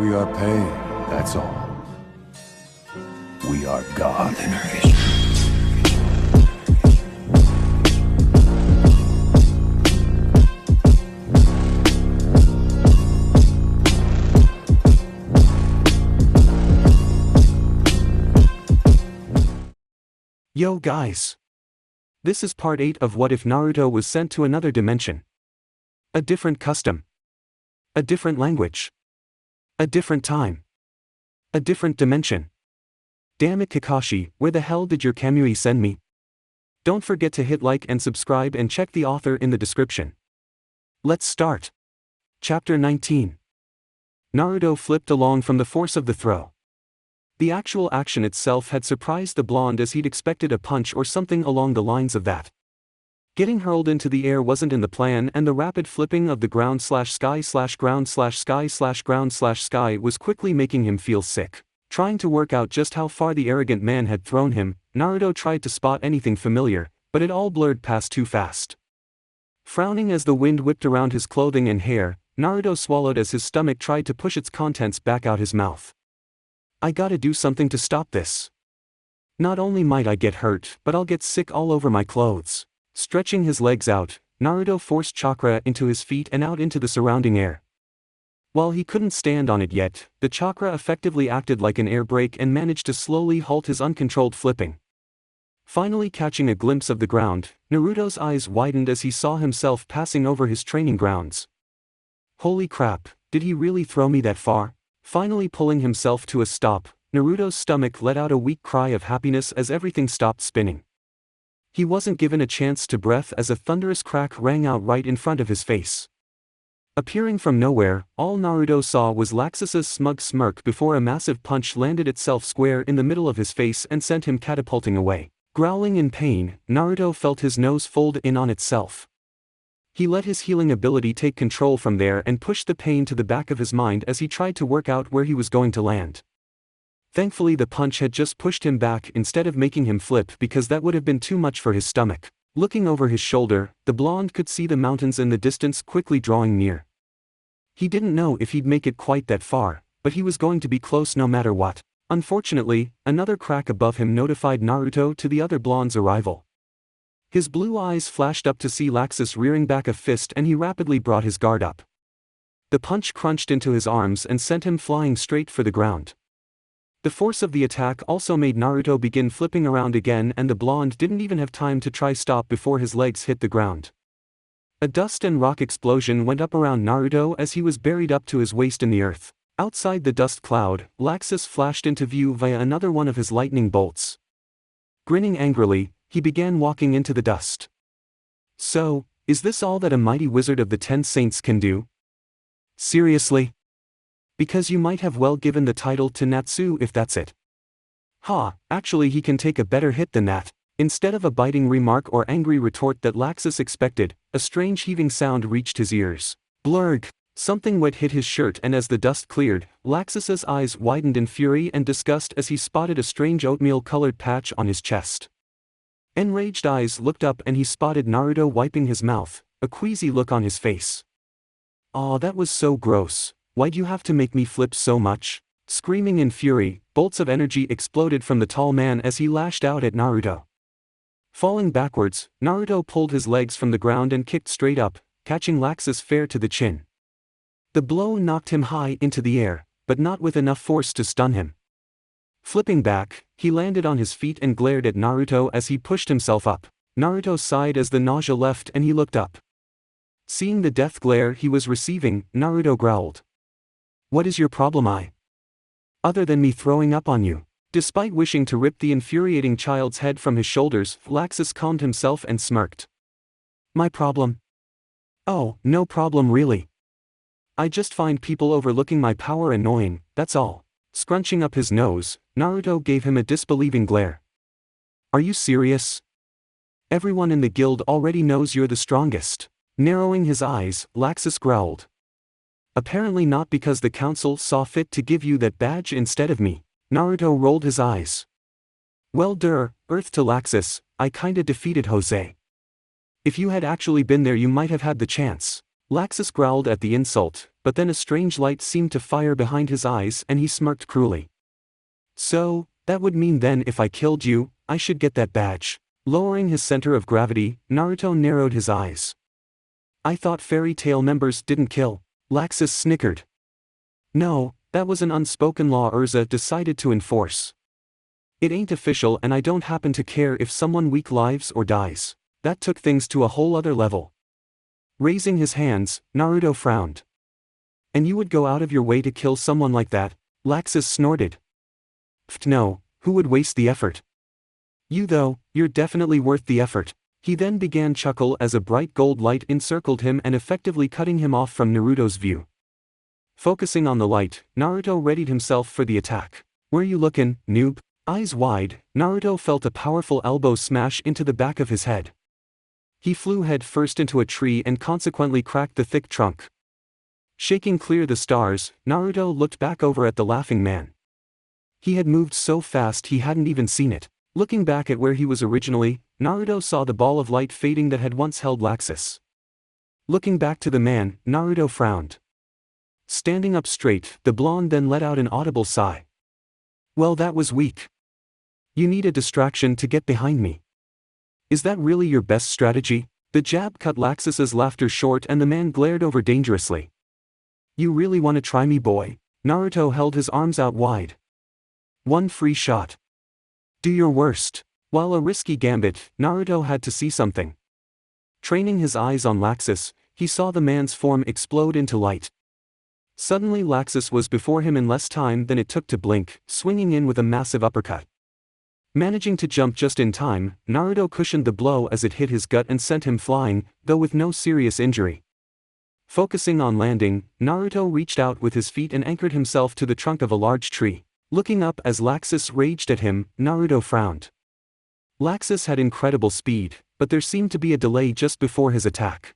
We are paid, that's all. We are God. Yo guys! This is part 8 of What If Naruto was sent to another dimension. A different custom. A different language. A different time. A different dimension. Damn it Kakashi, where the hell did your Kamui send me? Don't forget to hit like and subscribe and check the author in the description. Let's start. Chapter 19. Naruto flipped along from the force of the throw. The actual action itself had surprised the blonde as he'd expected a punch or something along the lines of that. Getting hurled into the air wasn't in the plan, and the rapid flipping of the ground/sky/ground/sky/ground/sky was quickly making him feel sick. Trying to work out just how far the arrogant man had thrown him, Naruto tried to spot anything familiar, but it all blurred past too fast. Frowning as the wind whipped around his clothing and hair, Naruto swallowed as his stomach tried to push its contents back out his mouth. I gotta do something to stop this. Not only might I get hurt, but I'll get sick all over my clothes. Stretching his legs out, Naruto forced chakra into his feet and out into the surrounding air. While he couldn't stand on it yet, the chakra effectively acted like an air brake and managed to slowly halt his uncontrolled flipping. Finally catching a glimpse of the ground, Naruto's eyes widened as he saw himself passing over his training grounds. Holy crap, did he really throw me that far? Finally pulling himself to a stop, Naruto's stomach let out a weak cry of happiness as everything stopped spinning. He wasn't given a chance to breathe as a thunderous crack rang out right in front of his face. Appearing from nowhere, all Naruto saw was Laxus's smug smirk before a massive punch landed itself square in the middle of his face and sent him catapulting away. Growling in pain, Naruto felt his nose fold in on itself. He let his healing ability take control from there and pushed the pain to the back of his mind as he tried to work out where he was going to land. Thankfully the punch had just pushed him back instead of making him flip, because that would have been too much for his stomach. Looking over his shoulder, the blonde could see the mountains in the distance quickly drawing near. He didn't know if he'd make it quite that far, but he was going to be close no matter what. Unfortunately, another crack above him notified Naruto to the other blonde's arrival. His blue eyes flashed up to see Laxus rearing back a fist, and he rapidly brought his guard up. The punch crunched into his arms and sent him flying straight for the ground. The force of the attack also made Naruto begin flipping around again, and the blonde didn't even have time to try stop before his legs hit the ground. A dust and rock explosion went up around Naruto as he was buried up to his waist in the earth. Outside the dust cloud, Laxus flashed into view via another one of his lightning bolts. Grinning angrily, he began walking into the dust. So, is this all that a mighty wizard of the 10 Saints can do? Seriously? Because you might have well given the title to Natsu if that's it. Actually he can take a better hit than that. Instead of a biting remark or angry retort that Laxus expected, a strange heaving sound reached his ears. Blurg! Something wet hit his shirt, and as the dust cleared, Laxus's eyes widened in fury and disgust as he spotted a strange oatmeal-colored patch on his chest. Enraged eyes looked up and he spotted Naruto wiping his mouth, a queasy look on his face. Aw, that was so gross. Why'd you have to make me flip so much? Screaming in fury, bolts of energy exploded from the tall man as he lashed out at Naruto. Falling backwards, Naruto pulled his legs from the ground and kicked straight up, catching Laxus fair to the chin. The blow knocked him high into the air, but not with enough force to stun him. Flipping back, he landed on his feet and glared at Naruto as he pushed himself up. Naruto sighed as the nausea left and he looked up. Seeing the death glare he was receiving, Naruto growled. What is your problem, other than me throwing up on you? Despite wishing to rip the infuriating child's head from his shoulders, Laxus calmed himself and smirked. My problem? Oh, no problem really. I just find people overlooking my power annoying, that's all. Scrunching up his nose, Naruto gave him a disbelieving glare. Are you serious? Everyone in the guild already knows you're the strongest. Narrowing his eyes, Laxus growled. Apparently not, because the council saw fit to give you that badge instead of me. Naruto rolled his eyes. Well Earth to Laxus, I kinda defeated Jose. If you had actually been there you might have had the chance. Laxus growled at the insult, but then a strange light seemed to fire behind his eyes and he smirked cruelly. So, that would mean then if I killed you, I should get that badge. Lowering his center of gravity, Naruto narrowed his eyes. I thought fairy tale members didn't kill. Laxus snickered. No, that was an unspoken law Urza decided to enforce. It ain't official and I don't happen to care if someone weak lives or dies. That took things to a whole other level. Raising his hands, Naruto frowned. And you would go out of your way to kill someone like that? Laxus snorted. Pfft no, who would waste the effort? You though, you're definitely worth the effort. He then began chuckle as a bright gold light encircled him and effectively cutting him off from Naruto's view. Focusing on the light, Naruto readied himself for the attack. Where you lookin', noob? Eyes wide, Naruto felt a powerful elbow smash into the back of his head. He flew head first into a tree and consequently cracked the thick trunk. Shaking clear the stars, Naruto looked back over at the laughing man. He had moved so fast he hadn't even seen it. Looking back at where he was originally, Naruto saw the ball of light fading that had once held Laxus. Looking back to the man, Naruto frowned. Standing up straight, the blonde then let out an audible sigh. Well, that was weak. You need a distraction to get behind me. Is that really your best strategy? The jab cut Laxus's laughter short and the man glared over dangerously. You really want to try me, boy? Naruto held his arms out wide. One free shot. Do your worst. While a risky gambit, Naruto had to see something. Training his eyes on Laxus, he saw the man's form explode into light. Suddenly Laxus was before him in less time than it took to blink, swinging in with a massive uppercut. Managing to jump just in time, Naruto cushioned the blow as it hit his gut and sent him flying, though with no serious injury. Focusing on landing, Naruto reached out with his feet and anchored himself to the trunk of a large tree. Looking up as Laxus raged at him, Naruto frowned. Laxus had incredible speed, but there seemed to be a delay just before his attack.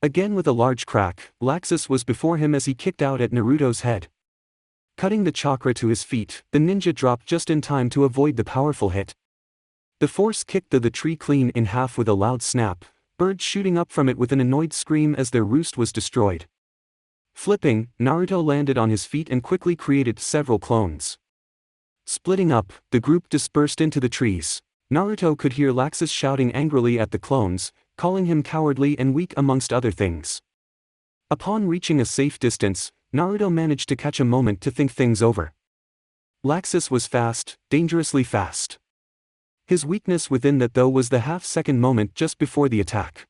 Again with a large crack, Laxus was before him as he kicked out at Naruto's head. Cutting the chakra to his feet, the ninja dropped just in time to avoid the powerful hit. The force kicked the tree clean in half with a loud snap, birds shooting up from it with an annoyed scream as their roost was destroyed. Flipping, Naruto landed on his feet and quickly created several clones. Splitting up, the group dispersed into the trees. Naruto could hear Laxus shouting angrily at the clones, calling him cowardly and weak amongst other things. Upon reaching a safe distance, Naruto managed to catch a moment to think things over. Laxus was fast, dangerously fast. His weakness within that though was the half-second moment just before the attack.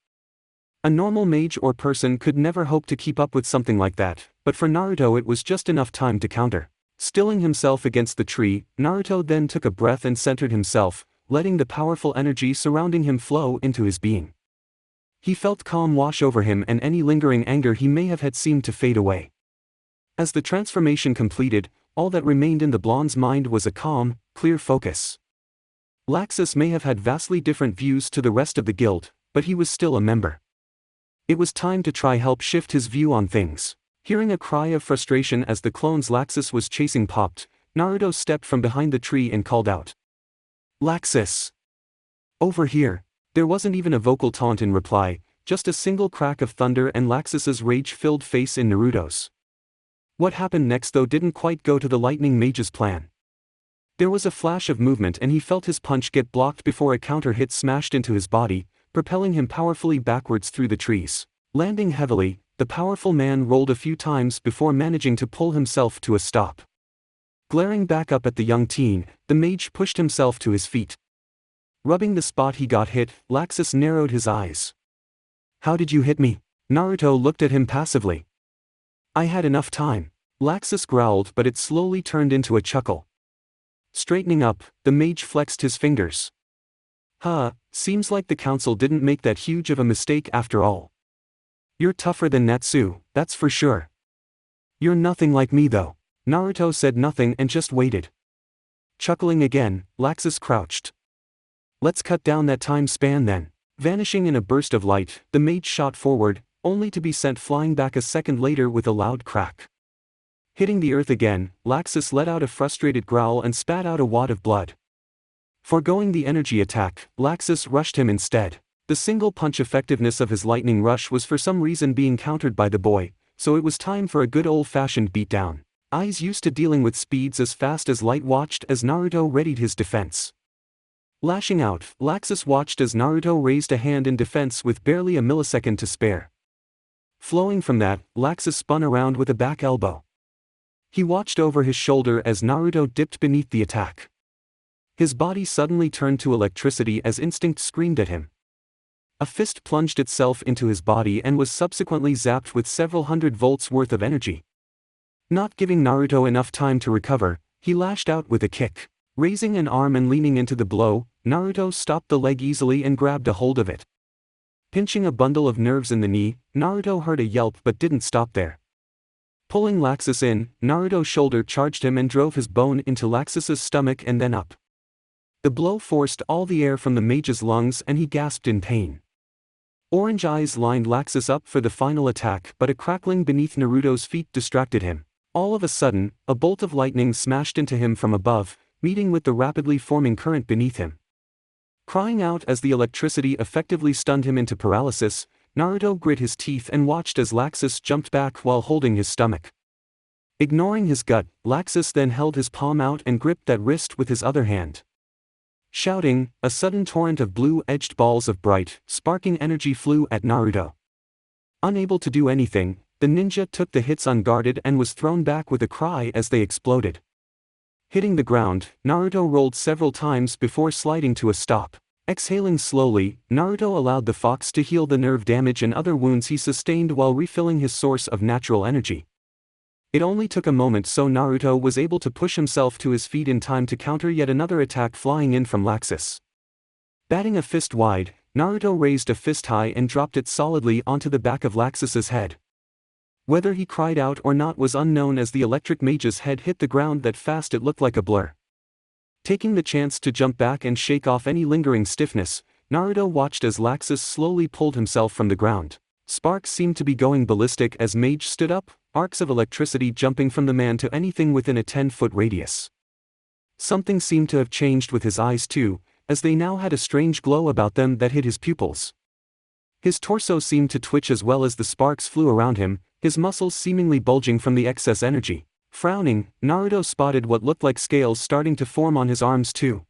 A normal mage or person could never hope to keep up with something like that, but for Naruto it was just enough time to counter. Stilling himself against the tree, Naruto then took a breath and centered himself, letting the powerful energy surrounding him flow into his being. He felt calm wash over him and any lingering anger he may have had seemed to fade away. As the transformation completed, all that remained in the blonde's mind was a calm, clear focus. Laxus may have had vastly different views to the rest of the guild, but he was still a member. It was time to try help shift his view on things. Hearing a cry of frustration as the clones Laxus was chasing popped, Naruto stepped from behind the tree and called out. Laxus! Over here! There wasn't even a vocal taunt in reply, just a single crack of thunder and Laxus's rage-filled face in Naruto's. What happened next though didn't quite go to the lightning mage's plan. There was a flash of movement and he felt his punch get blocked before a counter hit smashed into his body, propelling him powerfully backwards through the trees. Landing heavily, the powerful man rolled a few times before managing to pull himself to a stop. Glaring back up at the young teen, the mage pushed himself to his feet. Rubbing the spot he got hit, Laxus narrowed his eyes. How did you hit me? Naruto looked at him passively. I had enough time. Laxus growled but it slowly turned into a chuckle. Straightening up, the mage flexed his fingers. Seems like the council didn't make that huge of a mistake after all. You're tougher than Natsu, that's for sure. You're nothing like me though. Naruto said nothing and just waited. Chuckling again, Laxus crouched. Let's cut down that time span then. Vanishing in a burst of light, the mage shot forward, only to be sent flying back a second later with a loud crack. Hitting the earth again, Laxus let out a frustrated growl and spat out a wad of blood. Foregoing the energy attack, Laxus rushed him instead. The single punch effectiveness of his lightning rush was for some reason being countered by the boy, so it was time for a good old-fashioned beatdown. Eyes used to dealing with speeds as fast as light watched as Naruto readied his defense. Lashing out, Laxus watched as Naruto raised a hand in defense with barely a millisecond to spare. Flowing from that, Laxus spun around with a back elbow. He watched over his shoulder as Naruto dipped beneath the attack. His body suddenly turned to electricity as instinct screamed at him. A fist plunged itself into his body and was subsequently zapped with several hundred volts worth of energy. Not giving Naruto enough time to recover, he lashed out with a kick. Raising an arm and leaning into the blow, Naruto stopped the leg easily and grabbed a hold of it. Pinching a bundle of nerves in the knee, Naruto heard a yelp but didn't stop there. Pulling Laxus in, Naruto's shoulder charged him and drove his bone into Laxus's stomach and then up. The blow forced all the air from the mage's lungs and he gasped in pain. Orange eyes lined Laxus up for the final attack, but a crackling beneath Naruto's feet distracted him. All of a sudden, a bolt of lightning smashed into him from above, meeting with the rapidly forming current beneath him. Crying out as the electricity effectively stunned him into paralysis, Naruto grit his teeth and watched as Laxus jumped back while holding his stomach. Ignoring his gut, Laxus then held his palm out and gripped that wrist with his other hand. Shouting, a sudden torrent of blue-edged balls of bright, sparking energy flew at Naruto. Unable to do anything, the ninja took the hits unguarded and was thrown back with a cry as they exploded. Hitting the ground, Naruto rolled several times before sliding to a stop. Exhaling slowly, Naruto allowed the fox to heal the nerve damage and other wounds he sustained while refilling his source of natural energy. It only took a moment so Naruto was able to push himself to his feet in time to counter yet another attack flying in from Laxus. Batting a fist wide, Naruto raised a fist high and dropped it solidly onto the back of Laxus's head. Whether he cried out or not was unknown as the electric mage's head hit the ground that fast it looked like a blur. Taking the chance to jump back and shake off any lingering stiffness, Naruto watched as Laxus slowly pulled himself from the ground. Sparks seemed to be going ballistic as Mage stood up, arcs of electricity jumping from the man to anything within a 10-foot radius. Something seemed to have changed with his eyes too, as they now had a strange glow about them that hid his pupils. His torso seemed to twitch as well as the sparks flew around him, his muscles seemingly bulging from the excess energy. Frowning, Naruto spotted what looked like scales starting to form on his arms too.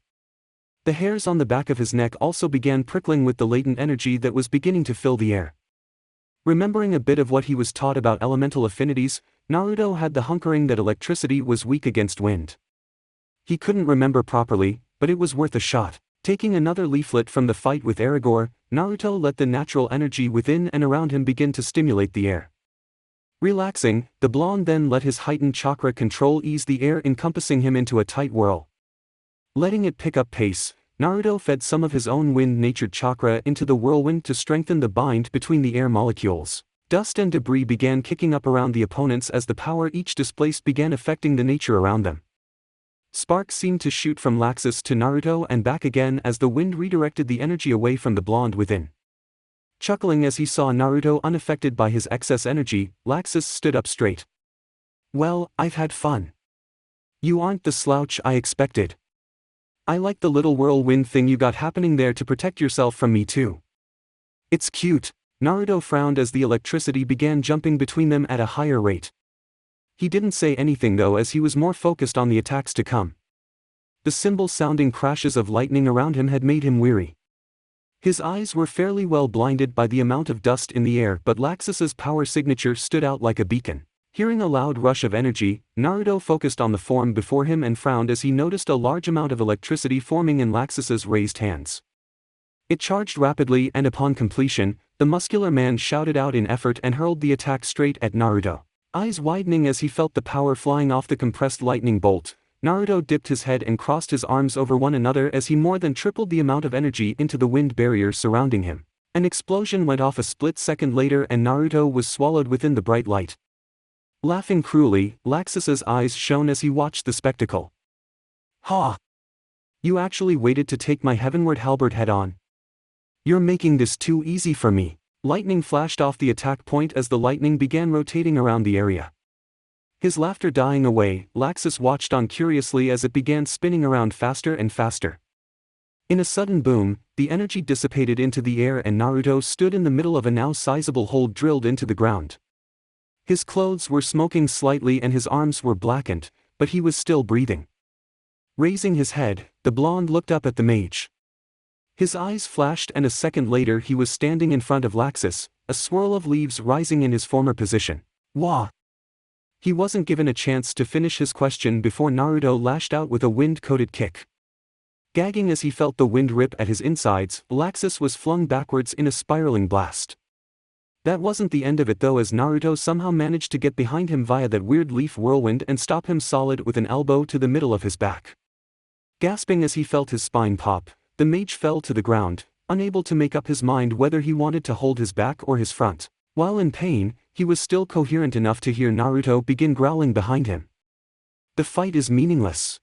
The hairs on the back of his neck also began prickling with the latent energy that was beginning to fill the air. Remembering a bit of what he was taught about elemental affinities, Naruto had the hunkering that electricity was weak against wind. He couldn't remember properly, but it was worth a shot. Taking another leaflet from the fight with Aragorn, Naruto let the natural energy within and around him begin to stimulate the air. Relaxing, the blonde then let his heightened chakra control ease the air encompassing him into a tight whirl. Letting it pick up pace, Naruto fed some of his own wind-natured chakra into the whirlwind to strengthen the bind between the air molecules. Dust and debris began kicking up around the opponents as the power each displaced began affecting the nature around them. Sparks seemed to shoot from Laxus to Naruto and back again as the wind redirected the energy away from the blonde within. Chuckling as he saw Naruto unaffected by his excess energy, Laxus stood up straight. "Well, I've had fun. You aren't the slouch I expected. I like the little whirlwind thing you got happening there to protect yourself from me too. It's cute." Naruto frowned as the electricity began jumping between them at a higher rate. He didn't say anything though as he was more focused on the attacks to come. The cymbal-sounding crashes of lightning around him had made him weary. His eyes were fairly well blinded by the amount of dust in the air, but Laxus's power signature stood out like a beacon. Hearing a loud rush of energy, Naruto focused on the form before him and frowned as he noticed a large amount of electricity forming in Laxus's raised hands. It charged rapidly and upon completion, the muscular man shouted out in effort and hurled the attack straight at Naruto. Eyes widening as he felt the power flying off the compressed lightning bolt, Naruto dipped his head and crossed his arms over one another as he more than tripled the amount of energy into the wind barrier surrounding him. An explosion went off a split second later and Naruto was swallowed within the bright light. Laughing cruelly, Laxus's eyes shone as he watched the spectacle. "Ha! You actually waited to take my heavenward halberd head on. You're making this too easy for me." Lightning flashed off the attack point as the lightning began rotating around the area. His laughter dying away, Laxus watched on curiously as it began spinning around faster and faster. In a sudden boom, the energy dissipated into the air and Naruto stood in the middle of a now sizable hole drilled into the ground. His clothes were smoking slightly and his arms were blackened, but he was still breathing. Raising his head, the blonde looked up at the mage. His eyes flashed and a second later he was standing in front of Laxus, a swirl of leaves rising in his former position. Wah! He wasn't given a chance to finish his question before Naruto lashed out with a wind-coated kick. Gagging as he felt the wind rip at his insides, Laxus was flung backwards in a spiraling blast. That wasn't the end of it though, as Naruto somehow managed to get behind him via that weird leaf whirlwind and stop him solid with an elbow to the middle of his back. Gasping as he felt his spine pop, the mage fell to the ground, unable to make up his mind whether he wanted to hold his back or his front. While in pain, he was still coherent enough to hear Naruto begin growling behind him. The fight is meaningless.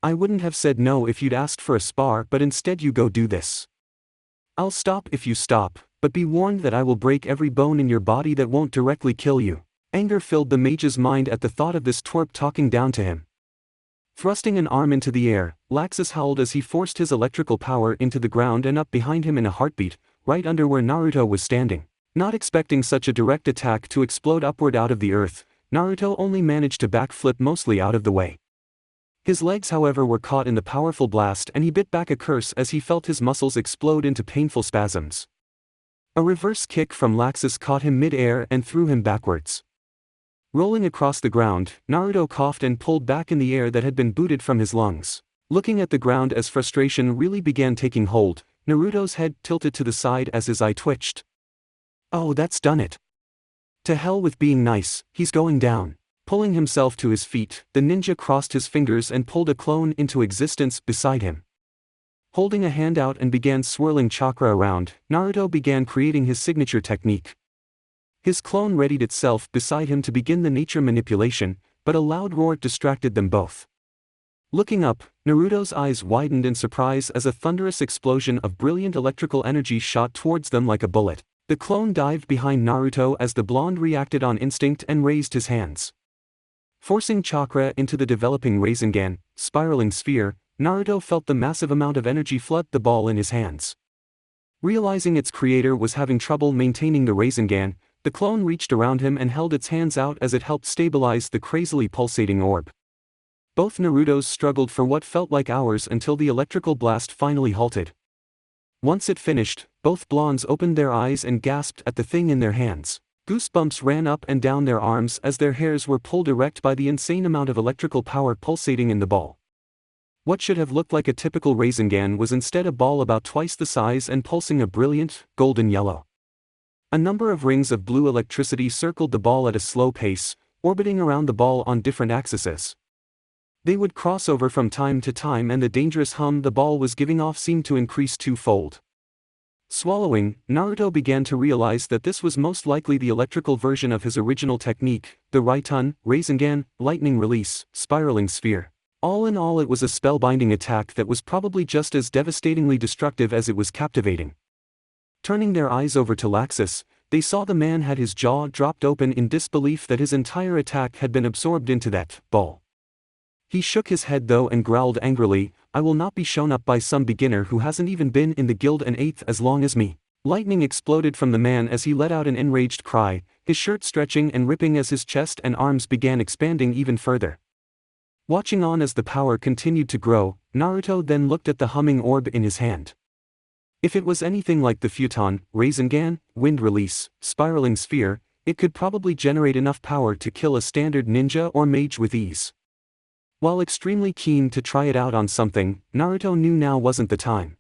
I wouldn't have said no if you'd asked for a spar, but instead you go do this. I'll stop if you stop, but be warned that I will break every bone in your body that won't directly kill you. Anger filled the mage's mind at the thought of this twerp talking down to him. Thrusting an arm into the air, Laxus howled as he forced his electrical power into the ground and up behind him in a heartbeat, right under where Naruto was standing. Not expecting such a direct attack to explode upward out of the earth, Naruto only managed to backflip mostly out of the way. His legs however were caught in the powerful blast and he bit back a curse as he felt his muscles explode into painful spasms. A reverse kick from Laxus caught him mid-air and threw him backwards. Rolling across the ground, Naruto coughed and pulled back in the air that had been booted from his lungs. Looking at the ground as frustration really began taking hold, Naruto's head tilted to the side as his eye twitched. Oh, that's done it. To hell with being nice, he's going down. Pulling himself to his feet, the ninja crossed his fingers and pulled a clone into existence beside him. Holding a hand out and began swirling chakra around, Naruto began creating his signature technique. His clone readied itself beside him to begin the nature manipulation, but a loud roar distracted them both. Looking up, Naruto's eyes widened in surprise as a thunderous explosion of brilliant electrical energy shot towards them like a bullet. The clone dived behind Naruto as the blonde reacted on instinct and raised his hands. Forcing chakra into the developing Rasengan, spiraling sphere, Naruto felt the massive amount of energy flood the ball in his hands. Realizing its creator was having trouble maintaining the Rasengan, the clone reached around him and held its hands out as it helped stabilize the crazily pulsating orb. Both Narutos struggled for what felt like hours until the electrical blast finally halted. Once it finished, both blondes opened their eyes and gasped at the thing in their hands. Goosebumps ran up and down their arms as their hairs were pulled erect by the insane amount of electrical power pulsating in the ball. What should have looked like a typical Rasengan was instead a ball about twice the size and pulsing a brilliant, golden yellow. A number of rings of blue electricity circled the ball at a slow pace, orbiting around the ball on different axes. They would cross over from time to time and the dangerous hum the ball was giving off seemed to increase twofold. Swallowing, Naruto began to realize that this was most likely the electrical version of his original technique, the Raitun, Rasengan, lightning release, spiraling sphere. All in all, it was a spellbinding attack that was probably just as devastatingly destructive as it was captivating. Turning their eyes over to Laxus, they saw the man had his jaw dropped open in disbelief that his entire attack had been absorbed into that ball. He shook his head though and growled angrily, I will not be shown up by some beginner who hasn't even been in the guild an eighth as long as me. Lightning exploded from the man as he let out an enraged cry, his shirt stretching and ripping as his chest and arms began expanding even further. Watching on as the power continued to grow, Naruto then looked at the humming orb in his hand. If it was anything like the futon, Rasengan, wind release, spiraling sphere, it could probably generate enough power to kill a standard ninja or mage with ease. While extremely keen to try it out on something, Naruto knew now wasn't the time.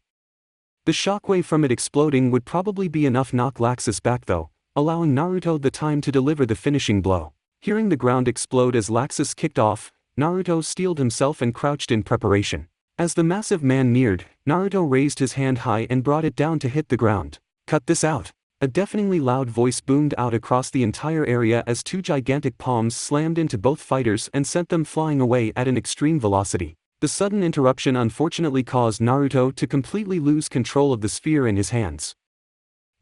The shockwave from it exploding would probably be enough knock Laxus back though, allowing Naruto the time to deliver the finishing blow. Hearing the ground explode as Laxus kicked off, Naruto steeled himself and crouched in preparation. As the massive man neared, Naruto raised his hand high and brought it down to hit the ground. Cut this out. A deafeningly loud voice boomed out across the entire area as two gigantic palms slammed into both fighters and sent them flying away at an extreme velocity. The sudden interruption unfortunately caused Naruto to completely lose control of the sphere in his hands.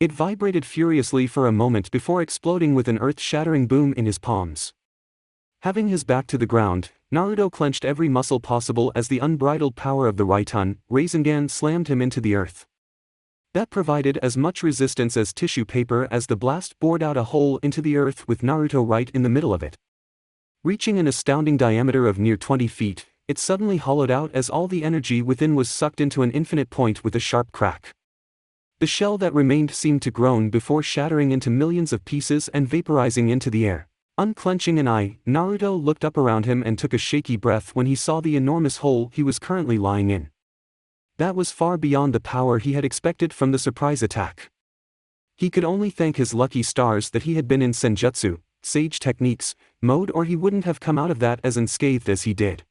It vibrated furiously for a moment before exploding with an earth-shattering boom in his palms. Having his back to the ground, Naruto clenched every muscle possible as the unbridled power of the Rasengan slammed him into the earth. That provided as much resistance as tissue paper as the blast bored out a hole into the earth with Naruto right in the middle of it. Reaching an astounding diameter of near 20 feet, it suddenly hollowed out as all the energy within was sucked into an infinite point with a sharp crack. The shell that remained seemed to groan before shattering into millions of pieces and vaporizing into the air. Unclenching an eye, Naruto looked up around him and took a shaky breath when he saw the enormous hole he was currently lying in. That was far beyond the power he had expected from the surprise attack. He could only thank his lucky stars that he had been in Senjutsu, Sage Techniques, mode, or he wouldn't have come out of that as unscathed as he did.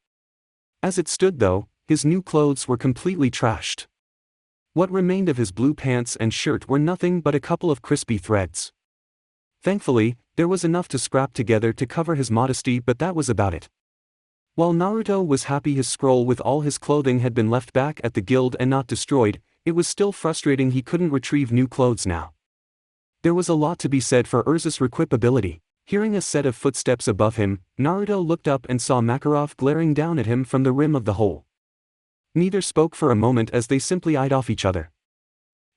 As it stood though, his new clothes were completely trashed. What remained of his blue pants and shirt were nothing but a couple of crispy threads. Thankfully, there was enough to scrap together to cover his modesty, but that was about it. While Naruto was happy his scroll with all his clothing had been left back at the guild and not destroyed, it was still frustrating he couldn't retrieve new clothes now. There was a lot to be said for Urza's requipability. Hearing a set of footsteps above him, Naruto looked up and saw Makarov glaring down at him from the rim of the hole. Neither spoke for a moment as they simply eyed off each other.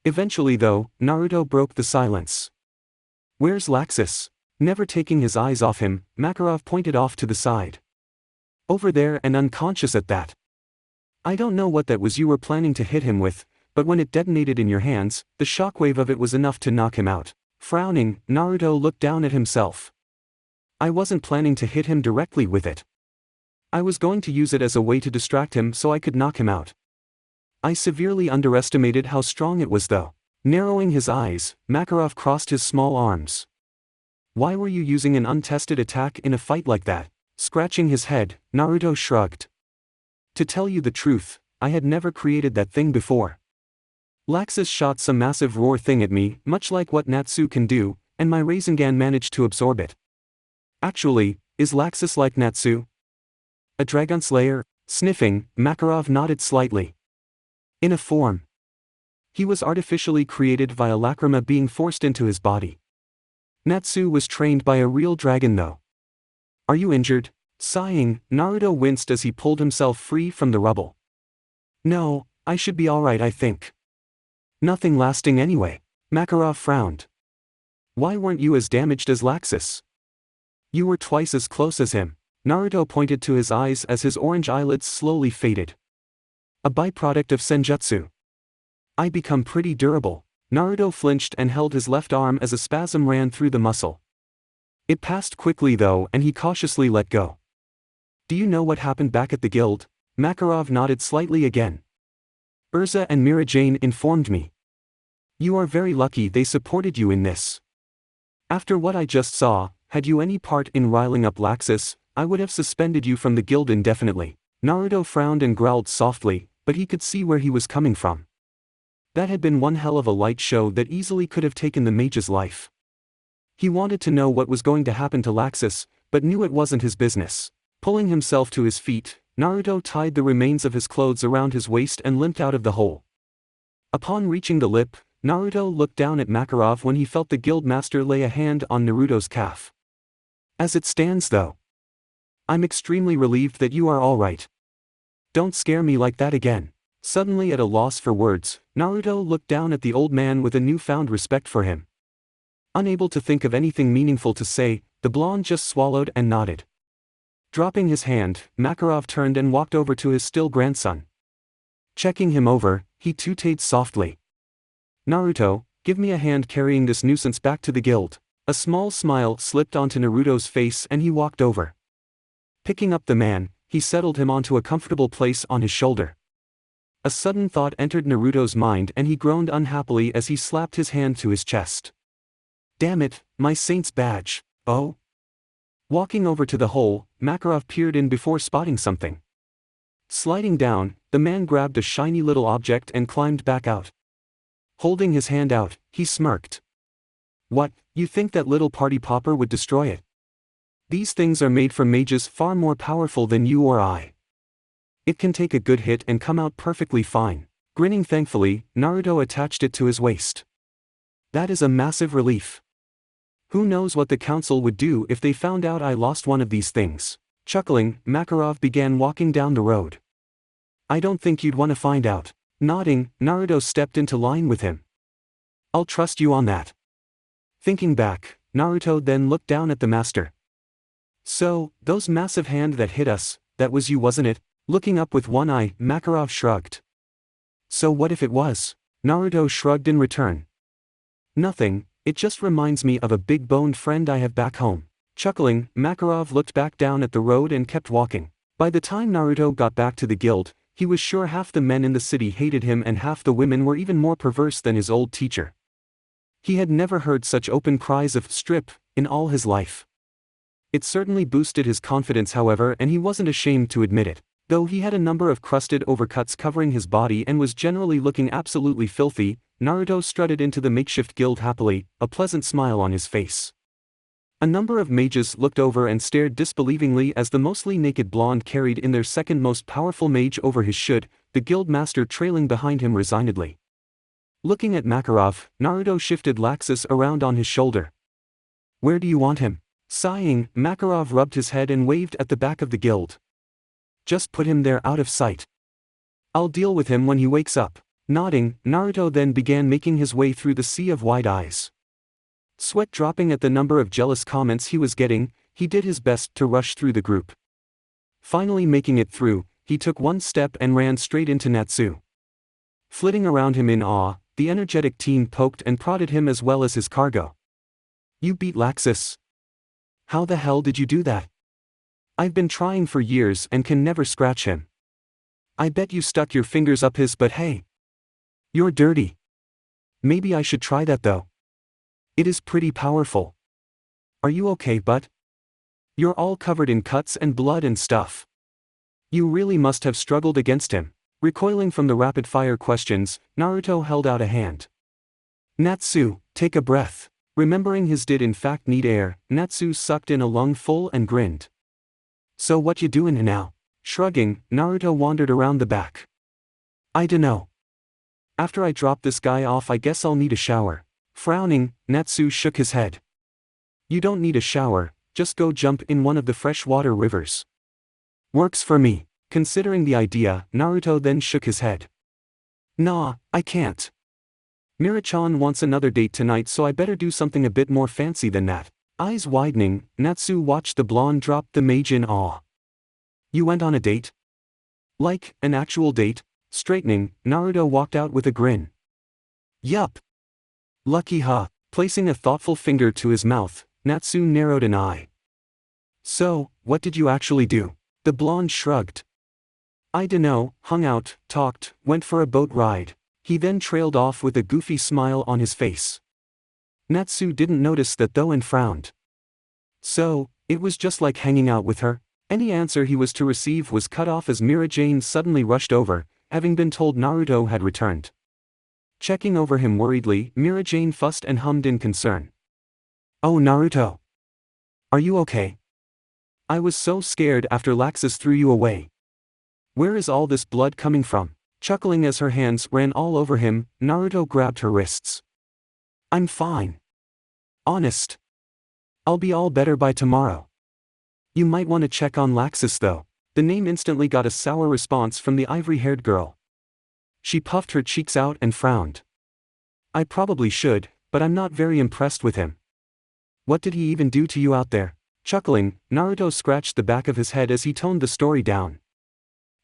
Eventually though, Naruto broke the silence. "Where's Laxus?" Never taking his eyes off him, Makarov pointed off to the side. "Over there and unconscious at that. I don't know what that was you were planning to hit him with, but when it detonated in your hands, the shockwave of it was enough to knock him out." Frowning, Naruto looked down at himself. "I wasn't planning to hit him directly with it. I was going to use it as a way to distract him so I could knock him out. I severely underestimated how strong it was though." Narrowing his eyes, Makarov crossed his small arms. "Why were you using an untested attack in a fight like that?" Scratching his head, Naruto shrugged. "To tell you the truth, I had never created that thing before. Laxus shot some massive roar thing at me, much like what Natsu can do, and my Rasengan managed to absorb it." "Actually, is Laxus like Natsu? A Dragon Slayer?" Sniffing, Makarov nodded slightly. "In a form. He was artificially created via lacrima being forced into his body. Natsu was trained by a real dragon though." "Are you injured?" Sighing, Naruto winced as he pulled himself free from the rubble. "No, I should be alright I think. Nothing lasting anyway." Makarov frowned. "Why weren't you as damaged as Laxus?" "You were twice as close as him." Naruto pointed to his eyes as his orange eyelids slowly faded. "A byproduct of Senjutsu. I become pretty durable." Naruto flinched and held his left arm as a spasm ran through the muscle. It passed quickly though and he cautiously let go. "Do you know what happened back at the guild?" Makarov nodded slightly again. "Urza and Mirajane informed me. You are very lucky they supported you in this. After what I just saw, had you any part in riling up Laxus, I would have suspended you from the guild indefinitely." Naruto frowned and growled softly, but he could see where he was coming from. That had been one hell of a light show that easily could have taken the mage's life. He wanted to know what was going to happen to Laxus, but knew it wasn't his business. Pulling himself to his feet, Naruto tied the remains of his clothes around his waist and limped out of the hole. Upon reaching the lip, Naruto looked down at Makarov when he felt the guild master lay a hand on Naruto's calf. "As it stands though, I'm extremely relieved that you are alright. Don't scare me like that again." Suddenly at a loss for words, Naruto looked down at the old man with a newfound respect for him. Unable to think of anything meaningful to say, the blonde just swallowed and nodded. Dropping his hand, Makarov turned and walked over to his still grandson. Checking him over, he tooted softly. "Naruto, give me a hand carrying this nuisance back to the guild." A small smile slipped onto Naruto's face and he walked over. Picking up the man, he settled him onto a comfortable place on his shoulder. A sudden thought entered Naruto's mind and he groaned unhappily as he slapped his hand to his chest. "Damn it, my saint's badge, oh." Walking over to the hole, Makarov peered in before spotting something. Sliding down, the man grabbed a shiny little object and climbed back out. Holding his hand out, he smirked. "What, you think that little party popper would destroy it? These things are made for mages far more powerful than you or I. It can take a good hit and come out perfectly fine." Grinning thankfully, Naruto attached it to his waist. "That is a massive relief. Who knows what the council would do if they found out I lost one of these things. Chuckling, Makarov began walking down the road. I don't think you'd want to find out. Nodding, Naruto stepped into line with him. I'll trust you on that. Thinking back, Naruto then looked down at the master. So, those massive hand that hit us, that was you, wasn't it? Looking up with one eye, Makarov shrugged. So what if it was? Naruto shrugged in return. Nothing, it just reminds me of a big-boned friend I have back home. Chuckling, Makarov looked back down at the road and kept walking. By the time Naruto got back to the guild, he was sure half the men in the city hated him and half the women were even more perverse than his old teacher. He had never heard such open cries of "strip" in all his life. It certainly boosted his confidence, however, and he wasn't ashamed to admit it. Though he had a number of crusted overcuts covering his body and was generally looking absolutely filthy, Naruto strutted into the makeshift guild happily, a pleasant smile on his face. A number of mages looked over and stared disbelievingly as the mostly naked blonde carried in their second most powerful mage over his should, the guild master trailing behind him resignedly. Looking at Makarov, Naruto shifted Laxus around on his shoulder. Where do you want him? Sighing, Makarov rubbed his head and waved at the back of the guild. Just put him there out of sight. I'll deal with him when he wakes up. Nodding, Naruto then began making his way through the sea of wide eyes. Sweat dropping at the number of jealous comments he was getting, he did his best to rush through the group. Finally making it through, he took one step and ran straight into Natsu. Flitting around him in awe, the energetic teen poked and prodded him as well as his cargo. You beat Laxus. How the hell did you do that? I've been trying for years and can never scratch him. I bet you stuck your fingers up his butt. Hey. You're dirty. Maybe I should try that though. It is pretty powerful. Are you okay, butt? You're all covered in cuts and blood and stuff. You really must have struggled against him. Recoiling from the rapid-fire questions, Naruto held out a hand. Natsu, take a breath. Remembering his did in fact need air, Natsu sucked in a lungful and grinned. So what you doing now? Shrugging, Naruto wandered around the back. I dunno. After I drop this guy off I guess I'll need a shower. Frowning, Natsu shook his head. You don't need a shower, just go jump in one of the freshwater rivers. Works for me. Considering the idea, Naruto then shook his head. Nah, I can't. Mira-chan wants another date tonight, so I better do something a bit more fancy than that. Eyes widening, Natsu watched the blonde drop the mage in awe. You went on a date? Like, an actual date? Straightening, Naruto walked out with a grin. Yup. Lucky huh. Placing a thoughtful finger to his mouth, Natsu narrowed an eye. So, what did you actually do? The blonde shrugged. I dunno, hung out, talked, went for a boat ride. He then trailed off with a goofy smile on his face. Natsu didn't notice that though and frowned. So, it was just like hanging out with her? Any answer he was to receive was cut off as Mira-Jane suddenly rushed over, having been told Naruto had returned. Checking over him worriedly, Mira-Jane fussed and hummed in concern. Oh Naruto. Are you okay? I was so scared after Laxus threw you away. Where is all this blood coming from? Chuckling as her hands ran all over him, Naruto grabbed her wrists. I'm fine. Honest. I'll be all better by tomorrow. You might want to check on Laxus though. The name instantly got a sour response from the ivory-haired girl. She puffed her cheeks out and frowned. I probably should, but I'm not very impressed with him. What did he even do to you out there? Chuckling, Naruto scratched the back of his head as he toned the story down.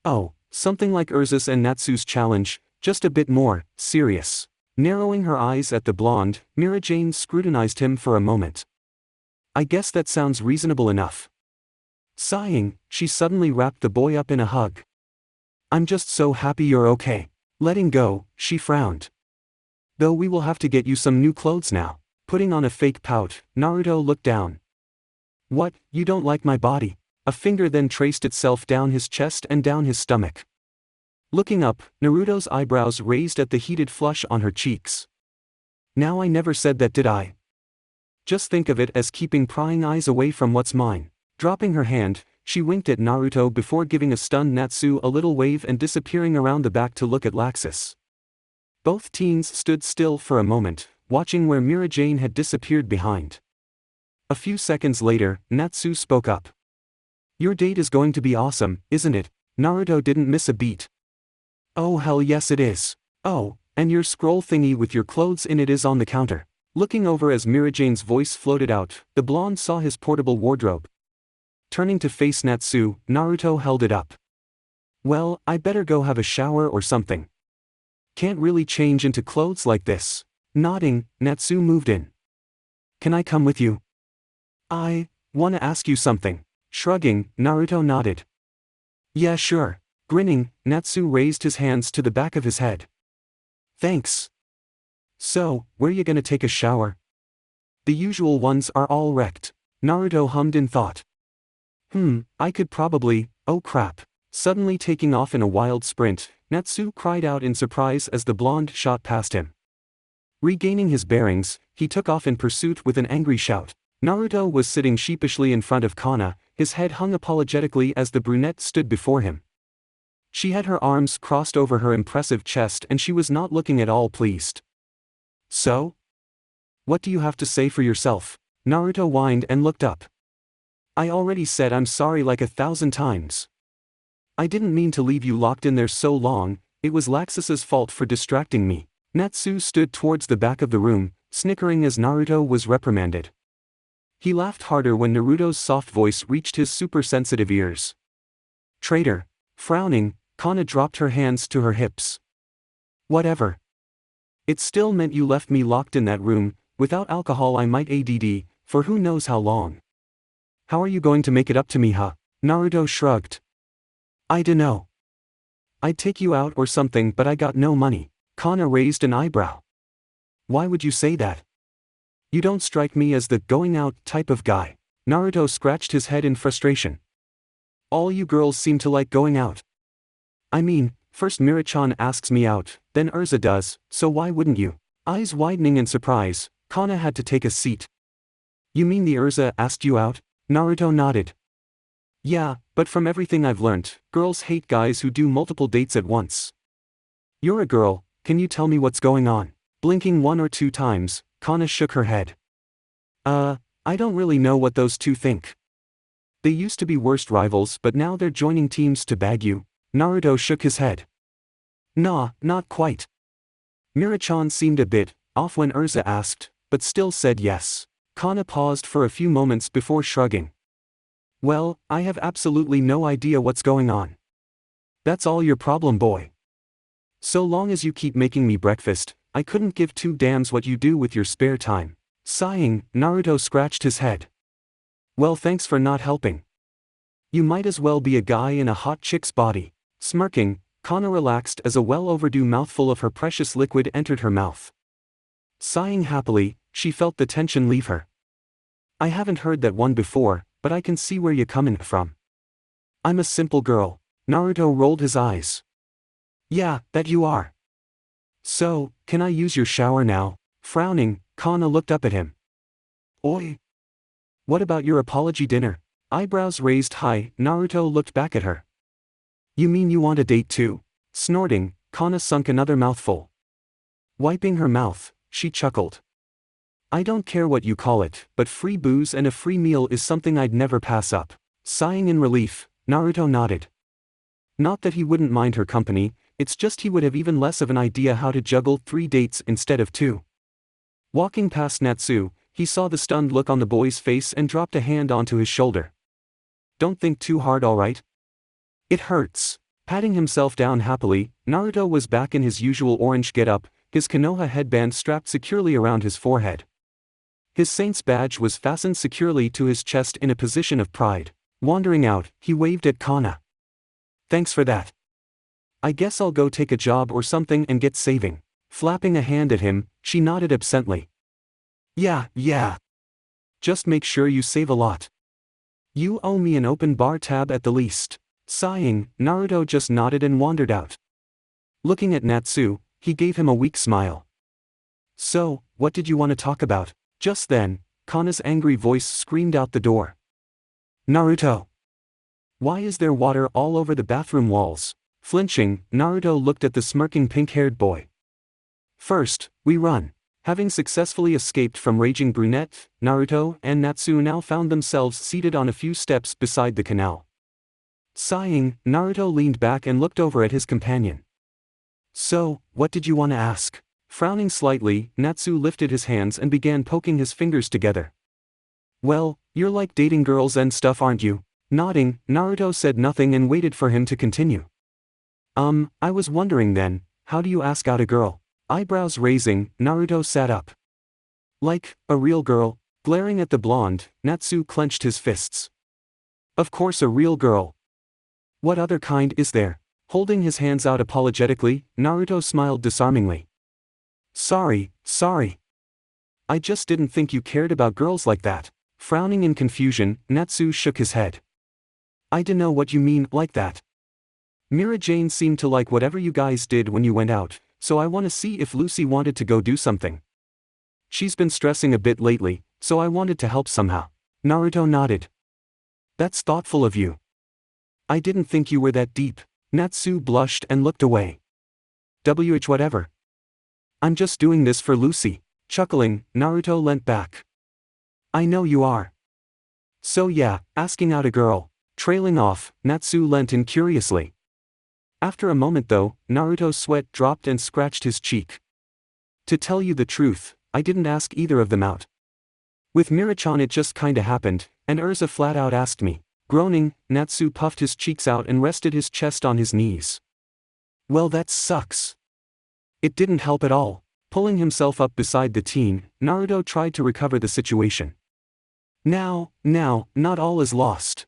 Oh, something like Ursus and Natsu's challenge, just a bit more serious. Narrowing her eyes at the blonde, Mira-Jane scrutinized him for a moment. I guess that sounds reasonable enough. Sighing, she suddenly wrapped the boy up in a hug. I'm just so happy you're okay. Letting go, she frowned. Though we will have to get you some new clothes now. Putting on a fake pout, Naruto looked down. What, you don't like my body? A finger then traced itself down his chest and down his stomach. Looking up, Naruto's eyebrows raised at the heated flush on her cheeks. Now I never said that, did I? Just think of it as keeping prying eyes away from what's mine. Dropping her hand, she winked at Naruto before giving a stunned Natsu a little wave and disappearing around the back to look at Laxus. Both teens stood still for a moment, watching where Mira-Jane had disappeared behind. A few seconds later, Natsu spoke up. Your date is going to be awesome, isn't it? Naruto didn't miss a beat. Oh hell yes it is. Oh, and your scroll thingy with your clothes in it is on the counter. Looking over as Mirajane's voice floated out, the blonde saw his portable wardrobe. Turning to face Natsu, Naruto held it up. Well, I better go have a shower or something. Can't really change into clothes like this. Nodding, Natsu moved in. Can I come with you? I wanna ask you something. Shrugging, Naruto nodded. Yeah sure. Grinning, Natsu raised his hands to the back of his head. Thanks. So, where you gonna take a shower? The usual ones are all wrecked. Naruto hummed in thought. I could probably, oh crap. Suddenly taking off in a wild sprint, Natsu cried out in surprise as the blonde shot past him. Regaining his bearings, he took off in pursuit with an angry shout. Naruto was sitting sheepishly in front of Kana, his head hung apologetically as the brunette stood before him. She had her arms crossed over her impressive chest and she was not looking at all pleased. So? What do you have to say for yourself? Naruto whined and looked up. I already said I'm sorry like 1,000 times. I didn't mean to leave you locked in there so long, it was Laxus's fault for distracting me. Natsu stood towards the back of the room, snickering as Naruto was reprimanded. He laughed harder when Naruto's soft voice reached his super-sensitive ears. Traitor. Frowning, Kana dropped her hands to her hips. Whatever. It still meant you left me locked in that room. Without alcohol I might ADD, for who knows how long. How are you going to make it up to me huh? Naruto shrugged. I dunno. I'd take you out or something but I got no money. Kana raised an eyebrow. Why would you say that? You don't strike me as the going out type of guy. Naruto scratched his head in frustration. All you girls seem to like going out. I mean, first Mirachan asks me out, then Urza does, so why wouldn't you? Eyes widening in surprise, Kana had to take a seat. You mean the Urza asked you out? Naruto nodded. Yeah, but from everything I've learnt, girls hate guys who do multiple dates at once. You're a girl, can you tell me what's going on? Blinking 1 or 2 times, Kana shook her head. I don't really know what those two think. They used to be worst rivals but now they're joining teams to bag you. Naruto shook his head. Nah, not quite. Mirachan seemed a bit off when Urza asked, but still said yes. Kana paused for a few moments before shrugging. Well, I have absolutely no idea what's going on. That's all your problem boy. So long as you keep making me breakfast, I couldn't give 2 damns what you do with your spare time. Sighing, Naruto scratched his head. Well thanks for not helping. You might as well be a guy in a hot chick's body. Smirking, Kana relaxed as a well-overdue mouthful of her precious liquid entered her mouth. Sighing happily, she felt the tension leave her. I haven't heard that one before, but I can see where you're coming from. I'm a simple girl. Naruto rolled his eyes. Yeah, that you are. So, can I use your shower now? Frowning, Kana looked up at him. Oi. What about your apology dinner? Eyebrows raised high, Naruto looked back at her. You mean you want a date too? Snorting, Kana sunk another mouthful. Wiping her mouth, she chuckled. I don't care what you call it, but free booze and a free meal is something I'd never pass up. Sighing in relief, Naruto nodded. Not that he wouldn't mind her company, it's just he would have even less of an idea how to juggle 3 dates instead of 2. Walking past Natsu, he saw the stunned look on the boy's face and dropped a hand onto his shoulder. Don't think too hard alright? It hurts. Patting himself down happily, Naruto was back in his usual orange getup, his Konoha headband strapped securely around his forehead. His saint's badge was fastened securely to his chest in a position of pride. Wandering out, he waved at Kana. Thanks for that. I guess I'll go take a job or something and get saving. Flapping a hand at him, she nodded absently. Yeah. Just make sure you save a lot. You owe me an open bar tab at the least. Sighing, Naruto just nodded and wandered out. Looking at Natsu, he gave him a weak smile. So, what did you want to talk about? Just then, Kana's angry voice screamed out the door. Naruto! Why is there water all over the bathroom walls? Flinching, Naruto looked at the smirking pink-haired boy. First, we run. Having successfully escaped from raging brunette, Naruto and Natsu now found themselves seated on a few steps beside the canal. Sighing, Naruto leaned back and looked over at his companion. "So, what did you want to ask?" Frowning slightly, Natsu lifted his hands and began poking his fingers together. "Well, you're like dating girls and stuff, aren't you?" Nodding, Naruto said nothing and waited for him to continue. I was wondering then, how do you ask out a girl?" Eyebrows raising, Naruto sat up. "Like, a real girl?" Glaring at the blonde, Natsu clenched his fists. "Of course a real girl. What other kind is there?" Holding his hands out apologetically, Naruto smiled disarmingly. Sorry. I just didn't think you cared about girls like that." Frowning in confusion, Natsu shook his head. "I dunno what you mean, like that. Mira Jane seemed to like whatever you guys did when you went out, so I want to see if Lucy wanted to go do something. She's been stressing a bit lately, so I wanted to help somehow." Naruto nodded. "That's thoughtful of you. I didn't think you were that deep." Natsu blushed and looked away. Whatever. I'm just doing this for Lucy." Chuckling, Naruto leant back. "I know you are. So yeah, asking out a girl." Trailing off, Natsu leant in curiously. After a moment though, Naruto's sweat dropped and scratched his cheek. "To tell you the truth, I didn't ask either of them out. With Mira-chan it just kinda happened, and Urza flat out asked me." Groaning, Natsu puffed his cheeks out and rested his chest on his knees. "Well, that sucks." It didn't help at all. Pulling himself up beside the teen, Naruto tried to recover the situation. Now, not all is lost.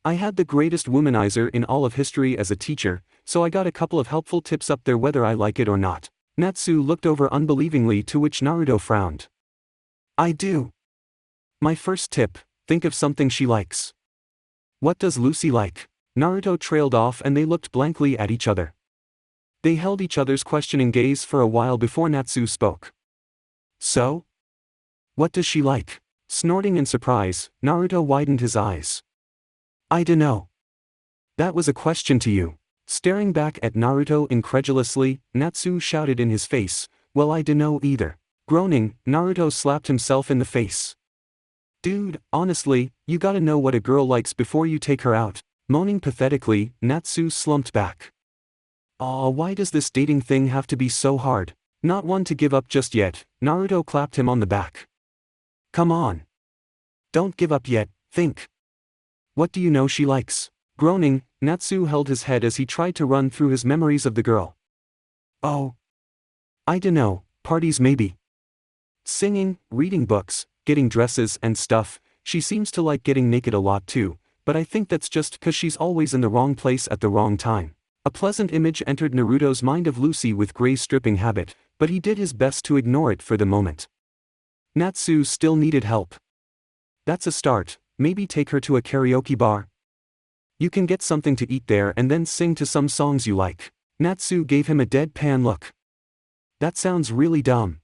I had the greatest womanizer in all of history as a teacher, so I got a couple of helpful tips up there whether I like it or not." Natsu looked over unbelievingly, to which Naruto frowned. "I do. My first tip, think of something she likes." "What does Lucy like?" Naruto trailed off and they looked blankly at each other. They held each other's questioning gaze for a while before Natsu spoke. "So? What does she like?" Snorting in surprise, Naruto widened his eyes. "I dunno. That was a question to you." Staring back at Naruto incredulously, Natsu shouted in his face, "Well, I dunno either." Groaning, Naruto slapped himself in the face. "Dude, honestly, you gotta know what a girl likes before you take her out." Moaning pathetically, Natsu slumped back. "Aw, why does this dating thing have to be so hard?" Not one to give up just yet, Naruto clapped him on the back. "Come on. Don't give up yet, think. What do you know she likes?" Groaning, Natsu held his head as he tried to run through his memories of the girl. "Oh. I dunno, parties maybe. Singing, reading books, getting dresses and stuff. She seems to like getting naked a lot too, but I think that's just 'cause she's always in the wrong place at the wrong time." A pleasant image entered Naruto's mind of Lucy with Gray's stripping habit, but he did his best to ignore it for the moment. Natsu still needed help. "That's a start, maybe take her to a karaoke bar. You can get something to eat there and then sing to some songs you like." Natsu gave him a deadpan look. "That sounds really dumb.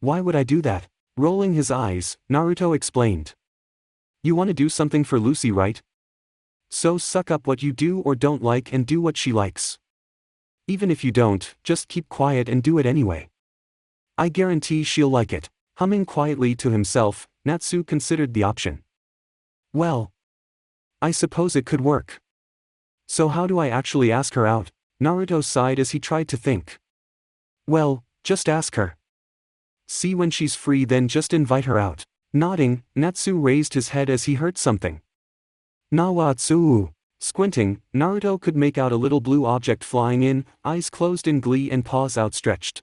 Why would I do that?" Rolling his eyes, Naruto explained. "You want to do something for Lucy, right? So suck up what you do or don't like and do what she likes. Even if you don't, just keep quiet and do it anyway. I guarantee she'll like it." Humming quietly to himself, Natsu considered the option. "Well, I suppose it could work. So how do I actually ask her out?" Naruto sighed as he tried to think. "Well, just ask her. See when she's free, then just invite her out." Nodding, Natsu raised his head as he heard something. "Nawatsu." Squinting, Naruto could make out a little blue object flying in, eyes closed in glee and paws outstretched.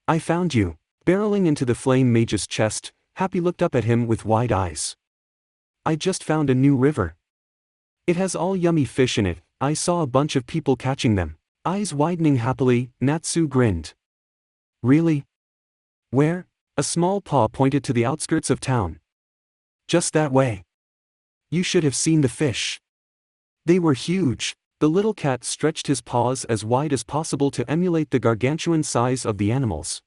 "I found you." Barreling into the flame mage's chest, Happy looked up at him with wide eyes. "I just found a new river. It has all yummy fish in it. I saw a bunch of people catching them." Eyes widening happily, Natsu grinned. "Really? Where?" A small paw pointed to the outskirts of town. "Just that way. You should have seen the fish. They were huge." The little cat stretched his paws as wide as possible to emulate the gargantuan size of the animals.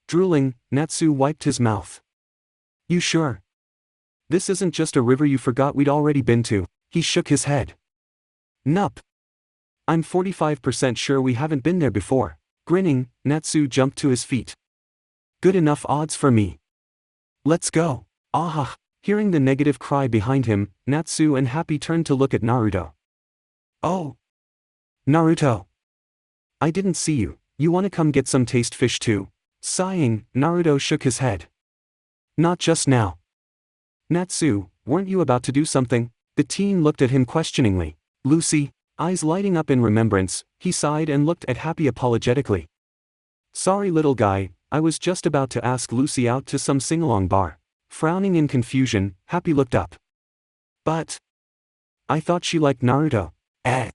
Drooling, Natsu wiped his mouth. "You sure? This isn't just a river you forgot we'd already been to?" He shook his head. "Nup. I'm 45% sure we haven't been there before." Grinning, Natsu jumped to his feet. Good enough odds for me. Let's go. Ah! Hearing the negative cry behind him, Natsu and Happy turned to look at Naruto. Oh! Naruto! I didn't see you. You wanna come get some taste fish too? Sighing, Naruto shook his head. Not just now. Natsu, weren't you about to do something? The teen looked at him questioningly. Lucy, eyes lighting up in remembrance, he sighed and looked at Happy apologetically. Sorry little guy, I was just about to ask Lucy out to some sing-along bar. Frowning in confusion, Happy looked up. But I thought she liked Naruto. Eh?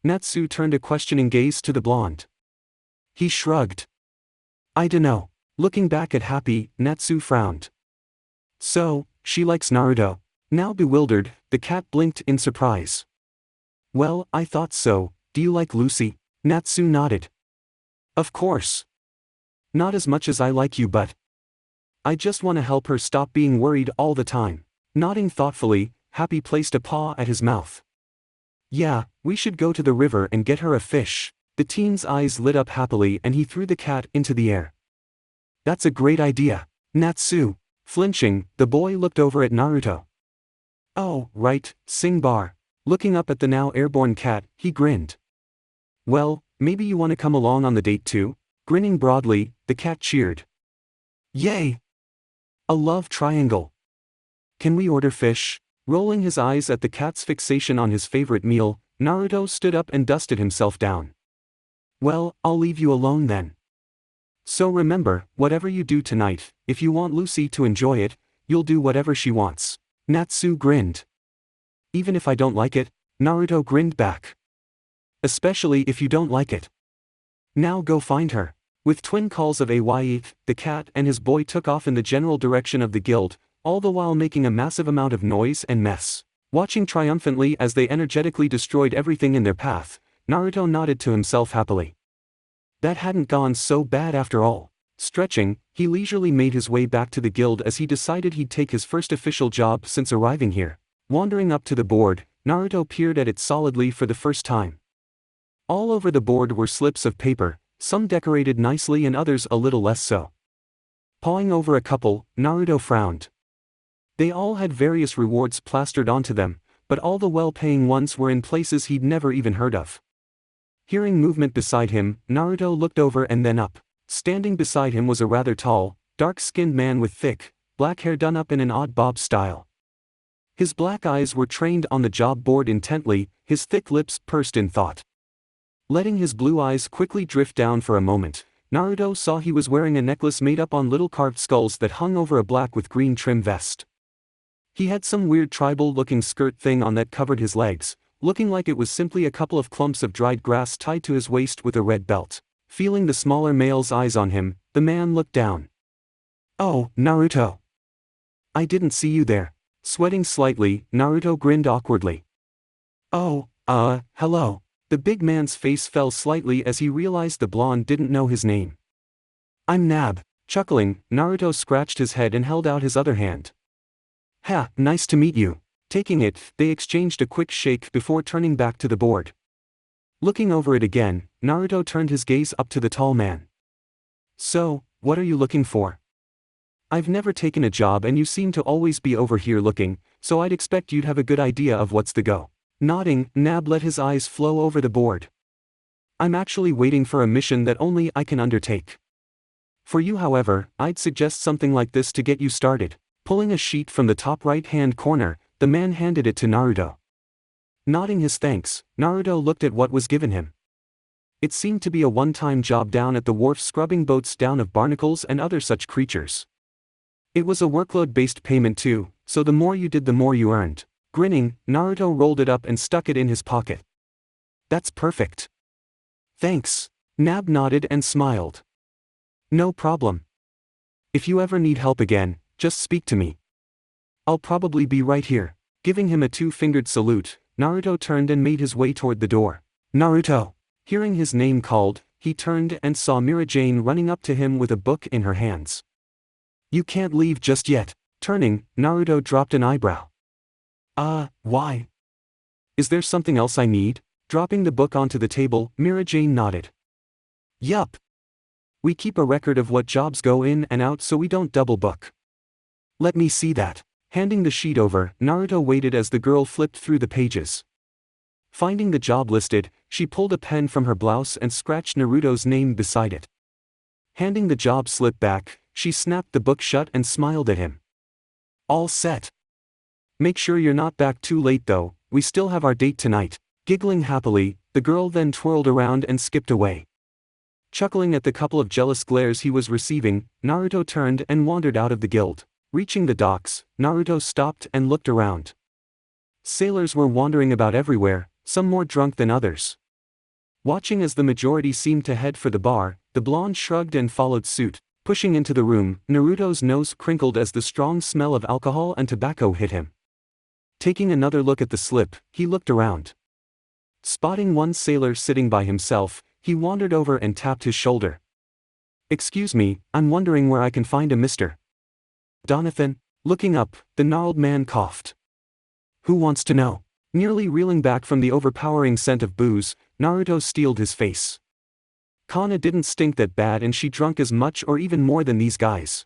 Natsu turned a questioning gaze to the blonde. He shrugged. I dunno. Looking back at Happy, Natsu frowned. So, she likes Naruto. Now bewildered, the cat blinked in surprise. Well, I thought so. Do you like Lucy? Natsu nodded. Of course. Not as much as I like you, but I just want to help her stop being worried all the time. Nodding thoughtfully, Happy placed a paw at his mouth. Yeah, we should go to the river and get her a fish. The teen's eyes lit up happily and he threw the cat into the air. That's a great idea. Natsu. Flinching, the boy looked over at Naruto. Oh, right, sing bar. Looking up at the now airborne cat, he grinned. Well, maybe you want to come along on the date too? Grinning broadly, the cat cheered. Yay! A love triangle. Can we order fish? Rolling his eyes at the cat's fixation on his favorite meal, Naruto stood up and dusted himself down. Well, I'll leave you alone then. So remember, whatever you do tonight, if you want Lucy to enjoy it, you'll do whatever she wants. Natsu grinned. Even if I don't like it? Naruto grinned back. Especially if you don't like it. Now go find her. With twin calls of AYE, the cat and his boy took off in the general direction of the guild, all the while making a massive amount of noise and mess. Watching triumphantly as they energetically destroyed everything in their path, Naruto nodded to himself happily. That hadn't gone so bad after all. Stretching, he leisurely made his way back to the guild as he decided he'd take his first official job since arriving here. Wandering up to the board, Naruto peered at it solidly for the first time. All over the board were slips of paper, some decorated nicely and others a little less so. Pawing over a couple, Naruto frowned. They all had various rewards plastered onto them, but all the well-paying ones were in places he'd never even heard of. Hearing movement beside him, Naruto looked over and then up. Standing beside him was a rather tall, dark-skinned man with thick, black hair done up in an odd bob style. His black eyes were trained on the job board intently, his thick lips pursed in thought. Letting his blue eyes quickly drift down for a moment, Naruto saw he was wearing a necklace made up on little carved skulls that hung over a black with green trim vest. He had some weird tribal-looking skirt thing on that covered his legs, looking like it was simply a couple of clumps of dried grass tied to his waist with a red belt. Feeling the smaller male's eyes on him, the man looked down. Oh, Naruto. I didn't see you there. Sweating slightly, Naruto grinned awkwardly. Oh, hello. The big man's face fell slightly as he realized the blonde didn't know his name. I'm Nab. Chuckling, Naruto scratched his head and held out his other hand. Ha, nice to meet you. Taking it, they exchanged a quick shake before turning back to the board. Looking over it again, Naruto turned his gaze up to the tall man. So, what are you looking for? I've never taken a job and you seem to always be over here looking, so I'd expect you'd have a good idea of what's the go. Nodding, Nab let his eyes flow over the board. I'm actually waiting for a mission that only I can undertake. For you, however, I'd suggest something like this to get you started. Pulling a sheet from the top right-hand corner, the man handed it to Naruto. Nodding his thanks, Naruto looked at what was given him. It seemed to be a one-time job down at the wharf scrubbing boats down of barnacles and other such creatures. It was a workload-based payment too, so the more you did the more you earned. Grinning, Naruto rolled it up and stuck it in his pocket. That's perfect. Thanks. Nab nodded and smiled. No problem. If you ever need help again, just speak to me. I'll probably be right here. Giving him a two-fingered salute, Naruto turned and made his way toward the door. Naruto! Hearing his name called, he turned and saw Mira Jane running up to him with a book in her hands. You can't leave just yet. Turning, Naruto dropped an eyebrow. Why? Is there something else I need? Dropping the book onto the table, Mira Jane nodded. Yup. We keep a record of what jobs go in and out so we don't double book. Let me see that. Handing the sheet over, Naruto waited as the girl flipped through the pages. Finding the job listed, she pulled a pen from her blouse and scratched Naruto's name beside it. Handing the job slip back, she snapped the book shut and smiled at him. All set. Make sure you're not back too late though, we still have our date tonight. Giggling happily, the girl then twirled around and skipped away. Chuckling at the couple of jealous glares he was receiving, Naruto turned and wandered out of the guild. Reaching the docks, Naruto stopped and looked around. Sailors were wandering about everywhere, some more drunk than others. Watching as the majority seemed to head for the bar, the blonde shrugged and followed suit. Pushing into the room, Naruto's nose crinkled as the strong smell of alcohol and tobacco hit him. Taking another look at the slip, he looked around. Spotting one sailor sitting by himself, he wandered over and tapped his shoulder. Excuse me, I'm wondering where I can find a Mr. Donathan. Looking up, the gnarled man coughed. Who wants to know? Nearly reeling back from the overpowering scent of booze, Naruto steeled his face. Kana didn't stink that bad and she drunk as much or even more than these guys.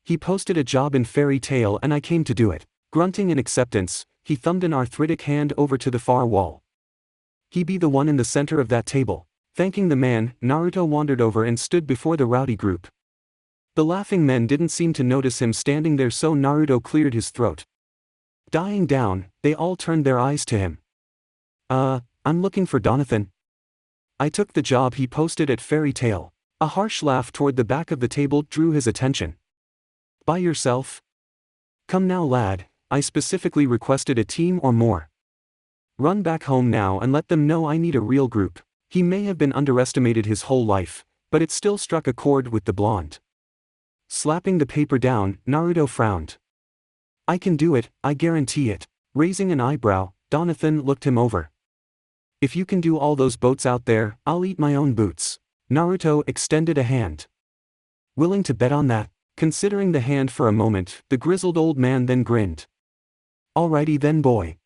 He posted a job in Fairy Tail and I came to do it. Grunting in acceptance, he thumbed an arthritic hand over to the far wall. He be the one in the center of that table. Thanking the man, Naruto wandered over and stood before the rowdy group. The laughing men didn't seem to notice him standing there, so Naruto cleared his throat. Dying down, they all turned their eyes to him. I'm looking for Donathan. I took the job he posted at Fairy Tail. A harsh laugh toward the back of the table drew his attention. By yourself? Come now lad, I specifically requested a team or more. Run back home now and let them know I need a real group. He may have been underestimated his whole life, but it still struck a chord with the blonde. Slapping the paper down, Naruto frowned. I can do it, I guarantee it. Raising an eyebrow, Donathan looked him over. If you can do all those boats out there, I'll eat my own boots. Naruto extended a hand. Willing to bet on that? Considering the hand for a moment, the grizzled old man then grinned. Alrighty then boy.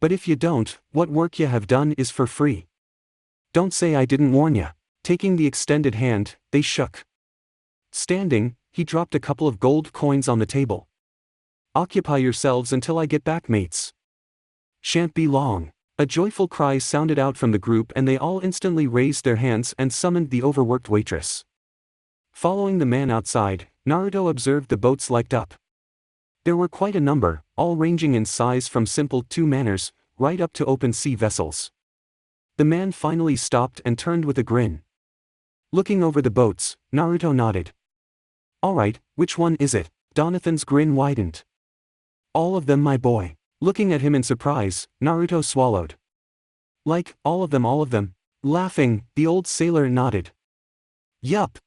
But if you don't, what work you have done is for free. Don't say I didn't warn ya. Taking the extended hand, they shook. Standing, he dropped a couple of gold coins on the table. Occupy yourselves until I get back, mates. Shan't be long. A joyful cry sounded out from the group and they all instantly raised their hands and summoned the overworked waitress. Following the man outside, Naruto observed the boats liked up. There were quite a number, all ranging in size from simple two-manners, right up to open-sea vessels. The man finally stopped and turned with a grin. Looking over the boats, Naruto nodded. Alright, which one is it? Donathan's grin widened. All of them my boy. Looking at him in surprise, Naruto swallowed. Like, all of them? Laughing, the old sailor nodded. Yup.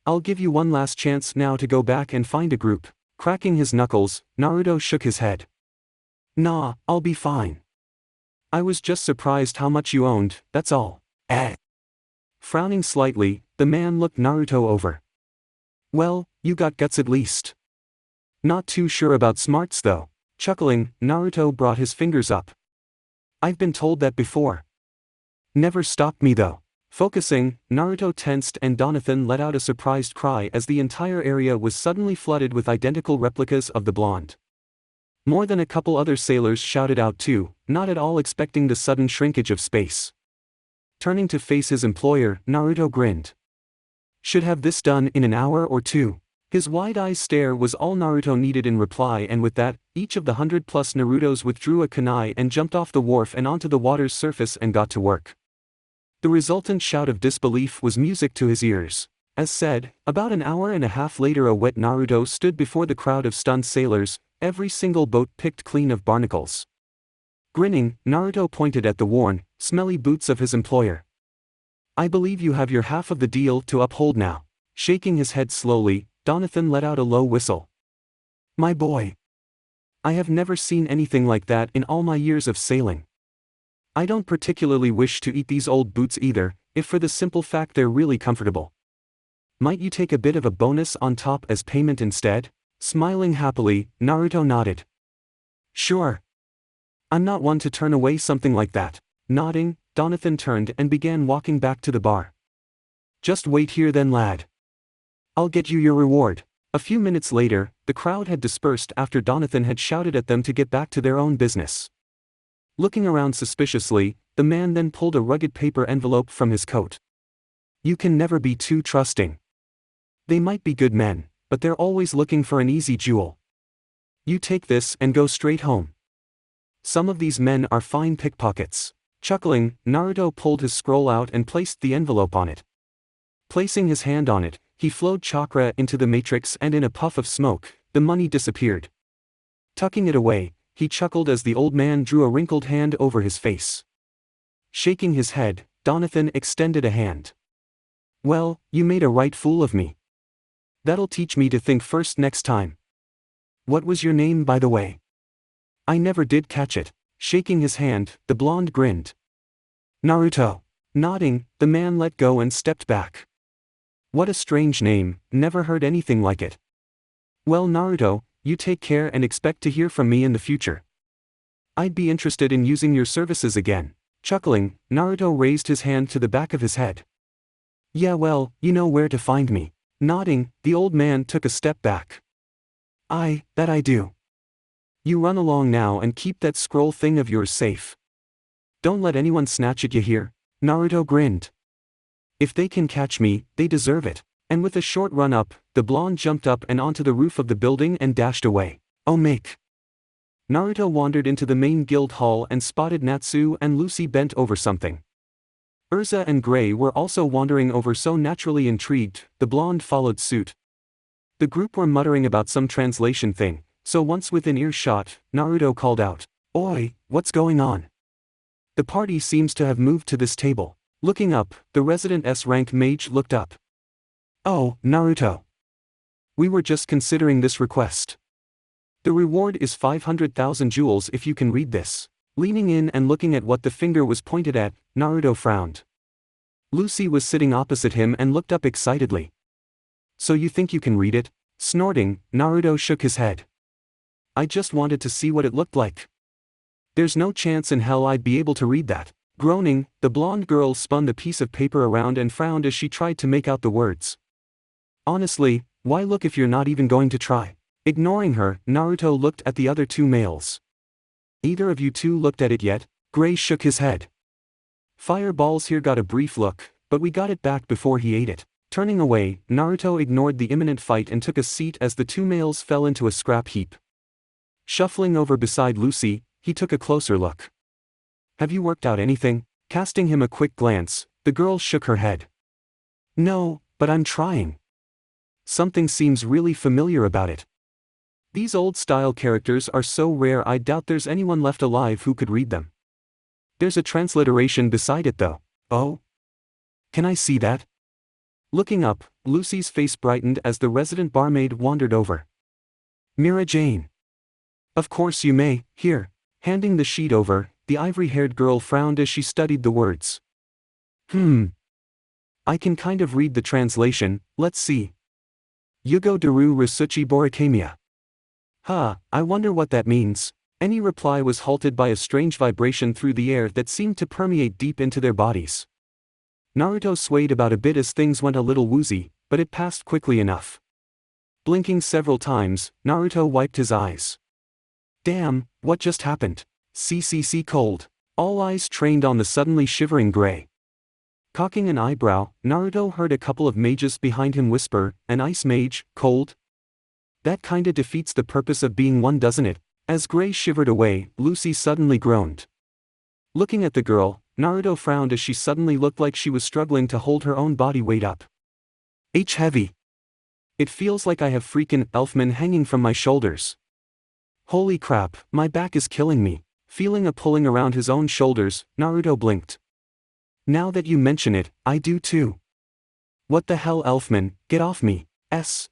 I'll give you one last chance now to go back and find a group. Cracking his knuckles, Naruto shook his head. Nah, I'll be fine. I was just surprised how much you owned, that's all. Frowning slightly, the man looked Naruto over. Well, you got guts at least. Not too sure about smarts though. Chuckling, Naruto brought his fingers up. I've been told that before. Never stopped me though. Focusing, Naruto tensed and Donathan let out a surprised cry as the entire area was suddenly flooded with identical replicas of the blonde. More than a couple other sailors shouted out too, not at all expecting the sudden shrinkage of space. Turning to face his employer, Naruto grinned. Should have this done in an hour or two. His wide-eyed stare was all Naruto needed in reply, and with that, each of the 100+ Narutos withdrew a kunai and jumped off the wharf and onto the water's surface and got to work. The resultant shout of disbelief was music to his ears. As said, about an hour and a half later a wet Naruto stood before the crowd of stunned sailors, every single boat picked clean of barnacles. Grinning, Naruto pointed at the worn, smelly boots of his employer. I believe you have your half of the deal to uphold now. Shaking his head slowly, Donathan let out a low whistle. My boy. I have never seen anything like that in all my years of sailing. I don't particularly wish to eat these old boots either, if for the simple fact they're really comfortable. Might you take a bit of a bonus on top as payment instead? Smiling happily, Naruto nodded. Sure. I'm not one to turn away something like that. Nodding, Donathan turned and began walking back to the bar. Just wait here then, lad. I'll get you your reward. A few minutes later, the crowd had dispersed after Donathan had shouted at them to get back to their own business. Looking around suspiciously, the man then pulled a rugged paper envelope from his coat. You can never be too trusting. They might be good men, but they're always looking for an easy jewel. You take this and go straight home. Some of these men are fine pickpockets. Chuckling, Naruto pulled his scroll out and placed the envelope on it. Placing his hand on it, he flowed chakra into the matrix, and in a puff of smoke, the money disappeared. Tucking it away, he chuckled as the old man drew a wrinkled hand over his face. Shaking his head, Donathan extended a hand. Well, you made a right fool of me. That'll teach me to think first next time. What was your name, by the way? I never did catch it. Shaking his hand, the blonde grinned. Naruto. Nodding, the man let go and stepped back. What a strange name, never heard anything like it. Well, Naruto, you take care and expect to hear from me in the future. I'd be interested in using your services again. Chuckling, Naruto raised his hand to the back of his head. Yeah, well, you know where to find me. Nodding, the old man took a step back. That I do. You run along now and keep that scroll thing of yours safe. Don't let anyone snatch it, you hear? Naruto grinned. If they can catch me, they deserve it. And with a short run up, the blonde jumped up and onto the roof of the building and dashed away. Oh make. Naruto wandered into the main guild hall and spotted Natsu and Lucy bent over something. Urza and Gray were also wandering over, so naturally intrigued, the blonde followed suit. The group were muttering about some translation thing, so once within earshot, Naruto called out, Oi, what's going on? The party seems to have moved to this table. Looking up, the resident S-rank mage looked up. Oh, Naruto. We were just considering this request. The reward is 500,000 jewels if you can read this. Leaning in and looking at what the finger was pointed at, Naruto frowned. Lucy was sitting opposite him and looked up excitedly. So you think you can read it? Snorting, Naruto shook his head. I just wanted to see what it looked like. There's no chance in hell I'd be able to read that. Groaning, the blonde girl spun the piece of paper around and frowned as she tried to make out the words. Honestly, why look if you're not even going to try? Ignoring her, Naruto looked at the other two males. Either of you two looked at it yet? Gray shook his head. Fireballs here got a brief look, but we got it back before he ate it. Turning away, Naruto ignored the imminent fight and took a seat as the two males fell into a scrap heap. Shuffling over beside Lucy, he took a closer look. Have you worked out anything? Casting him a quick glance, the girl shook her head. No, but I'm trying. Something seems really familiar about it. These old-style characters are so rare I doubt there's anyone left alive who could read them. There's a transliteration beside it though. Oh? Can I see that? Looking up, Lucy's face brightened as the resident barmaid wandered over. Mira Jane. Of course you may, here. Handing the sheet over, the ivory-haired girl frowned as she studied the words. I can kind of read the translation, let's see. Yugo Daru Rasuchi Borikamiya. I wonder what that means. Any reply was halted by a strange vibration through the air that seemed to permeate deep into their bodies. Naruto swayed about a bit as things went a little woozy, but it passed quickly enough. Blinking several times, Naruto wiped his eyes. Damn, what just happened? CCC cold. All eyes trained on the suddenly shivering Gray. Cocking an eyebrow, Naruto heard a couple of mages behind him whisper, an ice mage, cold? That kinda defeats the purpose of being one, doesn't it? As Gray shivered away, Lucy suddenly groaned. Looking at the girl, Naruto frowned as she suddenly looked like she was struggling to hold her own body weight up. Heavy. It feels like I have freaking elfman hanging from my shoulders. Holy crap, my back is killing me. Feeling a pulling around his own shoulders, Naruto blinked. Now that you mention it, I do too. What the hell, elfman, get off me.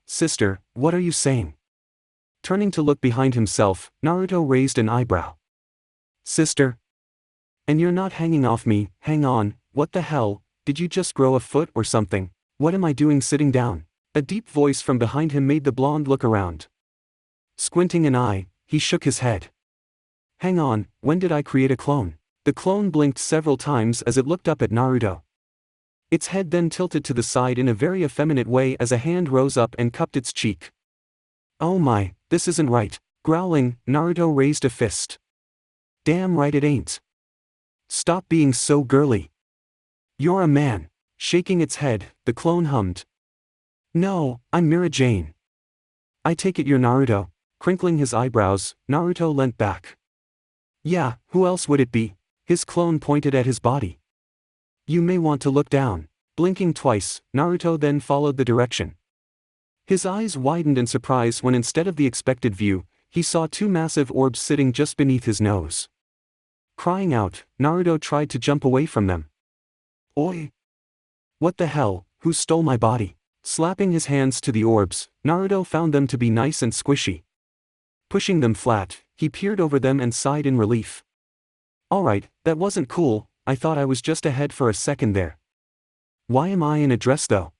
Sister, what are you saying? Turning to look behind himself, Naruto raised an eyebrow. Sister? And you're not hanging off me, hang on, what the hell, did you just grow a foot or something? What am I doing sitting down? A deep voice from behind him made the blonde look around. Squinting an eye, he shook his head. Hang on, when did I create a clone? The clone blinked several times as it looked up at Naruto. Its head then tilted to the side in a very effeminate way as a hand rose up and cupped its cheek. "Oh my, this isn't right." Growling, Naruto raised a fist. "Damn right it ain't. Stop being so girly. You're a man." Shaking its head, the clone hummed. "No, I'm Mira Jane." "I take it you're Naruto." Crinkling his eyebrows, Naruto leant back. "Yeah, who else would it be?" His clone pointed at his body. "You may want to look down." Blinking twice, Naruto then followed the direction. His eyes widened in surprise when instead of the expected view, he saw two massive orbs sitting just beneath his nose. Crying out, Naruto tried to jump away from them. "Oi! What the hell, who stole my body?" Slapping his hands to the orbs, Naruto found them to be nice and squishy. Pushing them flat, he peered over them and sighed in relief. "Alright, that wasn't cool, I thought I was just ahead for a second there. Why am I in a dress though?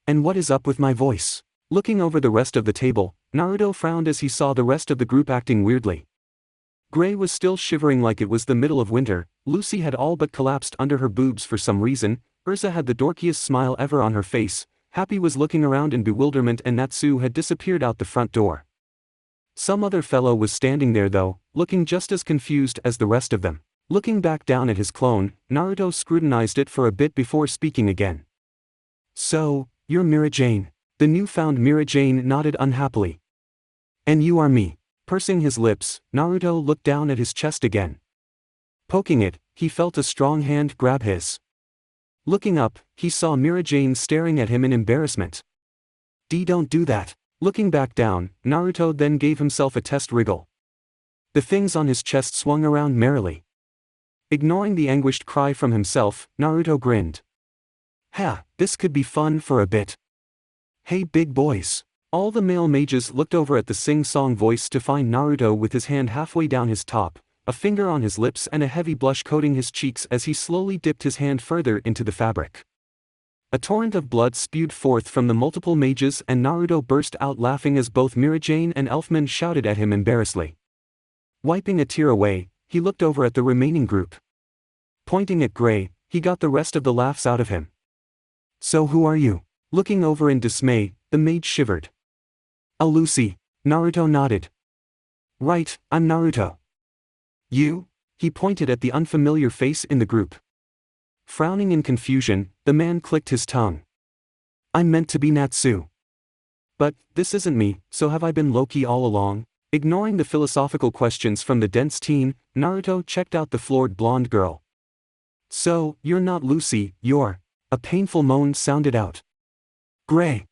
And what is up with my voice?" Looking over the rest of the table, Naruto frowned as he saw the rest of the group acting weirdly. Gray was still shivering like it was the middle of winter, Lucy had all but collapsed under her boobs for some reason, Ursa had the dorkiest smile ever on her face, Happy was looking around in bewilderment and Natsu had disappeared out the front door. Some other fellow was standing there though, looking just as confused as the rest of them. Looking back down at his clone, Naruto scrutinized it for a bit before speaking again. "So, you're Mira Jane." The newfound Mira Jane nodded unhappily. "And you are me." Pursing his lips, Naruto looked down at his chest again. Poking it, he felt a strong hand grab his. Looking up, he saw Mira Jane staring at him in embarrassment. Don't do that." Looking back down, Naruto then gave himself a test wriggle. The things on his chest swung around merrily. Ignoring the anguished cry from himself, Naruto grinned. "Ha, this could be fun for a bit. Hey big boys." All the male mages looked over at the sing-song voice to find Naruto with his hand halfway down his top, a finger on his lips and a heavy blush coating his cheeks as he slowly dipped his hand further into the fabric. A torrent of blood spewed forth from the multiple mages and Naruto burst out laughing as both Mira Jane and Elfman shouted at him embarrassedly. Wiping a tear away, he looked over at the remaining group. Pointing at Gray, he got the rest of the laughs out of him. "So who are you?" Looking over in dismay, the mage shivered. "A Lucy." Naruto nodded. "Right, I'm Naruto." "You?" He pointed at the unfamiliar face in the group. Frowning in confusion, the man clicked his tongue. "I'm meant to be Natsu." "But, this isn't me, so have I been Loki all along?" Ignoring the philosophical questions from the dense teen, Naruto checked out the floored blonde girl. "So, you're not Lucy, you're..." A painful moan sounded out. "Gray.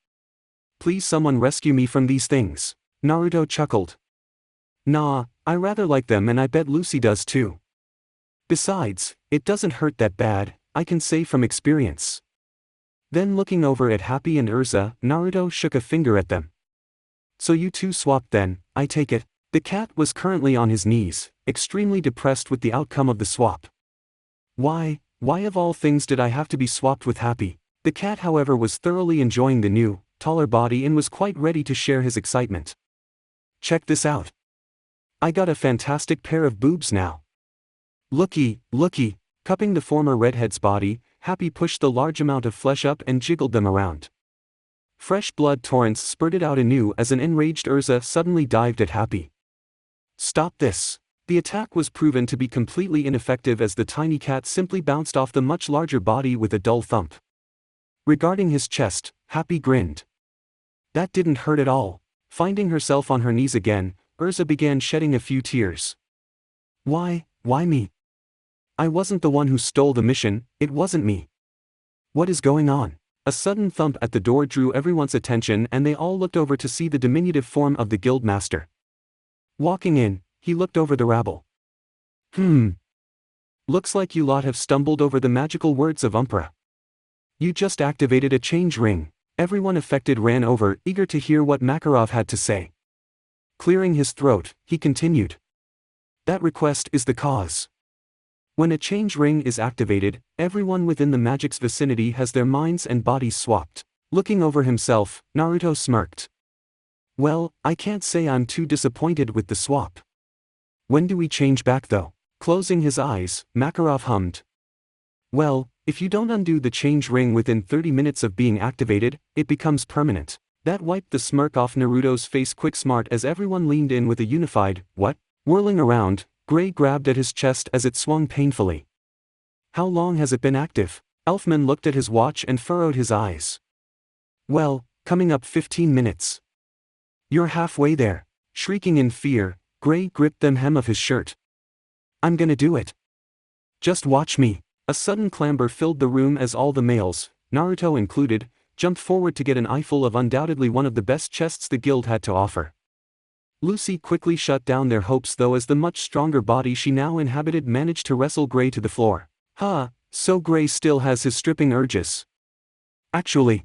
Please someone rescue me from these things." Naruto chuckled. "Nah, I rather like them and I bet Lucy does too. Besides, it doesn't hurt that bad, I can say from experience." Then looking over at Happy and Ursa, Naruto shook a finger at them. "So you two swapped then, I take it?" The cat was currently on his knees, extremely depressed with the outcome of the swap. Why of all things did I have to be swapped with Happy? The cat however was thoroughly enjoying the new, taller body and was quite ready to share his excitement. "Check this out. I got a fantastic pair of boobs now. Looky." Cupping the former redhead's body, Happy pushed the large amount of flesh up and jiggled them around. Fresh blood torrents spurted out anew as an enraged Ursa suddenly dived at Happy. "Stop this." The attack was proven to be completely ineffective as the tiny cat simply bounced off the much larger body with a dull thump. Regarding his chest, Happy grinned. That didn't hurt at all. Finding herself on her knees again, Ursa began shedding a few tears. Why me? I wasn't the one who stole the mission, it wasn't me. What is going on?" A sudden thump at the door drew everyone's attention and they all looked over to see the diminutive form of the guild master. Walking in, he looked over the rabble. Looks like you lot have stumbled over the magical words of Umpra. You just activated a change ring." Everyone affected ran over, eager to hear what Makarov had to say. Clearing his throat, he continued. "That request is the cause. When a change ring is activated, everyone within the magic's vicinity has their minds and bodies swapped." Looking over himself, Naruto smirked. "Well, I can't say I'm too disappointed with the swap. When do we change back though?" Closing his eyes, Makarov hummed. "Well, If you don't undo the change ring within 30 minutes of being activated, it becomes permanent. That wiped the smirk off Naruto's face quick smart as everyone leaned in with a unified, what? Whirling around, Gray grabbed at his chest as it swung painfully. How long has it been active? Elfman looked at his watch and furrowed his eyes. Well, coming up 15 minutes. You're halfway there. Shrieking in fear, Gray gripped the hem of his shirt. I'm gonna do it. Just watch me. A sudden clamor filled the room as all the males, Naruto included, jumped forward to get an eyeful of undoubtedly one of the best chests the guild had to offer. Lucy quickly shut down their hopes though as the much stronger body she now inhabited managed to wrestle Gray to the floor. So Gray still has his stripping urges. Actually.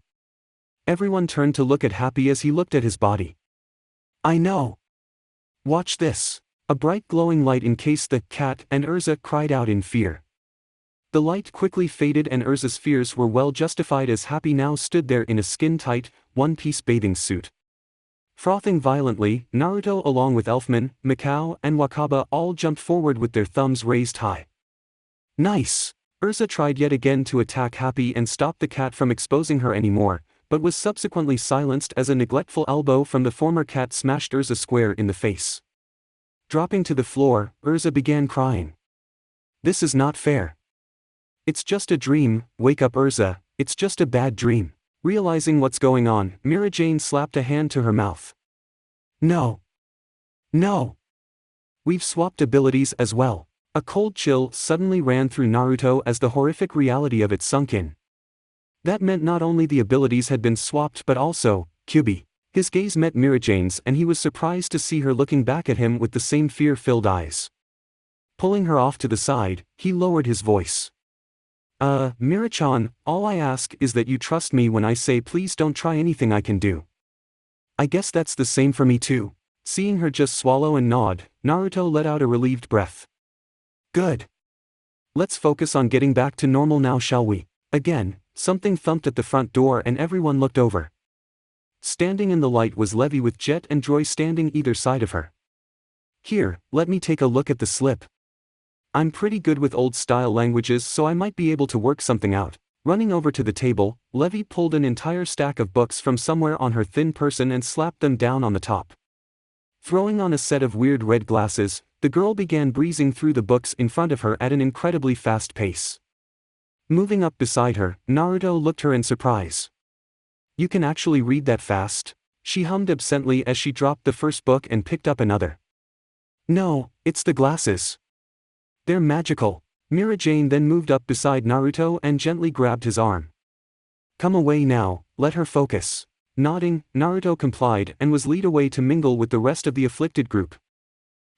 Everyone turned to look at Happy as he looked at his body. I know. Watch this. A bright glowing light encased the cat and Urza cried out in fear. The light quickly faded and Urza's fears were well justified as Happy now stood there in a skin-tight, one-piece bathing suit. Frothing violently, Naruto along with Elfman, Mikao and Wakaba all jumped forward with their thumbs raised high. Nice! Urza tried yet again to attack Happy and stop the cat from exposing her anymore, but was subsequently silenced as a neglectful elbow from the former cat smashed Urza square in the face. Dropping to the floor, Urza began crying. This is not fair. It's just a dream, wake up Urza, it's just a bad dream. Realizing what's going on, Mira Jane slapped a hand to her mouth. No. No. We've swapped abilities as well. A cold chill suddenly ran through Naruto as the horrific reality of it sunk in. That meant not only the abilities had been swapped but also, Kyubi. His gaze met Mira Jane's and he was surprised to see her looking back at him with the same fear-filled eyes. Pulling her off to the side, he lowered his voice. Mira-chan, all I ask is that you trust me when I say please don't try anything I can do. I guess that's the same for me too. Seeing her just swallow and nod, Naruto let out a relieved breath. Good. Let's focus on getting back to normal now, shall we? Again, something thumped at the front door and everyone looked over. Standing in the light was Levi with Jet and Joy standing either side of her. Here, let me take a look at the slip. I'm pretty good with old-style languages so I might be able to work something out. Running over to the table, Levi pulled an entire stack of books from somewhere on her thin person and slapped them down on the top. Throwing on a set of weird red glasses, the girl began breezing through the books in front of her at an incredibly fast pace. Moving up beside her, Naruto looked her in surprise. You can actually read that fast? She hummed absently as she dropped the first book and picked up another. No, it's the glasses. They're magical. Mira Jane then moved up beside Naruto and gently grabbed his arm. Come away now, let her focus. Nodding, Naruto complied and was led away to mingle with the rest of the afflicted group.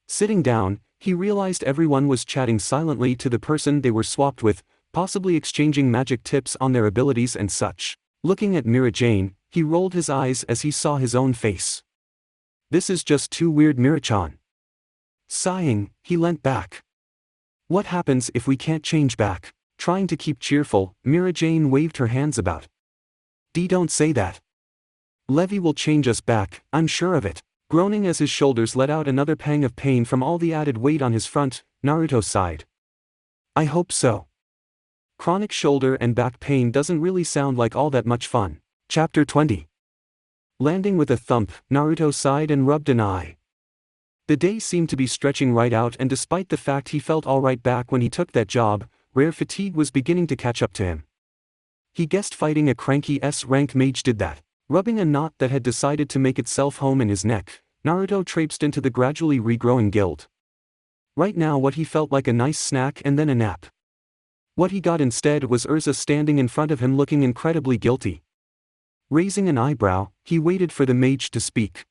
Sitting down, he realized everyone was chatting silently to the person they were swapped with, possibly exchanging magic tips on their abilities and such. Looking at Mira Jane, he rolled his eyes as he saw his own face. This is just too weird, Mira-chan. Sighing, he leant back. What happens if we can't change back? Trying to keep cheerful, Mira Jane waved her hands about. Don't say that. Levi will change us back, I'm sure of it. Groaning as his shoulders let out another pang of pain from all the added weight on his front, Naruto sighed. I hope so. Chronic shoulder and back pain doesn't really sound like all that much fun. Chapter 20. Landing with a thump, Naruto sighed and rubbed an eye. The day seemed to be stretching right out, and despite the fact he felt alright back when he took that job, rare fatigue was beginning to catch up to him. He guessed fighting a cranky S-rank mage did that. Rubbing a knot that had decided to make itself home in his neck, Naruto traipsed into the gradually regrowing guild. Right now what he felt like a nice snack and then a nap. What he got instead was Urza standing in front of him looking incredibly guilty. Raising an eyebrow, he waited for the mage to speak.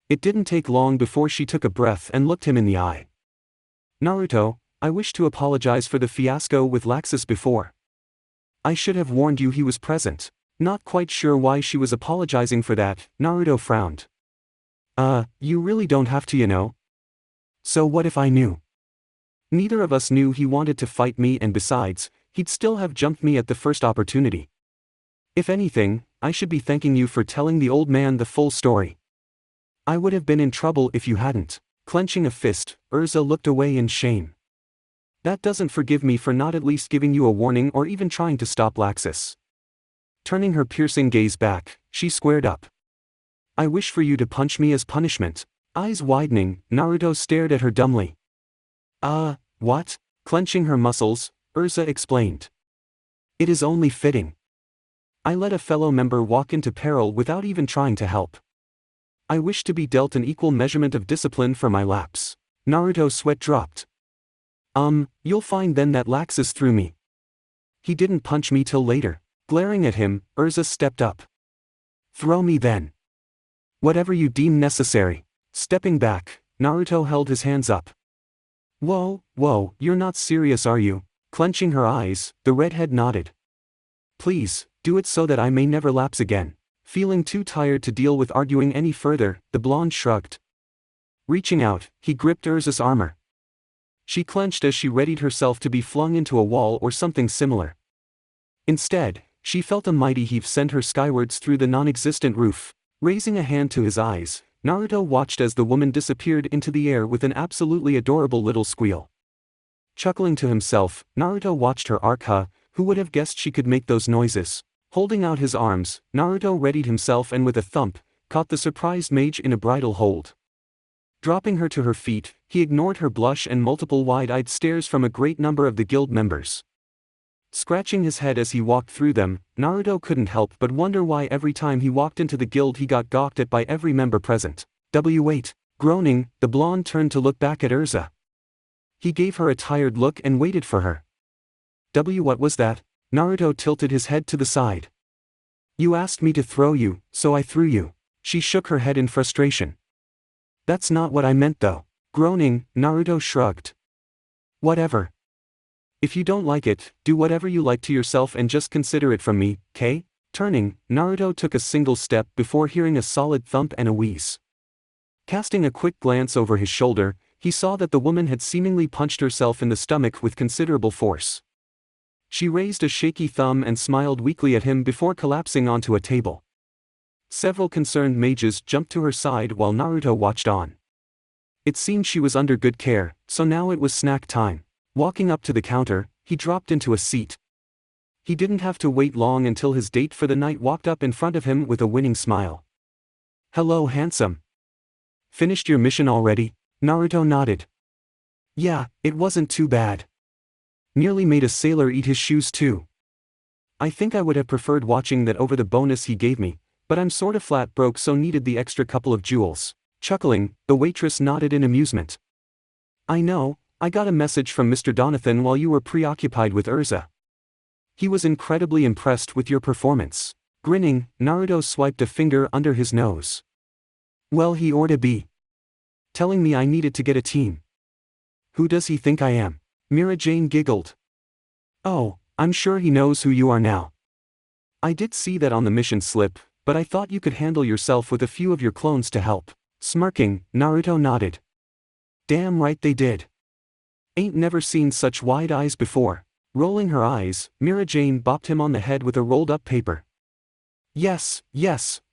It didn't take long before she took a breath and looked him in the eye. Naruto, I wish to apologize for the fiasco with Laxus before. I should have warned you he was present. Not quite sure why she was apologizing for that, Naruto frowned. You really don't have to, you know. So what if I knew? Neither of us knew he wanted to fight me, and besides, he'd still have jumped me at the first opportunity. If anything, I should be thanking you for telling the old man the full story. I would have been in trouble if you hadn't. Clenching a fist, Urza looked away in shame. That doesn't forgive me for not at least giving you a warning or even trying to stop Laxus. Turning her piercing gaze back, she squared up. I wish for you to punch me as punishment. Eyes widening, Naruto stared at her dumbly. What? Clenching her muscles, Urza explained. It is only fitting. I let a fellow member walk into peril without even trying to help. I wish to be dealt an equal measurement of discipline for my lapse. Naruto's sweat dropped. You'll find then that Laxus threw me. He didn't punch me till later. Glaring at him, Urza stepped up. Throw me then. Whatever you deem necessary. Stepping back, Naruto held his hands up. Whoa, you're not serious, are you? Clenching her eyes, the redhead nodded. Please, do it so that I may never lapse again. Feeling too tired to deal with arguing any further, the blonde shrugged. Reaching out, he gripped Urza's armor. She clenched as she readied herself to be flung into a wall or something similar. Instead, she felt a mighty heave send her skywards through the non-existent roof. Raising a hand to his eyes, Naruto watched as the woman disappeared into the air with an absolutely adorable little squeal. Chuckling to himself, Naruto watched her arc. Who would have guessed she could make those noises? Holding out his arms, Naruto readied himself and with a thump, caught the surprised mage in a bridle hold. Dropping her to her feet, he ignored her blush and multiple wide-eyed stares from a great number of the guild members. Scratching his head as he walked through them, Naruto couldn't help but wonder why every time he walked into the guild he got gawked at by every member present. Wait. Groaning, the blonde turned to look back at Urza. He gave her a tired look and waited for her. What was that? Naruto tilted his head to the side. You asked me to throw you, so I threw you. She shook her head in frustration. That's not what I meant though. Groaning, Naruto shrugged. Whatever. If you don't like it, do whatever you like to yourself and just consider it from me, okay? Turning, Naruto took a single step before hearing a solid thump and a wheeze. Casting a quick glance over his shoulder, he saw that the woman had seemingly punched herself in the stomach with considerable force. She raised a shaky thumb and smiled weakly at him before collapsing onto a table. Several concerned mages jumped to her side while Naruto watched on. It seemed she was under good care, so now it was snack time. Walking up to the counter, he dropped into a seat. He didn't have to wait long until his date for the night walked up in front of him with a winning smile. Hello, handsome. Finished your mission already? Naruto nodded. Yeah, it wasn't too bad. Nearly made a sailor eat his shoes too. I think I would have preferred watching that over the bonus he gave me, but I'm sorta flat broke so needed the extra couple of jewels. Chuckling, the waitress nodded in amusement. I know, I got a message from Mr. Donathan while you were preoccupied with Urza. He was incredibly impressed with your performance. Grinning, Naruto swiped a finger under his nose. Well, he oughta be. Telling me I needed to get a team. Who does he think I am? Mira Jane giggled. Oh, I'm sure he knows who you are now. I did see that on the mission slip, but I thought you could handle yourself with a few of your clones to help. Smirking, Naruto nodded. Damn right they did. Ain't never seen such wide eyes before. Rolling her eyes, Mira Jane bopped him on the head with a rolled-up paper. Yes,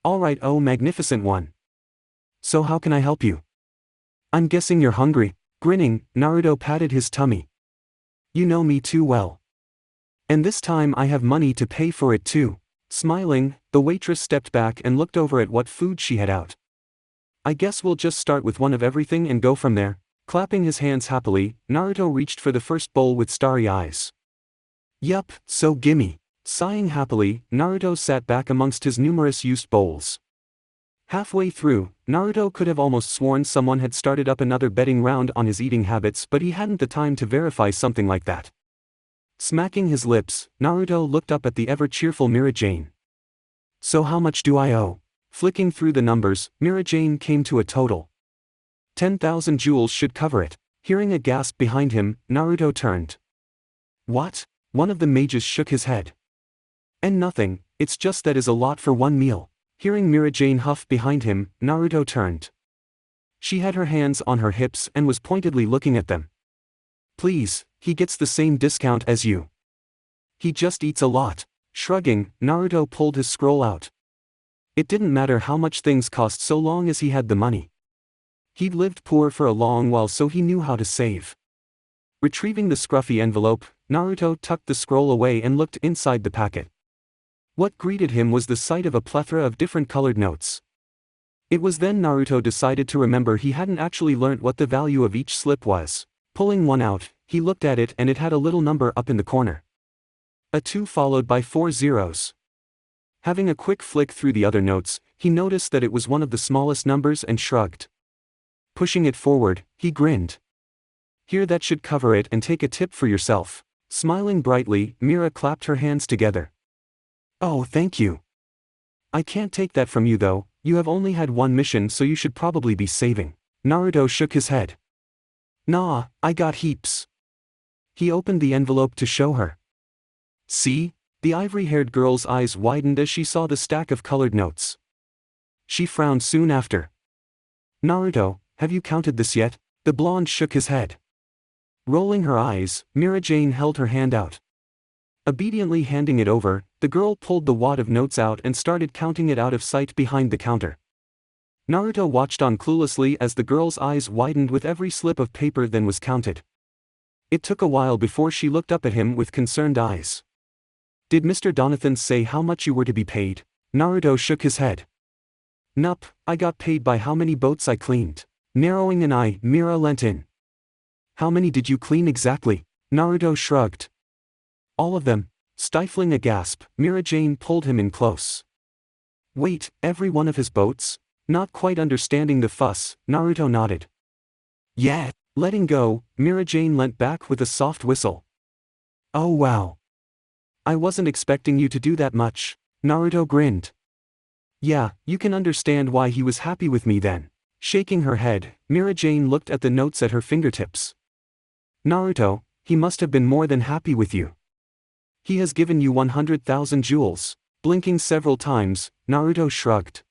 alright, oh magnificent one. So how can I help you? I'm guessing you're hungry. Grinning, Naruto patted his tummy. You know me too well. And this time I have money to pay for it too. Smiling, the waitress stepped back and looked over at what food she had out. I guess we'll just start with one of everything and go from there. Clapping his hands happily, Naruto reached for the first bowl with starry eyes. Yup, so gimme. Sighing happily, Naruto sat back amongst his numerous used bowls. Halfway through, Naruto could have almost sworn someone had started up another betting round on his eating habits, but he hadn't the time to verify something like that. Smacking his lips, Naruto looked up at the ever-cheerful Mira Jane. So how much do I owe? Flicking through the numbers, Mira Jane came to a total. 10,000 jewels should cover it. Hearing a gasp behind him, Naruto turned. What? One of the mages shook his head. And nothing, it's just that is a lot for one meal. Hearing Mira Jane huff behind him, Naruto turned. She had her hands on her hips and was pointedly looking at them. Please, he gets the same discount as you. He just eats a lot. Shrugging, Naruto pulled his scroll out. It didn't matter how much things cost so long as he had the money. He'd lived poor for a long while so he knew how to save. Retrieving the scruffy envelope, Naruto tucked the scroll away and looked inside the packet. What greeted him was the sight of a plethora of different colored notes. It was then Naruto decided to remember he hadn't actually learnt what the value of each slip was. Pulling one out, he looked at it and it had a little number up in the corner. A 2 followed by 4 zeros. Having a quick flick through the other notes, he noticed that it was one of the smallest numbers and shrugged. Pushing it forward, he grinned. Here, that should cover it, and take a tip for yourself. Smiling brightly, Mira clapped her hands together. Oh, thank you. I can't take that from you though, you have only had one mission, so you should probably be saving. Naruto shook his head. Nah, I got heaps. He opened the envelope to show her. See? The ivory-haired girl's eyes widened as she saw the stack of colored notes. She frowned soon after. Naruto, have you counted this yet? The blonde shook his head. Rolling her eyes, Mira Jane held her hand out. Obediently handing it over, the girl pulled the wad of notes out and started counting it out of sight behind the counter. Naruto watched on cluelessly as the girl's eyes widened with every slip of paper then was counted. It took a while before she looked up at him with concerned eyes. Did Mr. Donathan say how much you were to be paid? Naruto shook his head. Nup, I got paid by how many boats I cleaned. Narrowing an eye, Mira leant in. How many did you clean exactly? Naruto shrugged. All of them. Stifling a gasp, Mira Jane pulled him in close. Wait, every one of his boats? Not quite understanding the fuss, Naruto nodded. Yeah. Letting go, Mira Jane leant back with a soft whistle. Oh wow. I wasn't expecting you to do that much. Naruto grinned. Yeah, you can understand why he was happy with me then. Shaking her head, Mira Jane looked at the notes at her fingertips. Naruto, he must have been more than happy with you. He has given you 100,000 jewels. Blinking several times, Naruto shrugged.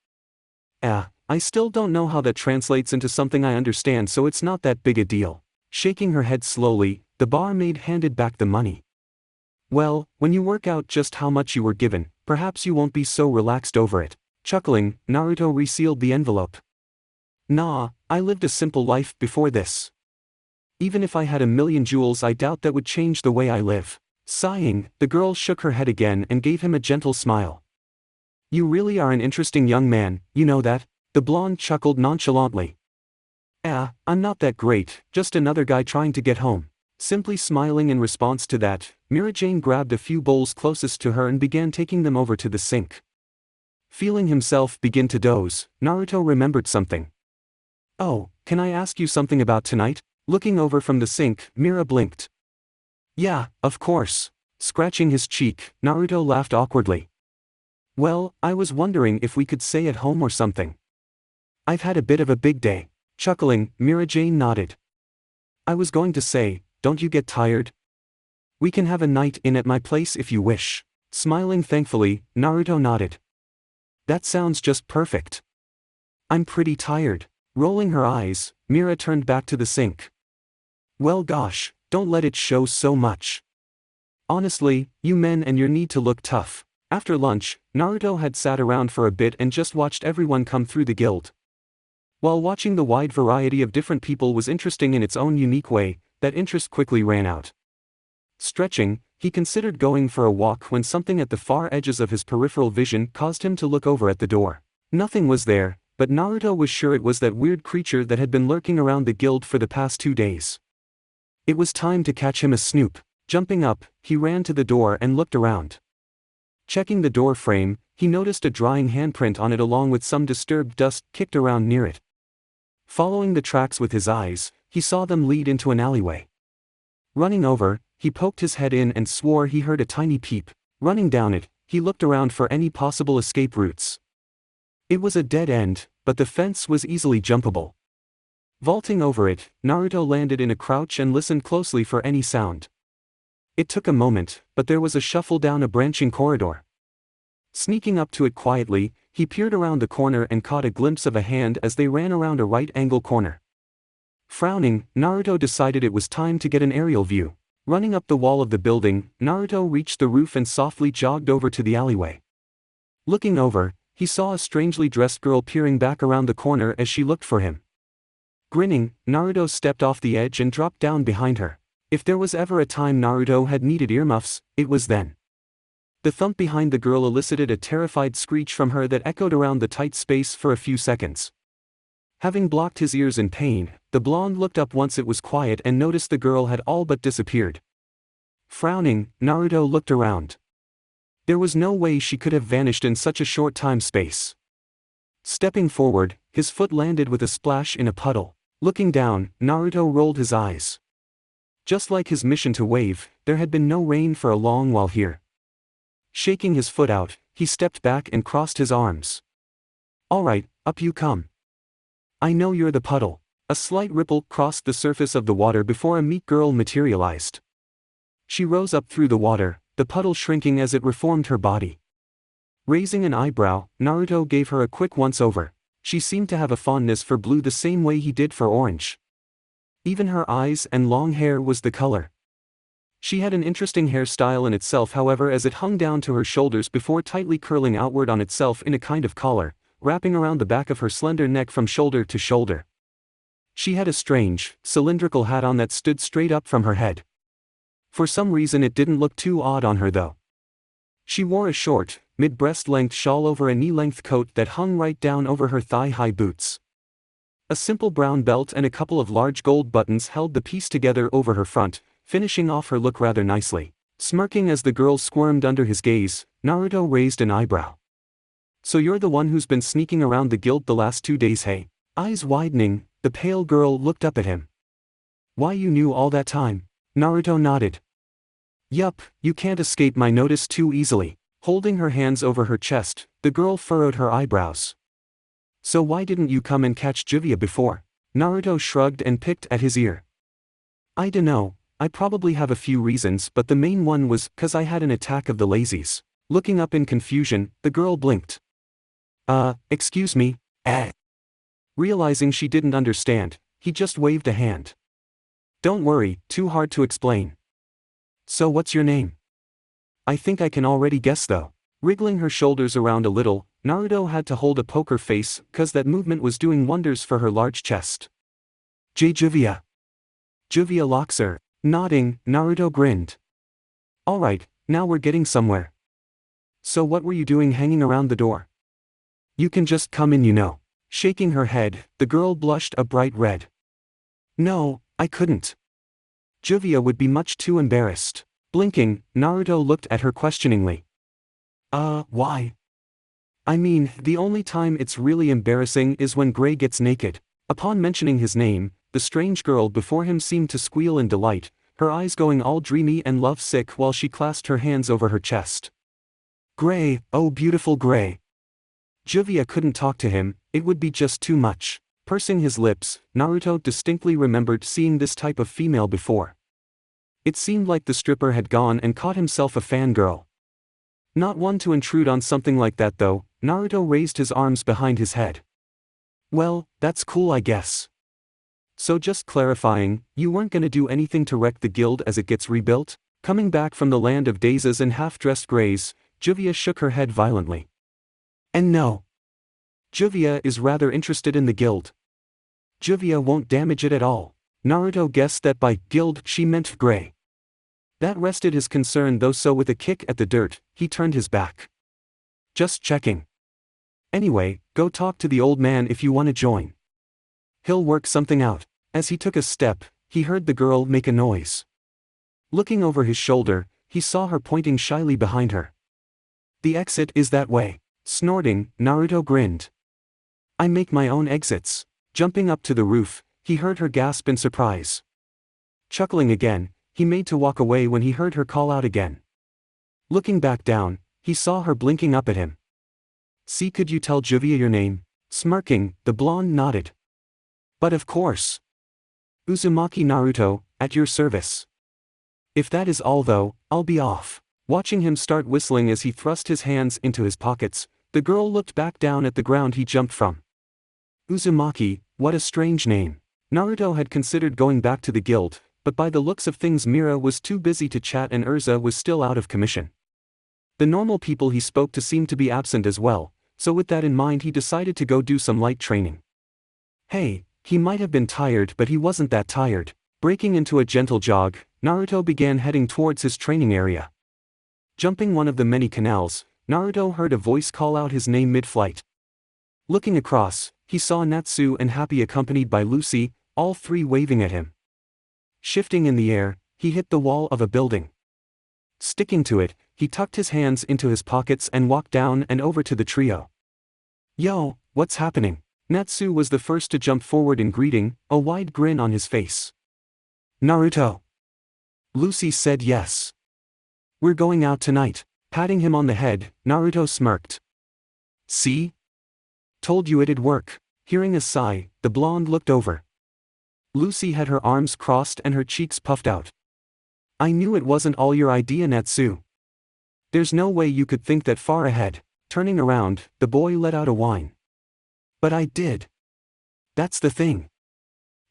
I still don't know how that translates into something I understand, so it's not that big a deal. Shaking her head slowly, the barmaid handed back the money. Well, when you work out just how much you were given, perhaps you won't be so relaxed over it. Chuckling, Naruto resealed the envelope. Nah, I lived a simple life before this. Even if I had 1,000,000 jewels, I doubt that would change the way I live. Sighing, the girl shook her head again and gave him a gentle smile. You really are an interesting young man, you know that? The blonde chuckled nonchalantly. I'm not that great, just another guy trying to get home. Simply smiling in response to that, Mira Jane grabbed a few bowls closest to her and began taking them over to the sink. Feeling himself begin to doze, Naruto remembered something. Oh, can I ask you something about tonight? Looking over from the sink, Mira blinked. Yeah, of course. Scratching his cheek, Naruto laughed awkwardly. Well, I was wondering if we could stay at home or something. I've had a bit of a big day. Chuckling, Mira Jane nodded. I was going to say, don't you get tired? We can have a night in at my place if you wish. Smiling thankfully, Naruto nodded. That sounds just perfect. I'm pretty tired. Rolling her eyes, Mira turned back to the sink. Well gosh, don't let it show so much. Honestly, you men and your need to look tough. After lunch, Naruto had sat around for a bit and just watched everyone come through the guild. While watching the wide variety of different people was interesting in its own unique way, that interest quickly ran out. Stretching, he considered going for a walk when something at the far edges of his peripheral vision caused him to look over at the door. Nothing was there, but Naruto was sure it was that weird creature that had been lurking around the guild for the past 2 days. It was time to catch him a snoop. Jumping up, he ran to the door and looked around. Checking the door frame, he noticed a drying handprint on it along with some disturbed dust kicked around near it. Following the tracks with his eyes, he saw them lead into an alleyway. Running over, he poked his head in and swore he heard a tiny peep. Running down it, he looked around for any possible escape routes. It was a dead end, but the fence was easily jumpable. Vaulting over it, Naruto landed in a crouch and listened closely for any sound. It took a moment, but there was a shuffle down a branching corridor. Sneaking up to it quietly, he peered around the corner and caught a glimpse of a hand as they ran around a right-angle corner. Frowning, Naruto decided it was time to get an aerial view. Running up the wall of the building, Naruto reached the roof and softly jogged over to the alleyway. Looking over, he saw a strangely dressed girl peering back around the corner as she looked for him. Grinning, Naruto stepped off the edge and dropped down behind her. If there was ever a time Naruto had needed earmuffs, it was then. The thump behind the girl elicited a terrified screech from her that echoed around the tight space for a few seconds. Having blocked his ears in pain, the blonde looked up once it was quiet and noticed the girl had all but disappeared. Frowning, Naruto looked around. There was no way she could have vanished in such a short time space. Stepping forward, his foot landed with a splash in a puddle. Looking down, Naruto rolled his eyes. Just like his mission to wave, there had been no rain for a long while here. Shaking his foot out, he stepped back and crossed his arms. Alright, up you come. I know you're the puddle. A slight ripple crossed the surface of the water before a meek girl materialized. She rose up through the water, the puddle shrinking as it reformed her body. Raising an eyebrow, Naruto gave her a quick once-over. She seemed to have a fondness for blue the same way he did for orange. Even her eyes and long hair was the color. She had an interesting hairstyle in itself, however, as it hung down to her shoulders before tightly curling outward on itself in a kind of collar, wrapping around the back of her slender neck from shoulder to shoulder. She had a strange, cylindrical hat on that stood straight up from her head. For some reason it didn't look too odd on her though. She wore a short, mid-breast-length shawl over a knee-length coat that hung right down over her thigh-high boots. A simple brown belt and a couple of large gold buttons held the piece together over her front, finishing off her look rather nicely. Smirking as the girl squirmed under his gaze, Naruto raised an eyebrow. So you're the one who's been sneaking around the guild the last 2 days, hey? Eyes widening, the pale girl looked up at him. Why, you knew all that time? Naruto nodded. Yup, you can't escape my notice too easily. Holding her hands over her chest, the girl furrowed her eyebrows. So why didn't you come and catch Juvia before? Naruto shrugged and picked at his ear. I dunno, I probably have a few reasons, but the main one was 'cause I had an attack of the lazies. Looking up in confusion, the girl blinked. Excuse me, Realizing she didn't understand, he just waved a hand. Don't worry, too hard to explain. So what's your name? I think I can already guess though. Wriggling her shoulders around a little, Naruto had to hold a poker face 'cause that movement was doing wonders for her large chest. Juvia. Juvia Laxus. Nodding, Naruto grinned. Alright, now we're getting somewhere. So what were you doing hanging around the door? You can just come in, you know. Shaking her head, the girl blushed a bright red. No, I couldn't. Juvia would be much too embarrassed. Blinking, Naruto looked at her questioningly. Why? I mean, the only time it's really embarrassing is when Gray gets naked. Upon mentioning his name, the strange girl before him seemed to squeal in delight, her eyes going all dreamy and love-sick while she clasped her hands over her chest. Gray, oh beautiful Gray. Juvia couldn't talk to him, it would be just too much. Pursing his lips, Naruto distinctly remembered seeing this type of female before. It seemed like the stripper had gone and caught himself a fangirl. Not one to intrude on something like that though, Naruto raised his arms behind his head. Well, that's cool I guess. So just clarifying, you weren't gonna do anything to wreck the guild as it gets rebuilt? Coming back from the land of dazes and half-dressed grays, Juvia shook her head violently. And no. Juvia is rather interested in the guild. Juvia won't damage it at all. Naruto guessed that by guild she meant Gray. That rested his concern though, so with a kick at the dirt, he turned his back. Just checking. Anyway, go talk to the old man if you want to join. He'll work something out. As he took a step, he heard the girl make a noise. Looking over his shoulder, he saw her pointing shyly behind her. The exit is that way. Snorting, Naruto grinned. I make my own exits. Jumping up to the roof, he heard her gasp in surprise. Chuckling again, he made to walk away when he heard her call out again. Looking back down, he saw her blinking up at him. See, could you tell Juvia your name? Smirking, the blonde nodded. But of course. Uzumaki Naruto, at your service. If that is all though, I'll be off. Watching him start whistling as he thrust his hands into his pockets, the girl looked back down at the ground he jumped from. Uzumaki, what a strange name. Naruto had considered going back to the guild, but by the looks of things Mira was too busy to chat and Urza was still out of commission. The normal people he spoke to seemed to be absent as well, so with that in mind he decided to go do some light training. Hey, he might have been tired but he wasn't that tired. Breaking into a gentle jog, Naruto began heading towards his training area. Jumping one of the many canals, Naruto heard a voice call out his name mid-flight. Looking across, he saw Natsu and Happy accompanied by Lucy, all three waving at him. Shifting in the air, he hit the wall of a building. Sticking to it, he tucked his hands into his pockets and walked down and over to the trio. "Yo, what's happening?" Natsu was the first to jump forward in greeting, a wide grin on his face. "Naruto." Lucy said yes. "We're going out tonight." Patting him on the head, Naruto smirked. "See? Told you it'd work." Hearing a sigh, the blonde looked over. Lucy had her arms crossed and her cheeks puffed out. "I knew it wasn't all your idea, Natsu. There's no way you could think that far ahead." Turning around, the boy let out a whine. "But I did. That's the thing.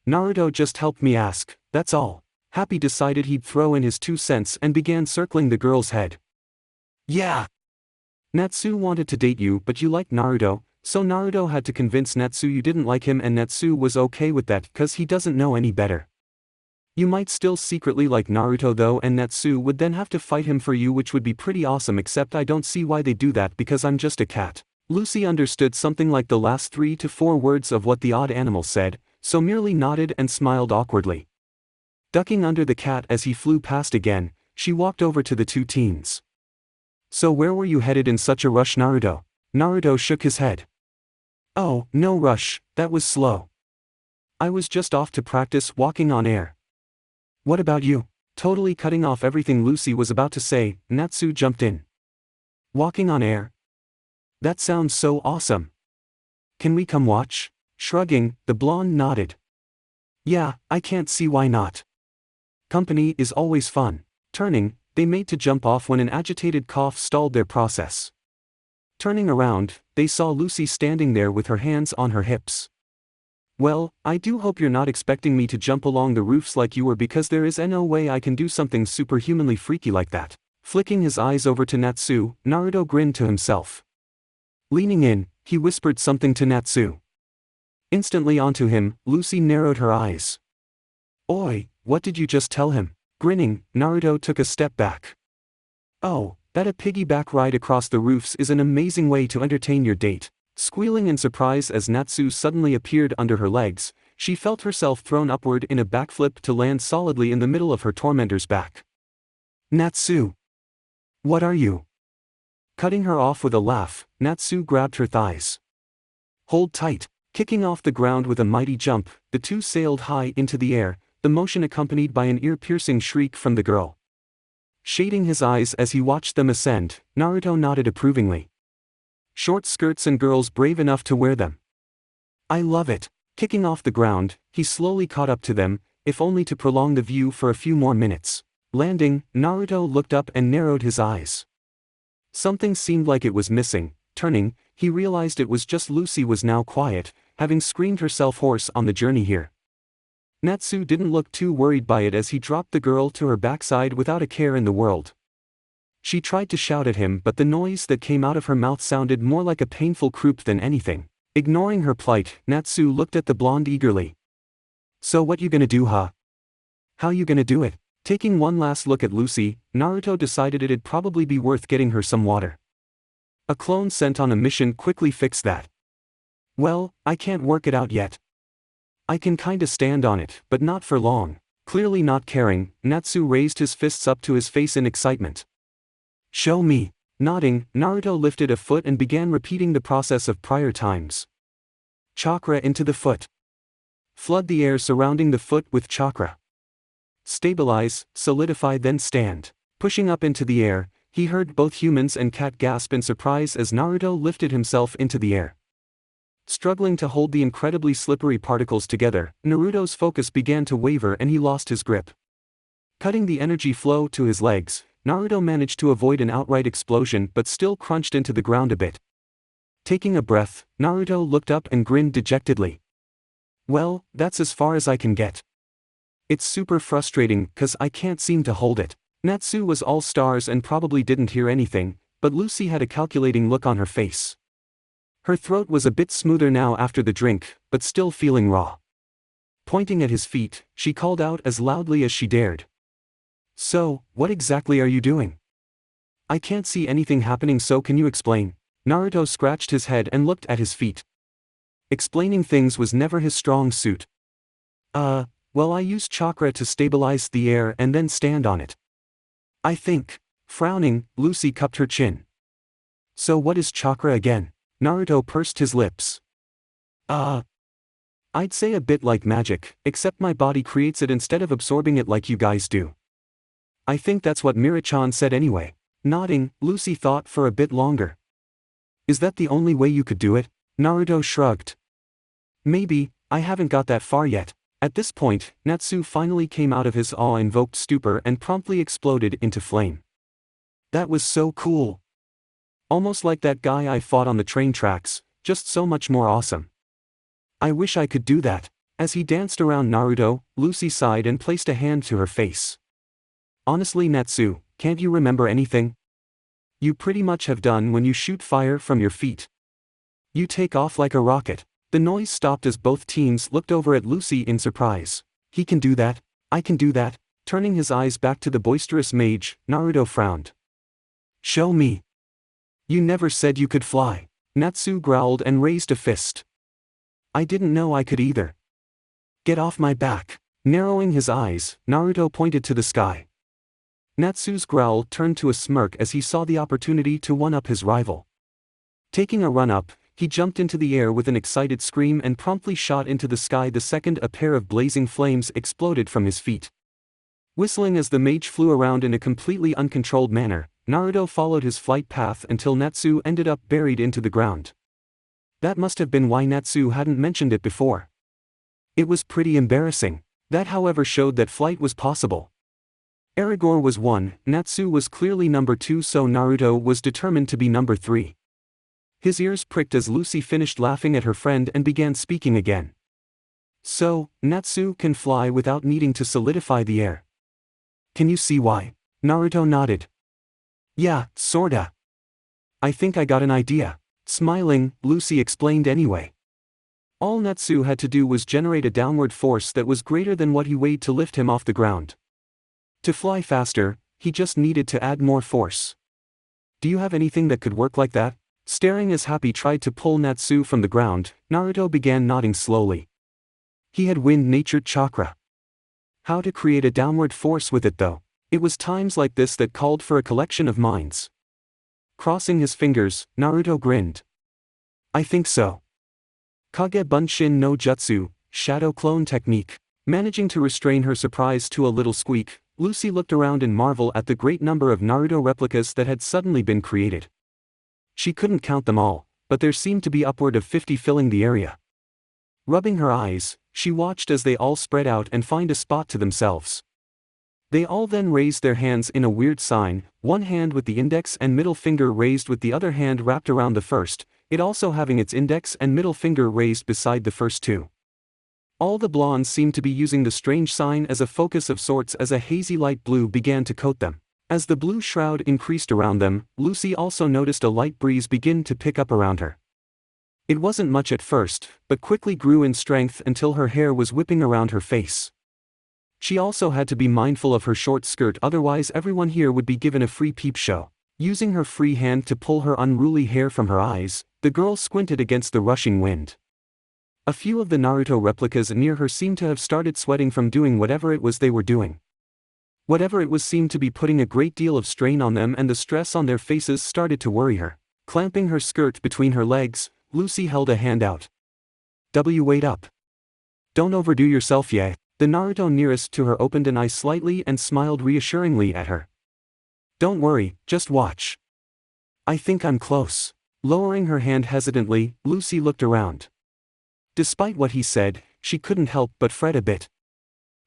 Naruto just helped me ask, that's all." Happy decided he'd throw in his 2 cents and began circling the girl's head. "Yeah. Natsu wanted to date you but you liked Naruto, so Naruto had to convince Natsu you didn't like him and Natsu was okay with that cause he doesn't know any better. You might still secretly like Naruto though and Natsu would then have to fight him for you, which would be pretty awesome, except I don't see why they do that because I'm just a cat." Lucy understood something like the last 3 to 4 words of what the odd animal said, so merely nodded and smiled awkwardly. Ducking under the cat as he flew past again, she walked over to the 2 teens. "So where were you headed in such a rush, Naruto?" Naruto shook his head. "Oh, no rush, that was slow. I was just off to practice walking on air." "What about you?" Totally cutting off everything Lucy was about to say, Natsu jumped in. "Walking on air? That sounds so awesome. Can we come watch?" Shrugging, the blonde nodded. "Yeah, I can't see why not. Company is always fun." Turning, they made to jump off when an agitated cough stalled their process. Turning around, they saw Lucy standing there with her hands on her hips. "Well, I do hope you're not expecting me to jump along the roofs like you were, because there is no way I can do something superhumanly freaky like that." Flicking his eyes over to Natsu, Naruto grinned to himself. Leaning in, he whispered something to Natsu. Instantly onto him, Lucy narrowed her eyes. "Oi, what did you just tell him?" Grinning, Naruto took a step back. "Oh, that a piggyback ride across the roofs is an amazing way to entertain your date." Squealing in surprise as Natsu suddenly appeared under her legs, she felt herself thrown upward in a backflip to land solidly in the middle of her tormentor's back. "Natsu! What are you?" Cutting her off with a laugh, Natsu grabbed her thighs. "Hold tight." Kicking off the ground with a mighty jump, the 2 sailed high into the air, the motion accompanied by an ear-piercing shriek from the girl. Shading his eyes as he watched them ascend, Naruto nodded approvingly. "Short skirts and girls brave enough to wear them. I love it." Kicking off the ground, he slowly caught up to them, if only to prolong the view for a few more minutes. Landing, Naruto looked up and narrowed his eyes. Something seemed like it was missing. Turning, he realized it was just Lucy was now quiet, having screamed herself hoarse on the journey here. Natsu didn't look too worried by it as he dropped the girl to her backside without a care in the world. She tried to shout at him but the noise that came out of her mouth sounded more like a painful croup than anything. Ignoring her plight, Natsu looked at the blonde eagerly. "So what you gonna do, huh? How you gonna do it?" Taking one last look at Lucy, Naruto decided it'd probably be worth getting her some water. A clone sent on a mission quickly fixed that. "Well, I can't work it out yet. I can kinda stand on it, but not for long." Clearly not caring, Natsu raised his fists up to his face in excitement. "Show me." Nodding, Naruto lifted a foot and began repeating the process of prior times. Chakra into the foot. Flood the air surrounding the foot with chakra. Stabilize, solidify, then stand. Pushing up into the air, he heard both humans and cat gasp in surprise as Naruto lifted himself into the air. Struggling to hold the incredibly slippery particles together, Naruto's focus began to waver and he lost his grip. Cutting the energy flow to his legs, Naruto managed to avoid an outright explosion but still crunched into the ground a bit. Taking a breath, Naruto looked up and grinned dejectedly. "Well, that's as far as I can get. It's super frustrating cause I can't seem to hold it." Natsu was all stars and probably didn't hear anything, but Lucy had a calculating look on her face. Her throat was a bit smoother now after the drink, but still feeling raw. Pointing at his feet, she called out as loudly as she dared. So, what exactly are you doing? I can't see anything happening, so can you explain? Naruto scratched his head and looked at his feet. Explaining things was never his strong suit. Well, I use chakra to stabilize the air and then stand on it. I think. Frowning, Lucy cupped her chin. So what is chakra again? Naruto pursed his lips. I'd say a bit like magic, except my body creates it instead of absorbing it like you guys do. I think that's what Mira-chan said anyway. Nodding, Lucy thought for a bit longer. Is that the only way you could do it? Naruto shrugged. Maybe, I haven't got that far yet. At this point, Natsu finally came out of his awe-invoked stupor and promptly exploded into flame. That was so cool. Almost like that guy I fought on the train tracks, just so much more awesome. I wish I could do that. As he danced around Naruto, Lucy sighed and placed a hand to her face. Honestly, Natsu, can't you remember anything? You pretty much have done when you shoot fire from your feet. You take off like a rocket. The noise stopped as both teams looked over at Lucy in surprise. He can do that, I can do that. Turning his eyes back to the boisterous mage, Naruto frowned. Show me. You never said you could fly. Natsu growled and raised a fist. I didn't know I could either. Get off my back. Narrowing his eyes, Naruto pointed to the sky. Natsu's growl turned to a smirk as he saw the opportunity to one-up his rival. Taking a run up, he jumped into the air with an excited scream and promptly shot into the sky the second a pair of blazing flames exploded from his feet. Whistling as the mage flew around in a completely uncontrolled manner, Naruto followed his flight path until Natsu ended up buried into the ground. That must have been why Natsu hadn't mentioned it before. It was pretty embarrassing. That however showed that flight was possible. Aragorn was 1, Natsu was clearly number 2, so Naruto was determined to be number 3. His ears pricked as Lucy finished laughing at her friend and began speaking again. So, Natsu can fly without needing to solidify the air. Can you see why? Naruto nodded. Yeah, sorta. I think I got an idea. Smiling, Lucy explained anyway. All Natsu had to do was generate a downward force that was greater than what he weighed to lift him off the ground. To fly faster, he just needed to add more force. Do you have anything that could work like that? Staring as Happy tried to pull Natsu from the ground, Naruto began nodding slowly. He had wind-natured chakra. How to create a downward force with it though? It was times like this that called for a collection of minds. Crossing his fingers, Naruto grinned. I think so. Kage Bunshin no Jutsu, Shadow Clone Technique. Managing to restrain her surprise to a little squeak, Lucy looked around in marvel at the great number of Naruto replicas that had suddenly been created. She couldn't count them all, but there seemed to be upward of 50 filling the area. Rubbing her eyes, she watched as they all spread out and find a spot to themselves. They all then raised their hands in a weird sign, one hand with the index and middle finger raised with the other hand wrapped around the first, it also having its index and middle finger raised beside the first two. All the blondes seemed to be using the strange sign as a focus of sorts as a hazy light blue began to coat them. As the blue shroud increased around them, Lucy also noticed a light breeze begin to pick up around her. It wasn't much at first, but quickly grew in strength until her hair was whipping around her face. She also had to be mindful of her short skirt, otherwise everyone here would be given a free peep show. Using her free hand to pull her unruly hair from her eyes, the girl squinted against the rushing wind. A few of the Naruto replicas near her seemed to have started sweating from doing whatever it was they were doing. Whatever it was seemed to be putting a great deal of strain on them, and the stress on their faces started to worry her. Clamping her skirt between her legs, Lucy held a hand out. Wait up. Don't overdo yourself yet. The Naruto nearest to her opened an eye slightly and smiled reassuringly at her. Don't worry, just watch. I think I'm close. Lowering her hand hesitantly, Lucy looked around. Despite what he said, she couldn't help but fret a bit.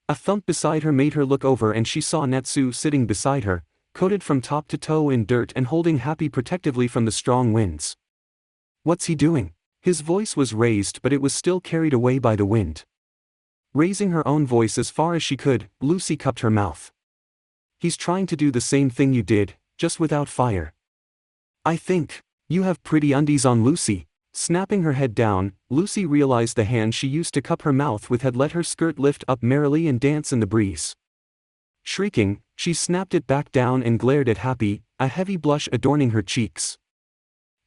A thump beside her made her look over and she saw Natsu sitting beside her, coated from top to toe in dirt and holding Happy protectively from the strong winds. What's he doing? His voice was raised, but it was still carried away by the wind. Raising her own voice as far as she could, Lucy cupped her mouth. He's trying to do the same thing you did, just without fire. I think. You have pretty undies on, Lucy. Snapping her head down, Lucy realized the hand she used to cup her mouth with had let her skirt lift up merrily and dance in the breeze. Shrieking, she snapped it back down and glared at Happy, a heavy blush adorning her cheeks.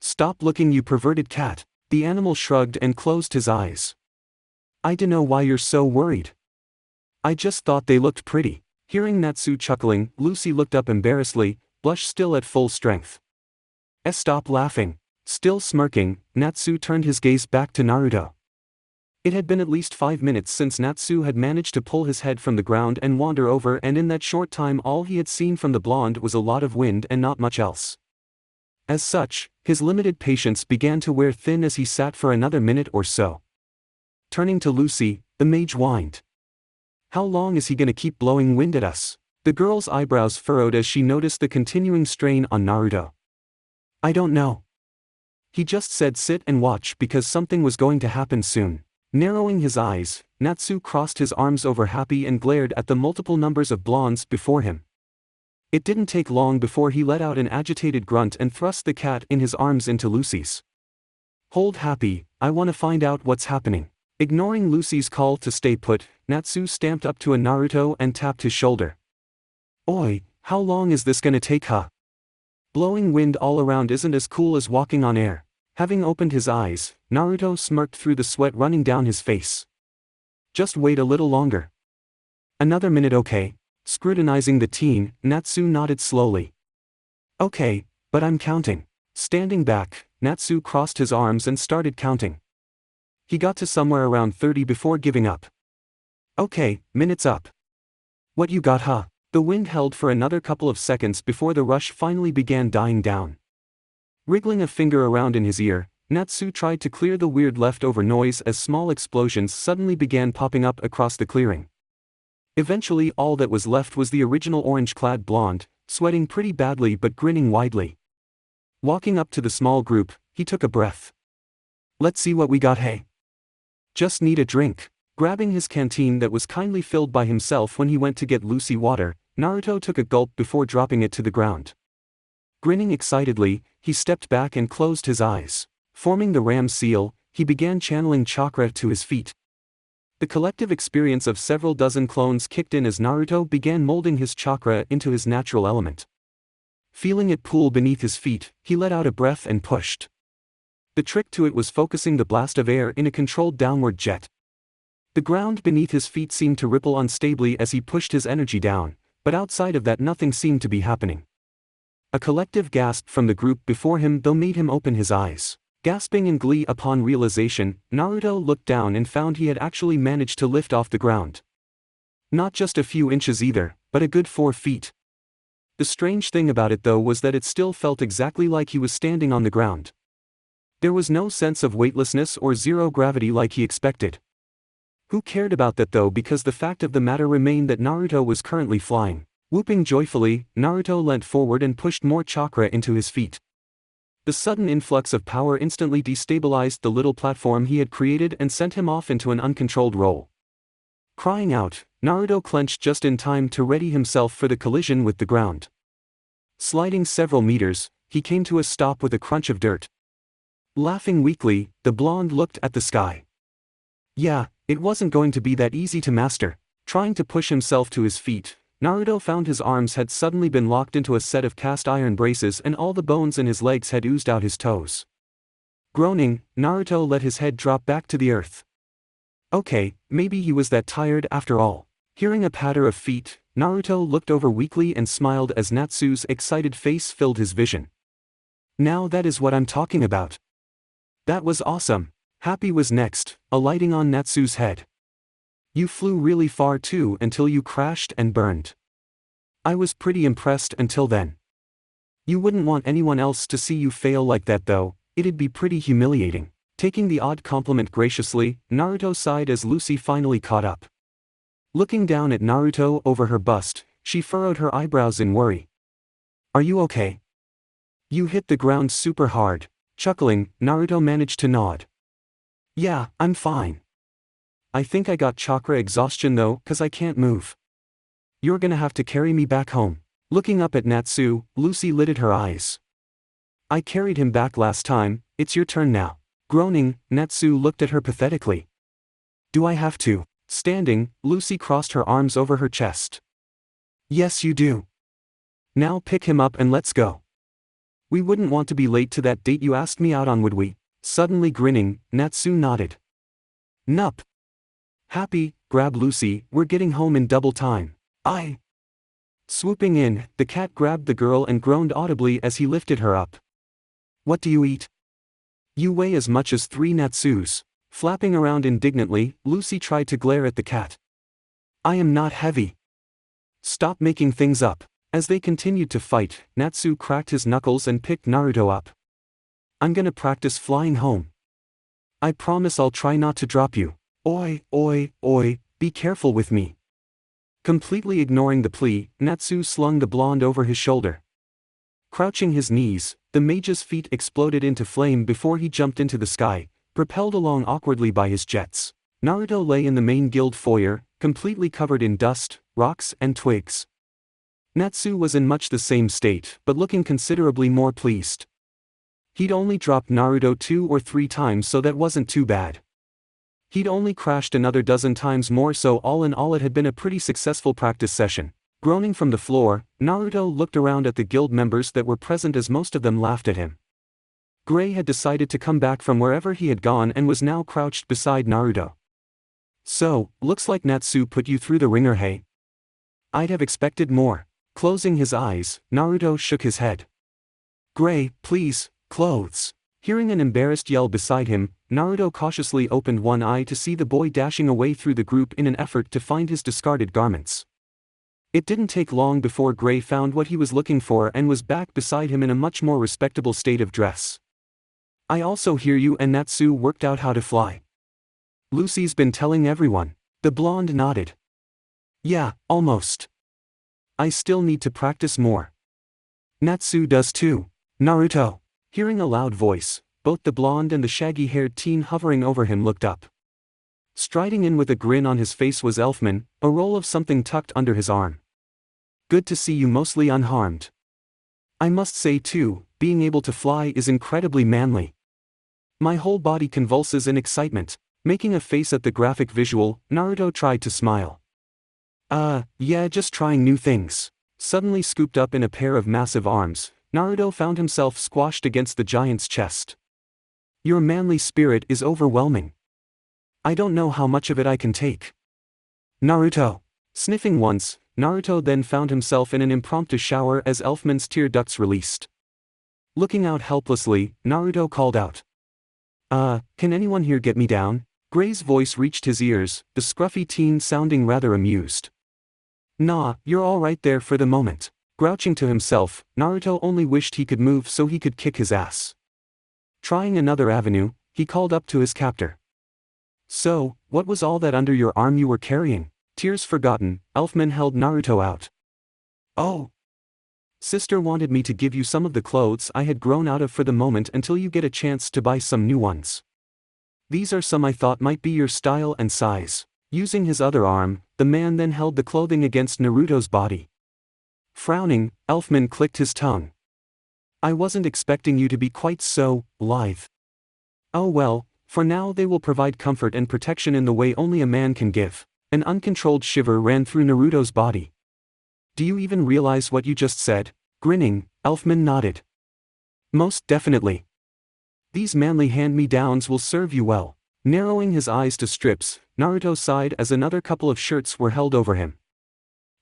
"Stop looking, you perverted cat." The animal shrugged and closed his eyes. "I dunno why you're so worried. I just thought they looked pretty." Hearing Natsu chuckling, Lucy looked up embarrassedly, blush still at full strength. Stop laughing." Still smirking, Natsu turned his gaze back to Naruto. It had been at least 5 minutes since Natsu had managed to pull his head from the ground and wander over, and in that short time all he had seen from the blonde was a lot of wind and not much else. As such, his limited patience began to wear thin as he sat for another minute or so. Turning to Lucy, the mage whined. "How long is he gonna keep blowing wind at us?" The girl's eyebrows furrowed as she noticed the continuing strain on Naruto. "I don't know. He just said sit and watch because something was going to happen soon." Narrowing his eyes, Natsu crossed his arms over Happy and glared at the multiple numbers of blondes before him. It didn't take long before he let out an agitated grunt and thrust the cat in his arms into Lucy's. "Hold, Happy, I want to find out what's happening." Ignoring Lucy's call to stay put, Natsu stamped up to a Naruto and tapped his shoulder. "Oi, how long is this gonna take, huh? Blowing wind all around isn't as cool as walking on air." Having opened his eyes, Naruto smirked through the sweat running down his face. "Just wait a little longer. Another minute, okay?" Scrutinizing the teen, Natsu nodded slowly. "Okay, but I'm counting." Standing back, Natsu crossed his arms and started counting. He got to somewhere around 30 before giving up. "Okay, minute's up." "What you got, huh?" The wind held for another couple of seconds before the rush finally began dying down. Wriggling a finger around in his ear, Natsu tried to clear the weird leftover noise as small explosions suddenly began popping up across the clearing. Eventually all that was left was the original orange-clad blonde, sweating pretty badly but grinning widely. Walking up to the small group, he took a breath. "Let's see what we got, hey? Just need a drink." Grabbing his canteen that was kindly filled by himself when he went to get Lucy water, Naruto took a gulp before dropping it to the ground. Grinning excitedly, he stepped back and closed his eyes. Forming the ram seal, he began channeling chakra to his feet. The collective experience of several dozen clones kicked in as Naruto began molding his chakra into his natural element. Feeling it pool beneath his feet, he let out a breath and pushed. The trick to it was focusing the blast of air in a controlled downward jet. The ground beneath his feet seemed to ripple unstably as he pushed his energy down, but outside of that nothing seemed to be happening. A collective gasp from the group before him though made him open his eyes. Gasping in glee upon realization, Naruto looked down and found he had actually managed to lift off the ground. Not just a few inches either, but a good 4 feet. The strange thing about it though was that it still felt exactly like he was standing on the ground. There was no sense of weightlessness or zero gravity like he expected. Who cared about that though, because the fact of the matter remained that Naruto was currently flying. Whooping joyfully, Naruto leant forward and pushed more chakra into his feet. The sudden influx of power instantly destabilized the little platform he had created and sent him off into an uncontrolled roll. Crying out, Naruto clenched just in time to ready himself for the collision with the ground. Sliding several meters, he came to a stop with a crunch of dirt. Laughing weakly, the blonde looked at the sky. Yeah, it wasn't going to be that easy to master. Trying to push himself to his feet, Naruto found his arms had suddenly been locked into a set of cast iron braces and all the bones in his legs had oozed out his toes. Groaning, Naruto let his head drop back to the earth. Okay, maybe he was that tired after all. Hearing a patter of feet, Naruto looked over weakly and smiled as Natsu's excited face filled his vision. Now that is what I'm talking about. That was awesome. Happy was next, alighting on Natsu's head. You flew really far too until you crashed and burned. I was pretty impressed until then. You wouldn't want anyone else to see you fail like that though, it'd be pretty humiliating. Taking the odd compliment graciously, Naruto sighed as Lucy finally caught up. Looking down at Naruto over her bust, she furrowed her eyebrows in worry. Are you okay? You hit the ground super hard. Chuckling, Naruto managed to nod. Yeah, I'm fine. I think I got chakra exhaustion though, cause I can't move. You're gonna have to carry me back home. Looking up at Natsu, Lucy lidded her eyes. I carried him back last time, it's your turn now. Groaning, Natsu looked at her pathetically. Do I have to? Standing, Lucy crossed her arms over her chest. Yes you do. Now pick him up and let's go. We wouldn't want to be late to that date you asked me out on, would we? Suddenly grinning, Natsu nodded. Nup. Happy, grab Lucy, we're getting home in double time. Swooping in, the cat grabbed the girl and groaned audibly as he lifted her up. What do you eat? You weigh as much as 3 Natsus. Flapping around indignantly, Lucy tried to glare at the cat. I am not heavy. Stop making things up. As they continued to fight, Natsu cracked his knuckles and picked Naruto up. I'm gonna practice flying home. I promise I'll try not to drop you. Oi, be careful with me. Completely ignoring the plea, Natsu slung the blonde over his shoulder. Crouching his knees, the mage's feet exploded into flame before he jumped into the sky, propelled along awkwardly by his jets. Naruto lay in the main guild foyer, completely covered in dust, rocks and twigs. Natsu was in much the same state, but looking considerably more pleased. He'd only dropped Naruto 2 or 3 times, so that wasn't too bad. He'd only crashed another dozen times more, so all in all it had been a pretty successful practice session. Groaning from the floor, Naruto looked around at the guild members that were present as most of them laughed at him. Gray had decided to come back from wherever he had gone and was now crouched beside Naruto. So, looks like Natsu put you through the ringer, hey? I'd have expected more. Closing his eyes, Naruto shook his head. Gray, please, clothes. Hearing an embarrassed yell beside him, Naruto cautiously opened one eye to see the boy dashing away through the group in an effort to find his discarded garments. It didn't take long before Gray found what he was looking for and was back beside him in a much more respectable state of dress. I also hear you and Natsu worked out how to fly. Lucy's been telling everyone. The blonde nodded. Yeah, almost. I still need to practice more. Natsu does too. Naruto. Hearing a loud voice, both the blonde and the shaggy-haired teen hovering over him looked up. Striding in with a grin on his face was Elfman, a roll of something tucked under his arm. Good to see you mostly unharmed. I must say too, being able to fly is incredibly manly. My whole body convulses in excitement. Making a face at the graphic visual, Naruto tried to smile. Yeah, just trying new things. Suddenly scooped up in a pair of massive arms, Naruto found himself squashed against the giant's chest. Your manly spirit is overwhelming. I don't know how much of it I can take. Naruto. Sniffing once, Naruto then found himself in an impromptu shower as Elfman's tear ducts released. Looking out helplessly, Naruto called out. Can anyone here get me down? Gray's voice reached his ears, the scruffy teen sounding rather amused. Nah, you're all right there for the moment. Grouching to himself, Naruto only wished he could move so he could kick his ass. Trying another avenue, he called up to his captor. So, what was all that under your arm you were carrying? Tears forgotten, Elfman held Naruto out. Oh. Sister wanted me to give you some of the clothes I had grown out of for the moment until you get a chance to buy some new ones. These are some I thought might be your style and size. Using his other arm, the man then held the clothing against Naruto's body. Frowning, Elfman clicked his tongue. I wasn't expecting you to be quite so lithe. Oh well, for now they will provide comfort and protection in the way only a man can give. An uncontrolled shiver ran through Naruto's body. Do you even realize what you just said? Grinning, Elfman nodded. Most definitely. These manly hand-me-downs will serve you well. Narrowing his eyes to strips, Naruto sighed as another couple of shirts were held over him.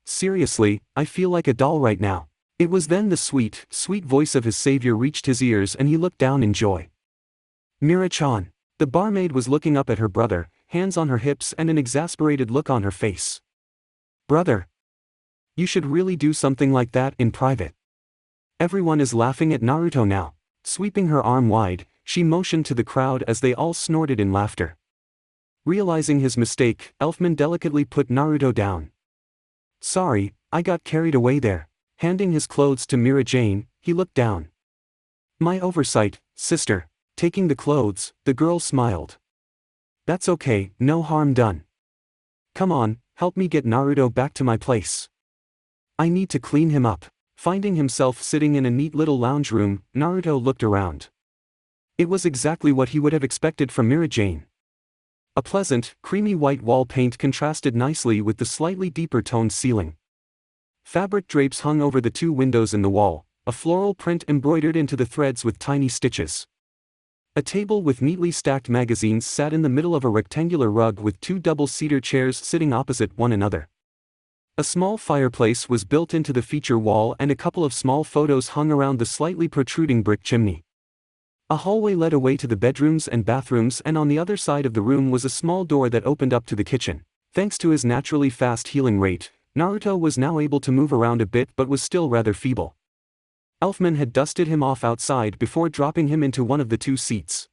Seriously, I feel like a doll right now. It was then the sweet, sweet voice of his savior reached his ears and he looked down in joy. Mira-chan. The barmaid was looking up at her brother, hands on her hips and an exasperated look on her face. Brother. You should really do something like that in private. Everyone is laughing at Naruto now. Sweeping her arm wide, she motioned to the crowd as they all snorted in laughter. Realizing his mistake, Elfman delicately put Naruto down. Sorry, I got carried away there. Handing his clothes to Mira Jane, he looked down. My oversight, sister. Taking the clothes, the girl smiled. That's okay, no harm done. Come on, help me get Naruto back to my place. I need to clean him up. Finding himself sitting in a neat little lounge room, Naruto looked around. It was exactly what he would have expected from Mira Jane. A pleasant, creamy white wall paint contrasted nicely with the slightly deeper toned ceiling. Fabric drapes hung over the 2 windows in the wall, a floral print embroidered into the threads with tiny stitches. A table with neatly stacked magazines sat in the middle of a rectangular rug with 2 double cedar chairs sitting opposite one another. A small fireplace was built into the feature wall and a couple of small photos hung around the slightly protruding brick chimney. A hallway led away to the bedrooms and bathrooms, and on the other side of the room was a small door that opened up to the kitchen. Thanks to his naturally fast healing rate, Naruto was now able to move around a bit but was still rather feeble. Elfman had dusted him off outside before dropping him into one of the 2 seats.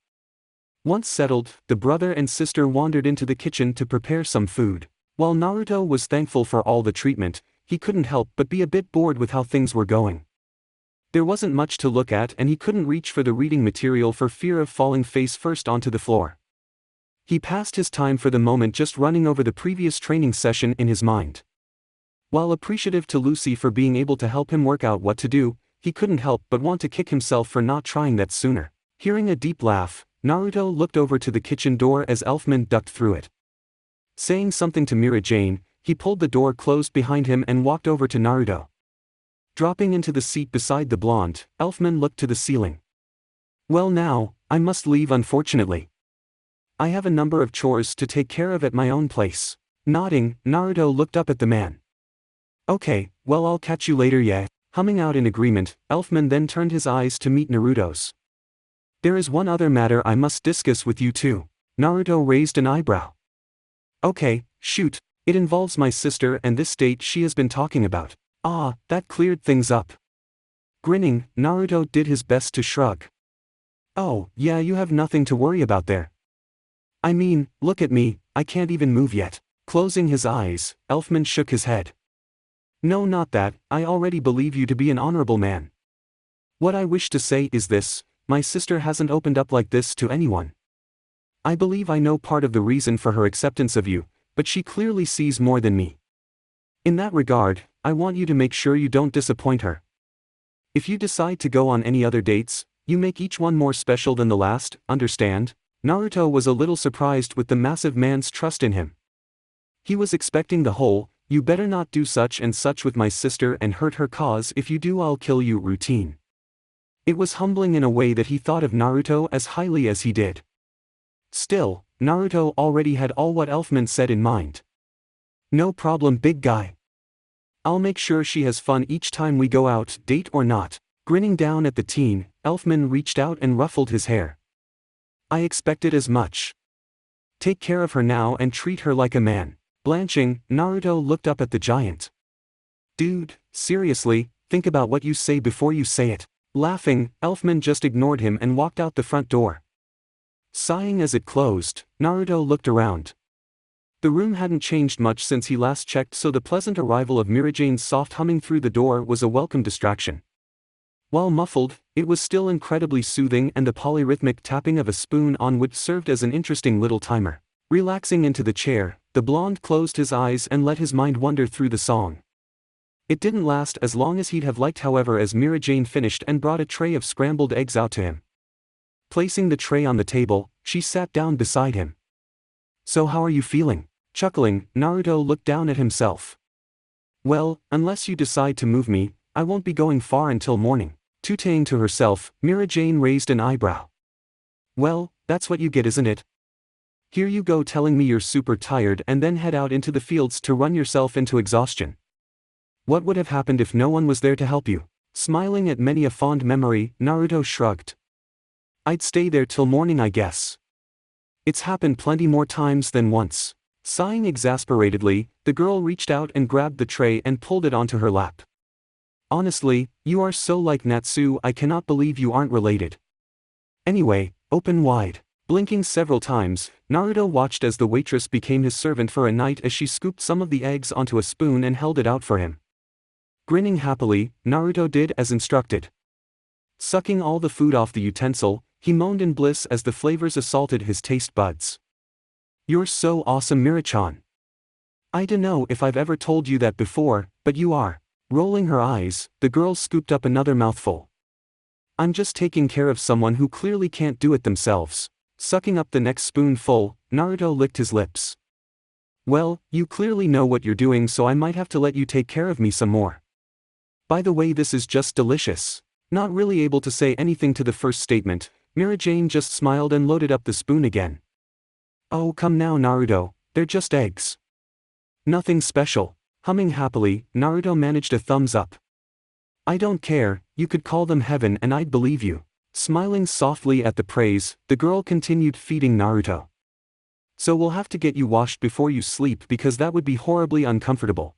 Once settled, the brother and sister wandered into the kitchen to prepare some food. While Naruto was thankful for all the treatment, he couldn't help but be a bit bored with how things were going. There wasn't much to look at and he couldn't reach for the reading material for fear of falling face first onto the floor. He passed his time for the moment just running over the previous training session in his mind. While appreciative to Lucy for being able to help him work out what to do, he couldn't help but want to kick himself for not trying that sooner. Hearing a deep laugh, Naruto looked over to the kitchen door as Elfman ducked through it. Saying something to Mira Jane, he pulled the door closed behind him and walked over to Naruto. Dropping into the seat beside the blonde, Elfman looked to the ceiling. Well now, I must leave unfortunately. I have a number of chores to take care of at my own place. Nodding, Naruto looked up at the man. Okay, well I'll catch you later yeah. Humming out in agreement, Elfman then turned his eyes to meet Naruto's. There is one other matter I must discuss with you too. Naruto raised an eyebrow. Okay, shoot, it involves my sister and this date she has been talking about. Ah, that cleared things up. Grinning, Naruto did his best to shrug. Oh, yeah, you have nothing to worry about there. I mean, look at me, I can't even move yet. Closing his eyes, Elfman shook his head. No, not that, I already believe you to be an honorable man. What I wish to say is this, my sister hasn't opened up like this to anyone. I believe I know part of the reason for her acceptance of you, but she clearly sees more than me. In that regard, I want you to make sure you don't disappoint her. If you decide to go on any other dates, you make each one more special than the last, understand? Naruto was a little surprised with the massive man's trust in him. He was expecting the whole, you better not do such and such with my sister and hurt her cause if you do I'll kill you routine. It was humbling in a way that he thought of Naruto as highly as he did. Still, Naruto already had all what Elfman said in mind. No problem big guy. I'll make sure she has fun each time we go out, date or not. Grinning down at the teen, Elfman reached out and ruffled his hair. I expected as much. Take care of her now and treat her like a man. Blanching, Naruto looked up at the giant. Dude, seriously, think about what you say before you say it. Laughing, Elfman just ignored him and walked out the front door. Sighing as it closed, Naruto looked around. The room hadn't changed much since he last checked, so the pleasant arrival of Mirajane's soft humming through the door was a welcome distraction. While muffled, it was still incredibly soothing, and the polyrhythmic tapping of a spoon on wood served as an interesting little timer. Relaxing into the chair, the blonde closed his eyes and let his mind wander through the song. It didn't last as long as he'd have liked, however, as Mira Jane finished and brought a tray of scrambled eggs out to him. Placing the tray on the table, she sat down beside him. So how are you feeling? Chuckling, Naruto looked down at himself. Well, unless you decide to move me, I won't be going far until morning. Tutaying to herself, Mira Jane raised an eyebrow. Well, that's what you get, isn't it? Here you go telling me you're super tired and then head out into the fields to run yourself into exhaustion. What would have happened if no one was there to help you? Smiling at many a fond memory, Naruto shrugged. I'd stay there till morning, I guess. It's happened plenty more times than once. Sighing exasperatedly, the girl reached out and grabbed the tray and pulled it onto her lap. Honestly, you are so like Natsu, I cannot believe you aren't related. Anyway, open wide. Blinking several times, Naruto watched as the waitress became his servant for a night as she scooped some of the eggs onto a spoon and held it out for him. Grinning happily, Naruto did as instructed. Sucking all the food off the utensil, he moaned in bliss as the flavors assaulted his taste buds. You're so awesome, Mirachan. I dunno if I've ever told you that before, but you are. Rolling her eyes, the girl scooped up another mouthful. I'm just taking care of someone who clearly can't do it themselves. Sucking up the next spoonful, Naruto licked his lips. Well, you clearly know what you're doing, so I might have to let you take care of me some more. By the way, this is just delicious. Not really able to say anything to the first statement, Mira Jane just smiled and loaded up the spoon again. Oh, come now, Naruto, they're just eggs. Nothing special. Humming happily, Naruto managed a thumbs up. I don't care, you could call them heaven and I'd believe you. Smiling softly at the praise, the girl continued feeding Naruto. So we'll have to get you washed before you sleep because that would be horribly uncomfortable.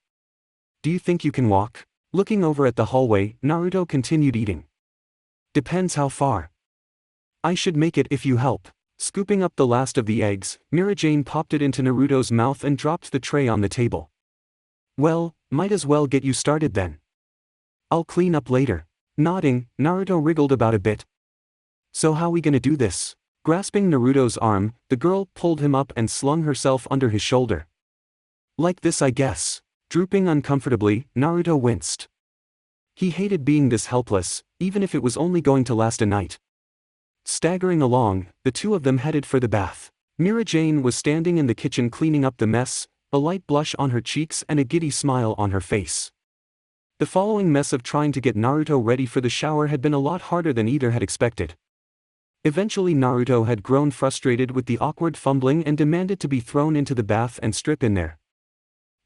Do you think you can walk? Looking over at the hallway, Naruto continued eating. Depends how far. I should make it if you help. Scooping up the last of the eggs, Mira Jane popped it into Naruto's mouth and dropped the tray on the table. Well, might as well get you started then. I'll clean up later. Nodding, Naruto wriggled about a bit. So how we gonna do this? Grasping Naruto's arm, the girl pulled him up and slung herself under his shoulder. Like this, I guess. Drooping uncomfortably, Naruto winced. He hated being this helpless, even if it was only going to last a night. Staggering along, the two of them headed for the bath. Mira Jane was standing in the kitchen cleaning up the mess, a light blush on her cheeks and a giddy smile on her face. The following mess of trying to get Naruto ready for the shower had been a lot harder than either had expected. Eventually Naruto had grown frustrated with the awkward fumbling and demanded to be thrown into the bath and strip in there.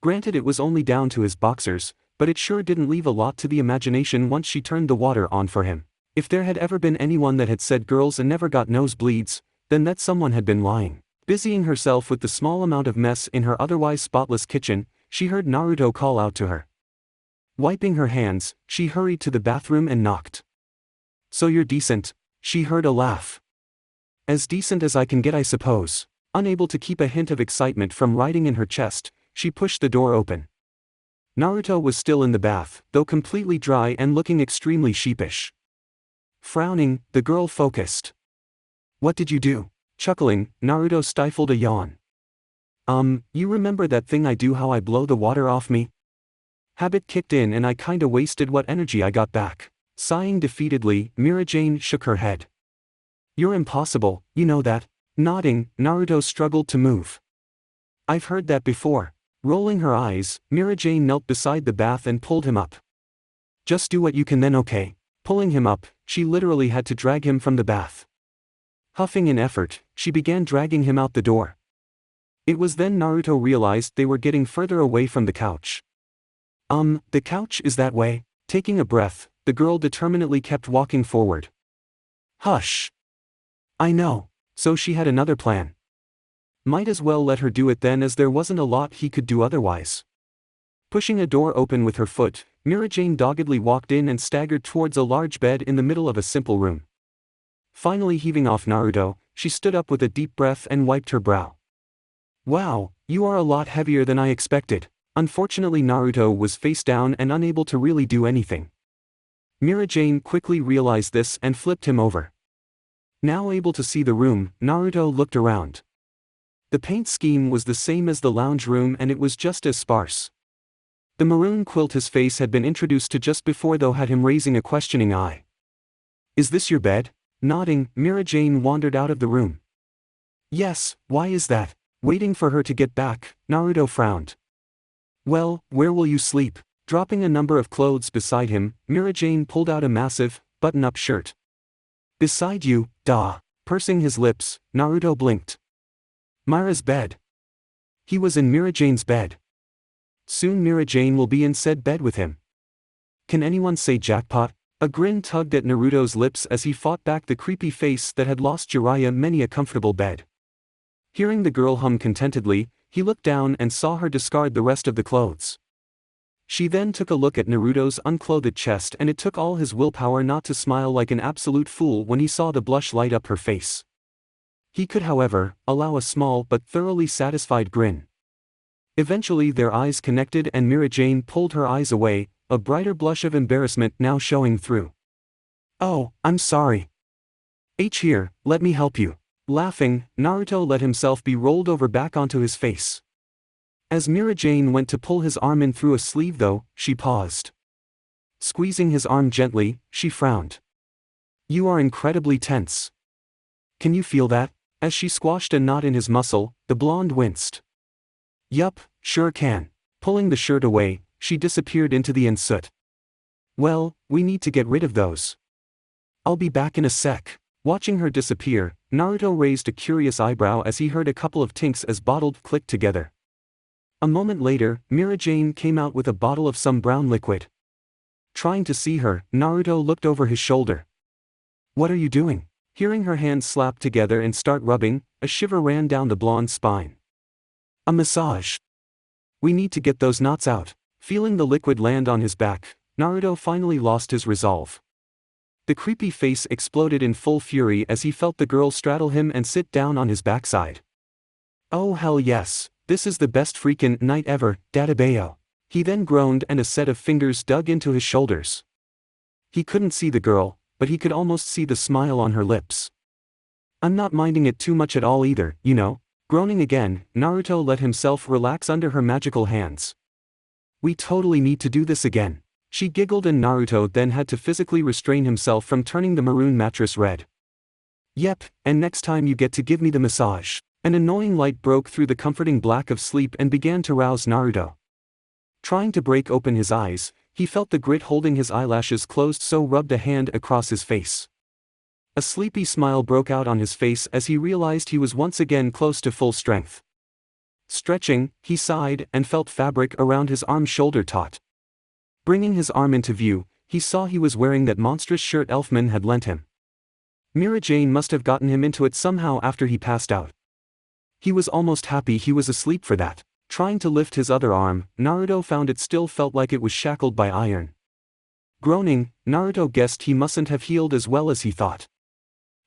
Granted, it was only down to his boxers, but it sure didn't leave a lot to the imagination once she turned the water on for him. If there had ever been anyone that had said girls and never got nosebleeds, then that someone had been lying. Busying herself with the small amount of mess in her otherwise spotless kitchen, she heard Naruto call out to her. Wiping her hands, she hurried to the bathroom and knocked. So you're decent? She heard a laugh. As decent as I can get, I suppose. Unable to keep a hint of excitement from riding in her chest, she pushed the door open. Naruto was still in the bath, though completely dry and looking extremely sheepish. Frowning, the girl focused. What did you do? Chuckling, Naruto stifled a yawn. You remember that thing I do, how I blow the water off me? Habit kicked in and I kinda wasted what energy I got back. Sighing defeatedly, Mira Jane shook her head. You're impossible, you know that. Nodding, Naruto struggled to move. I've heard that before. Rolling her eyes, Mira Jane knelt beside the bath and pulled him up. Just do what you can then, okay? Pulling him up, she literally had to drag him from the bath. Huffing in effort, she began dragging him out the door. It was then Naruto realized they were getting further away from the couch. The couch is that way. Taking a breath, the girl determinedly kept walking forward. Hush. I know. So she had another plan. Might as well let her do it then, as there wasn't a lot he could do otherwise. Pushing a door open with her foot, Mira Jane doggedly walked in and staggered towards a large bed in the middle of a simple room. Finally heaving off Naruto, she stood up with a deep breath and wiped her brow. Wow, you are a lot heavier than I expected. Unfortunately Naruto was face down and unable to really do anything. Mira Jane quickly realized this and flipped him over. Now able to see the room, Naruto looked around. The paint scheme was the same as the lounge room and it was just as sparse. The maroon quilt his face had been introduced to just before though had him raising a questioning eye. Is this your bed? Nodding, Mira Jane wandered out of the room. Yes, why is that? Waiting for her to get back, Naruto frowned. Well, where will you sleep? Dropping a number of clothes beside him, Mira Jane pulled out a massive, button-up shirt. Beside you, duh. Pursing his lips, Naruto blinked. Mira's bed. He was in Mira Jane's bed. Soon Mira Jane will be in said bed with him. Can anyone say jackpot? A grin tugged at Naruto's lips as he fought back the creepy face that had lost Jiraiya many a comfortable bed. Hearing the girl hum contentedly, he looked down and saw her discard the rest of the clothes. She then took a look at Naruto's unclothed chest and it took all his willpower not to smile like an absolute fool when he saw the blush light up her face. He could, however, allow a small but thoroughly satisfied grin. Eventually their eyes connected and Mira Jane pulled her eyes away, a brighter blush of embarrassment now showing through. Oh, I'm sorry. Here, let me help you. Laughing, Naruto let himself be rolled over back onto his face. As Mira Jane went to pull his arm in through a sleeve though, she paused. Squeezing his arm gently, she frowned. You are incredibly tense. Can you feel that? As she squashed a knot in his muscle, the blonde winced. Yup, sure can. Pulling the shirt away, she disappeared into the ensuite. Well, we need to get rid of those. I'll be back in a sec. Watching her disappear, Naruto raised a curious eyebrow as he heard a couple of tinks as bottles clicked together. A moment later, Mira Jane came out with a bottle of some brown liquid. Trying to see her, Naruto looked over his shoulder. What are you doing? Hearing her hands slap together and start rubbing, a shiver ran down the blonde's spine. A massage. We need to get those knots out. Feeling the liquid land on his back, Naruto finally lost his resolve. The creepy face exploded in full fury as he felt the girl straddle him and sit down on his backside. Oh hell yes, this is the best freaking night ever, Dadabayo. He then groaned and a set of fingers dug into his shoulders. He couldn't see the girl, but he could almost see the smile on her lips. I'm not minding it too much at all either, you know. Groaning again, Naruto let himself relax under her magical hands. We totally need to do this again. She giggled and Naruto then had to physically restrain himself from turning the maroon mattress red. Yep, and next time you get to give me the massage. An annoying light broke through the comforting black of sleep and began to rouse Naruto. Trying to break open his eyes, he felt the grit holding his eyelashes closed, so rubbed a hand across his face. A sleepy smile broke out on his face as he realized he was once again close to full strength. Stretching, he sighed and felt fabric around his arm shoulder taut. Bringing his arm into view, he saw he was wearing that monstrous shirt Elfman had lent him. Mira Jane must have gotten him into it somehow after he passed out. He was almost happy he was asleep for that. Trying to lift his other arm, Naruto found it still felt like it was shackled by iron. Groaning, Naruto guessed he mustn't have healed as well as he thought.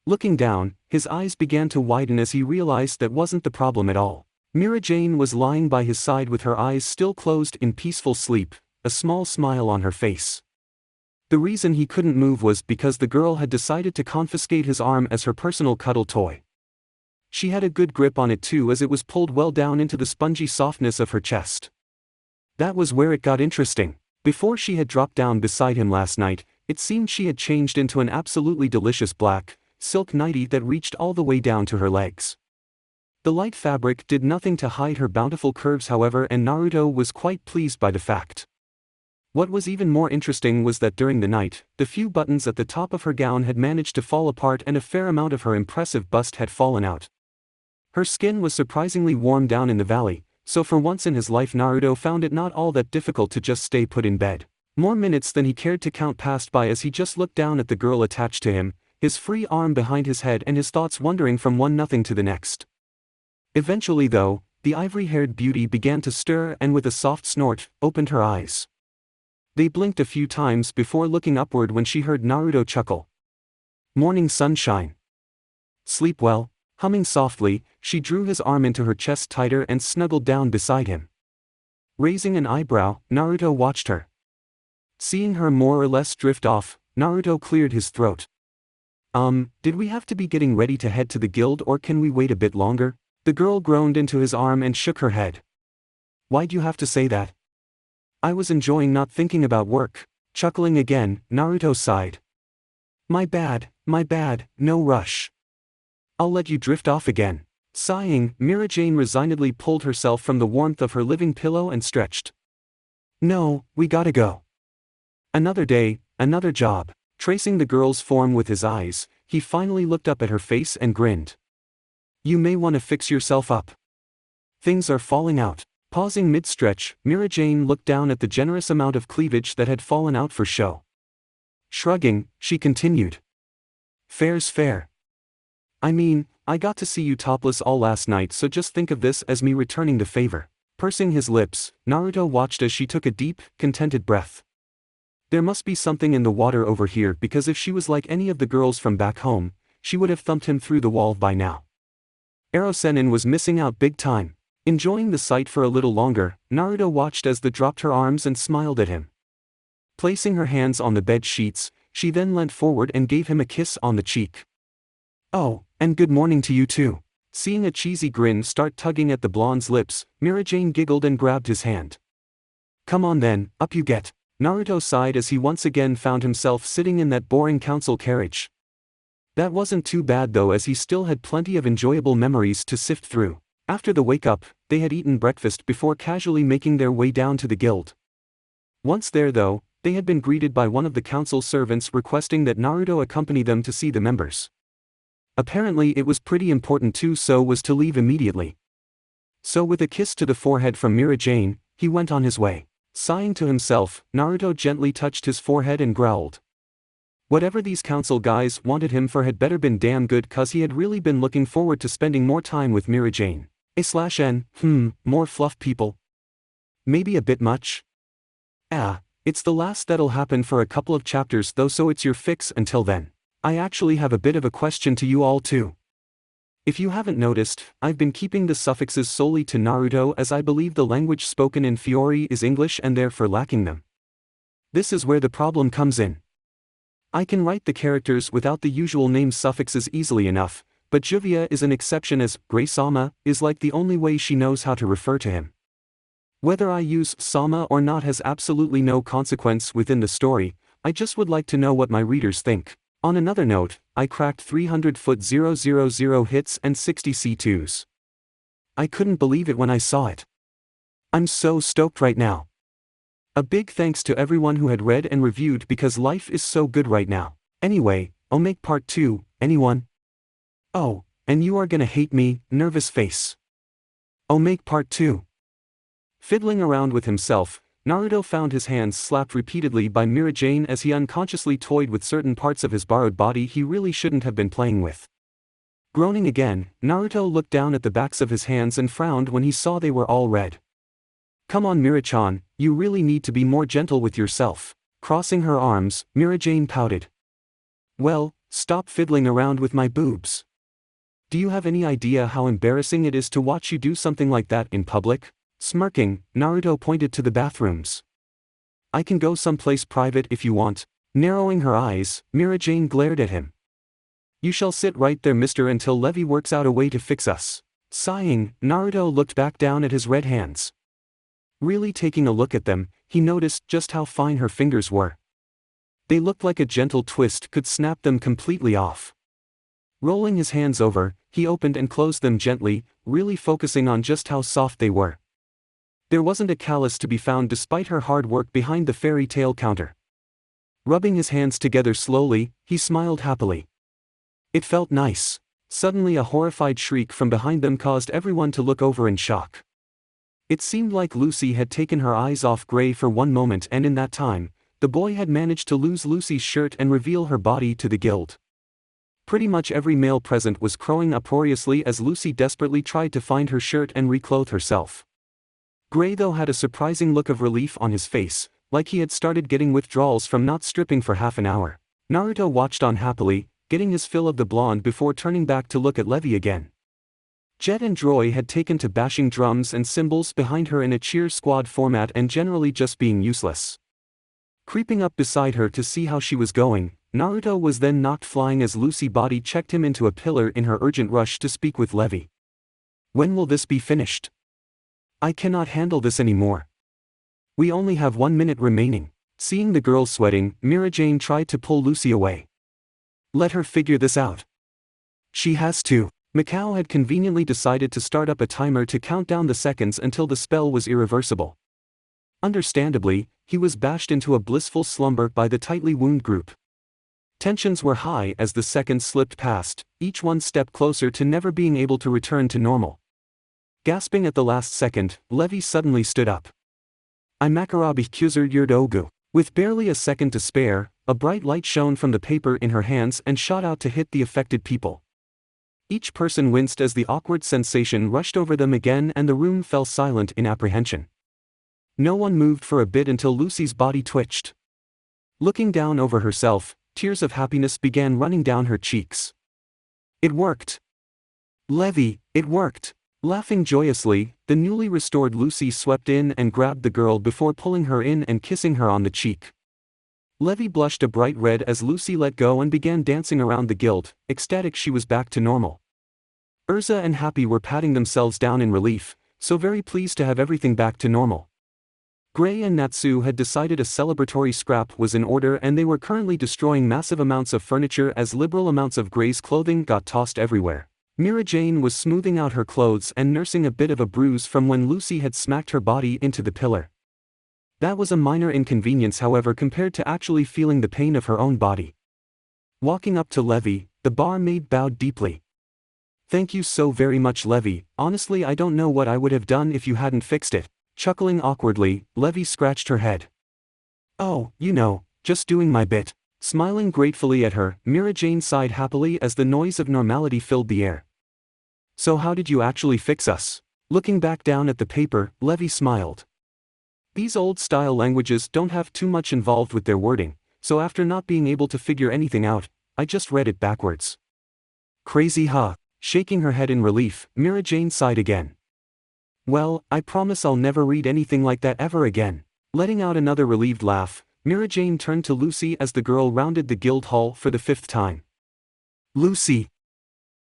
Looking down, his eyes began to widen as he realized that wasn't the problem at all. Mira Jane was lying by his side with her eyes still closed in peaceful sleep, a small smile on her face. The reason he couldn't move was because the girl had decided to confiscate his arm as her personal cuddle toy. She had a good grip on it too, as it was pulled well down into the spongy softness of her chest. That was where it got interesting. Before she had dropped down beside him last night, it seemed she had changed into an absolutely delicious black, silk nightie that reached all the way down to her legs. The light fabric did nothing to hide her bountiful curves however, and Naruto was quite pleased by the fact. What was even more interesting was that during the night, the few buttons at the top of her gown had managed to fall apart and a fair amount of her impressive bust had fallen out. Her skin was surprisingly warm down in the valley, so for once in his life Naruto found it not all that difficult to just stay put in bed. More minutes than he cared to count passed by as he just looked down at the girl attached to him, his free arm behind his head and his thoughts wandering from one nothing to the next. Eventually though, the ivory-haired beauty began to stir and with a soft snort, opened her eyes. They blinked a few times before looking upward when she heard Naruto chuckle. Morning sunshine. Sleep well. Humming softly, she drew his arm into her chest tighter and snuggled down beside him. Raising an eyebrow, Naruto watched her. Seeing her more or less drift off, Naruto cleared his throat. Did we have to be getting ready to head to the guild or can we wait a bit longer? The girl groaned into his arm and shook her head. Why'd you have to say that? I was enjoying not thinking about work. Chuckling again, Naruto sighed. My bad, no rush. I'll let you drift off again. Sighing, Mira Jane resignedly pulled herself from the warmth of her living pillow and stretched. No, we gotta go. Another day, another job. Tracing the girl's form with his eyes, he finally looked up at her face and grinned. You may want to fix yourself up. Things are falling out. Pausing mid-stretch, Mira Jane looked down at the generous amount of cleavage that had fallen out for show. Shrugging, she continued. Fair's fair. I mean, I got to see you topless all last night, so just think of this as me returning the favor. Pursing his lips, Naruto watched as she took a deep, contented breath. There must be something in the water over here, because if she was like any of the girls from back home, she would have thumped him through the wall by now. Erosenin was missing out big time. Enjoying the sight for a little longer, Naruto watched as the dropped her arms and smiled at him. Placing her hands on the bed sheets, she then leant forward and gave him a kiss on the cheek. Oh, and good morning to you too. Seeing a cheesy grin start tugging at the blonde's lips, Mira Jane giggled and grabbed his hand. Come on then, up you get. Naruto sighed as he once again found himself sitting in that boring council carriage. That wasn't too bad though, as he still had plenty of enjoyable memories to sift through. After the wake-up, they had eaten breakfast before casually making their way down to the guild. Once there though, They had been greeted by one of the council servants requesting that Naruto accompany them to see the members. Apparently it was pretty important too, so was to leave immediately. So with a kiss to the forehead from Mira Jane, he went on his way. Sighing to himself, Naruto gently touched his forehead and growled. Whatever these council guys wanted him for had better been damn good, cause he had really been looking forward to spending more time with Mira Jane. More fluff people. Maybe a bit much? It's the last that'll happen for a couple of chapters though, so it's your fix until then. I actually have a bit of a question to you all too. If you haven't noticed, I've been keeping the suffixes solely to Naruto as I believe the language spoken in Fiori is English and therefore lacking them. This is where the problem comes in. I can write the characters without the usual name suffixes easily enough, but Juvia is an exception as Gray-sama is like the only way she knows how to refer to him. Whether I use sama or not has absolutely no consequence within the story, I just would like to know what my readers think. On another note, I cracked 300-foot 000 hits and 60 C2s. I couldn't believe it when I saw it. I'm so stoked right now. A big thanks to everyone who had read and reviewed because life is so good right now. Anyway, I'll make part 2, anyone? Oh, and you are gonna hate me, nervous face. I'll make part 2. Fiddling around with himself, Naruto found his hands slapped repeatedly by Mira Jane as he unconsciously toyed with certain parts of his borrowed body he really shouldn't have been playing with. Groaning again, Naruto looked down at the backs of his hands and frowned when he saw they were all red. Come on Mira-chan, you really need to be more gentle with yourself. Crossing her arms, Mira Jane pouted. Well, stop fiddling around with my boobs. Do you have any idea how embarrassing it is to watch you do something like that in public? Smirking, Naruto pointed to the bathrooms. I can go someplace private if you want. Narrowing her eyes, Mira Jane glared at him. You shall sit right there, mister, until Levi works out a way to fix us. Sighing, Naruto looked back down at his red hands. Really taking a look at them, he noticed just how fine her fingers were. They looked like a gentle twist could snap them completely off. Rolling his hands over, he opened and closed them gently, really focusing on just how soft they were. There wasn't a callus to be found despite her hard work behind the fairy tale counter. Rubbing his hands together slowly, he smiled happily. It felt nice. Suddenly a horrified shriek from behind them caused everyone to look over in shock. It seemed like Lucy had taken her eyes off Gray for one moment, and in that time, the boy had managed to lose Lucy's shirt and reveal her body to the guild. Pretty much every male present was crowing uproariously as Lucy desperately tried to find her shirt and reclothe herself. Gray though had a surprising look of relief on his face, like he had started getting withdrawals from not stripping for half an hour. Naruto watched on happily, getting his fill of the blonde before turning back to look at Levi again. Jet and Joy had taken to bashing drums and cymbals behind her in a cheer squad format and generally just being useless. Creeping up beside her to see how she was going, Naruto was then knocked flying as Lucy body checked him into a pillar in her urgent rush to speak with Levi. When will this be finished? I cannot handle this anymore. We only have 1 minute remaining. Seeing the girl sweating, Mira Jane tried to pull Lucy away. Let her figure this out. She has to. Mikao had conveniently decided to start up a timer to count down the seconds until the spell was irreversible. Understandably, he was bashed into a blissful slumber by the tightly wound group. Tensions were high as the seconds slipped past, each one step closer to never being able to return to normal. Gasping at the last second, Levi suddenly stood up. Imakarabi Kyuzer Yurdogu. With barely a second to spare, a bright light shone from the paper in her hands and shot out to hit the affected people. Each person winced as the awkward sensation rushed over them again and the room fell silent in apprehension. No one moved for a bit until Lucy's body twitched. Looking down over herself, tears of happiness began running down her cheeks. It worked. Levi, it worked. Laughing joyously, the newly restored Lucy swept in and grabbed the girl before pulling her in and kissing her on the cheek. Levi blushed a bright red as Lucy let go and began dancing around the guild, ecstatic she was back to normal. Urza and Happy were patting themselves down in relief, so very pleased to have everything back to normal. Gray and Natsu had decided a celebratory scrap was in order and they were currently destroying massive amounts of furniture as liberal amounts of Gray's clothing got tossed everywhere. Mira Jane was smoothing out her clothes and nursing a bit of a bruise from when Lucy had smacked her body into the pillar. That was a minor inconvenience, however, compared to actually feeling the pain of her own body. Walking up to Levi, the barmaid bowed deeply. "Thank you so very much, Levi. Honestly, I don't know what I would have done if you hadn't fixed it." Chuckling awkwardly, Levi scratched her head. "Oh, just doing my bit." Smiling gratefully at her, Mira Jane sighed happily as the noise of normality filled the air. "So how did you actually fix us?" Looking back down at the paper, Levi smiled. These old-style languages don't have too much involved with their wording, so after not being able to figure anything out, I just read it backwards. "Crazy, huh?" Shaking her head in relief, Mira Jane sighed again. "Well, I promise I'll never read anything like that ever again." Letting out another relieved laugh, Mira Jane turned to Lucy as the girl rounded the guild hall for the 5th time. "Lucy!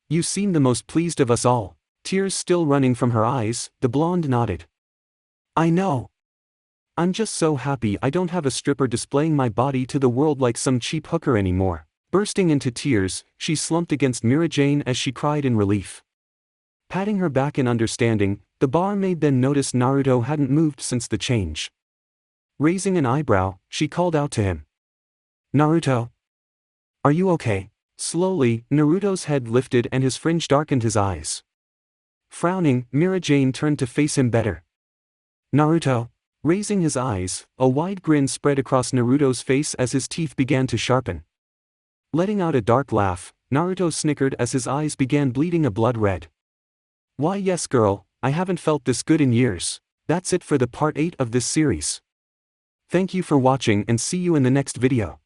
You seem the most pleased of us all." Tears still running from her eyes, the blonde nodded. "I know. I'm just so happy I don't have a stripper displaying my body to the world like some cheap hooker anymore." Bursting into tears, she slumped against Mira Jane as she cried in relief. Patting her back in understanding, the barmaid then noticed Naruto hadn't moved since the change. Raising an eyebrow, she called out to him. "Naruto? Are you okay?" Slowly, Naruto's head lifted and his fringe darkened his eyes. Frowning, Mira Jane turned to face him better. "Naruto?" Raising his eyes, a wide grin spread across Naruto's face as his teeth began to sharpen. Letting out a dark laugh, Naruto snickered as his eyes began bleeding a blood red. "Why yes girl, I haven't felt this good in years." That's it for the part 8 of this series. Thank you for watching and see you in the next video.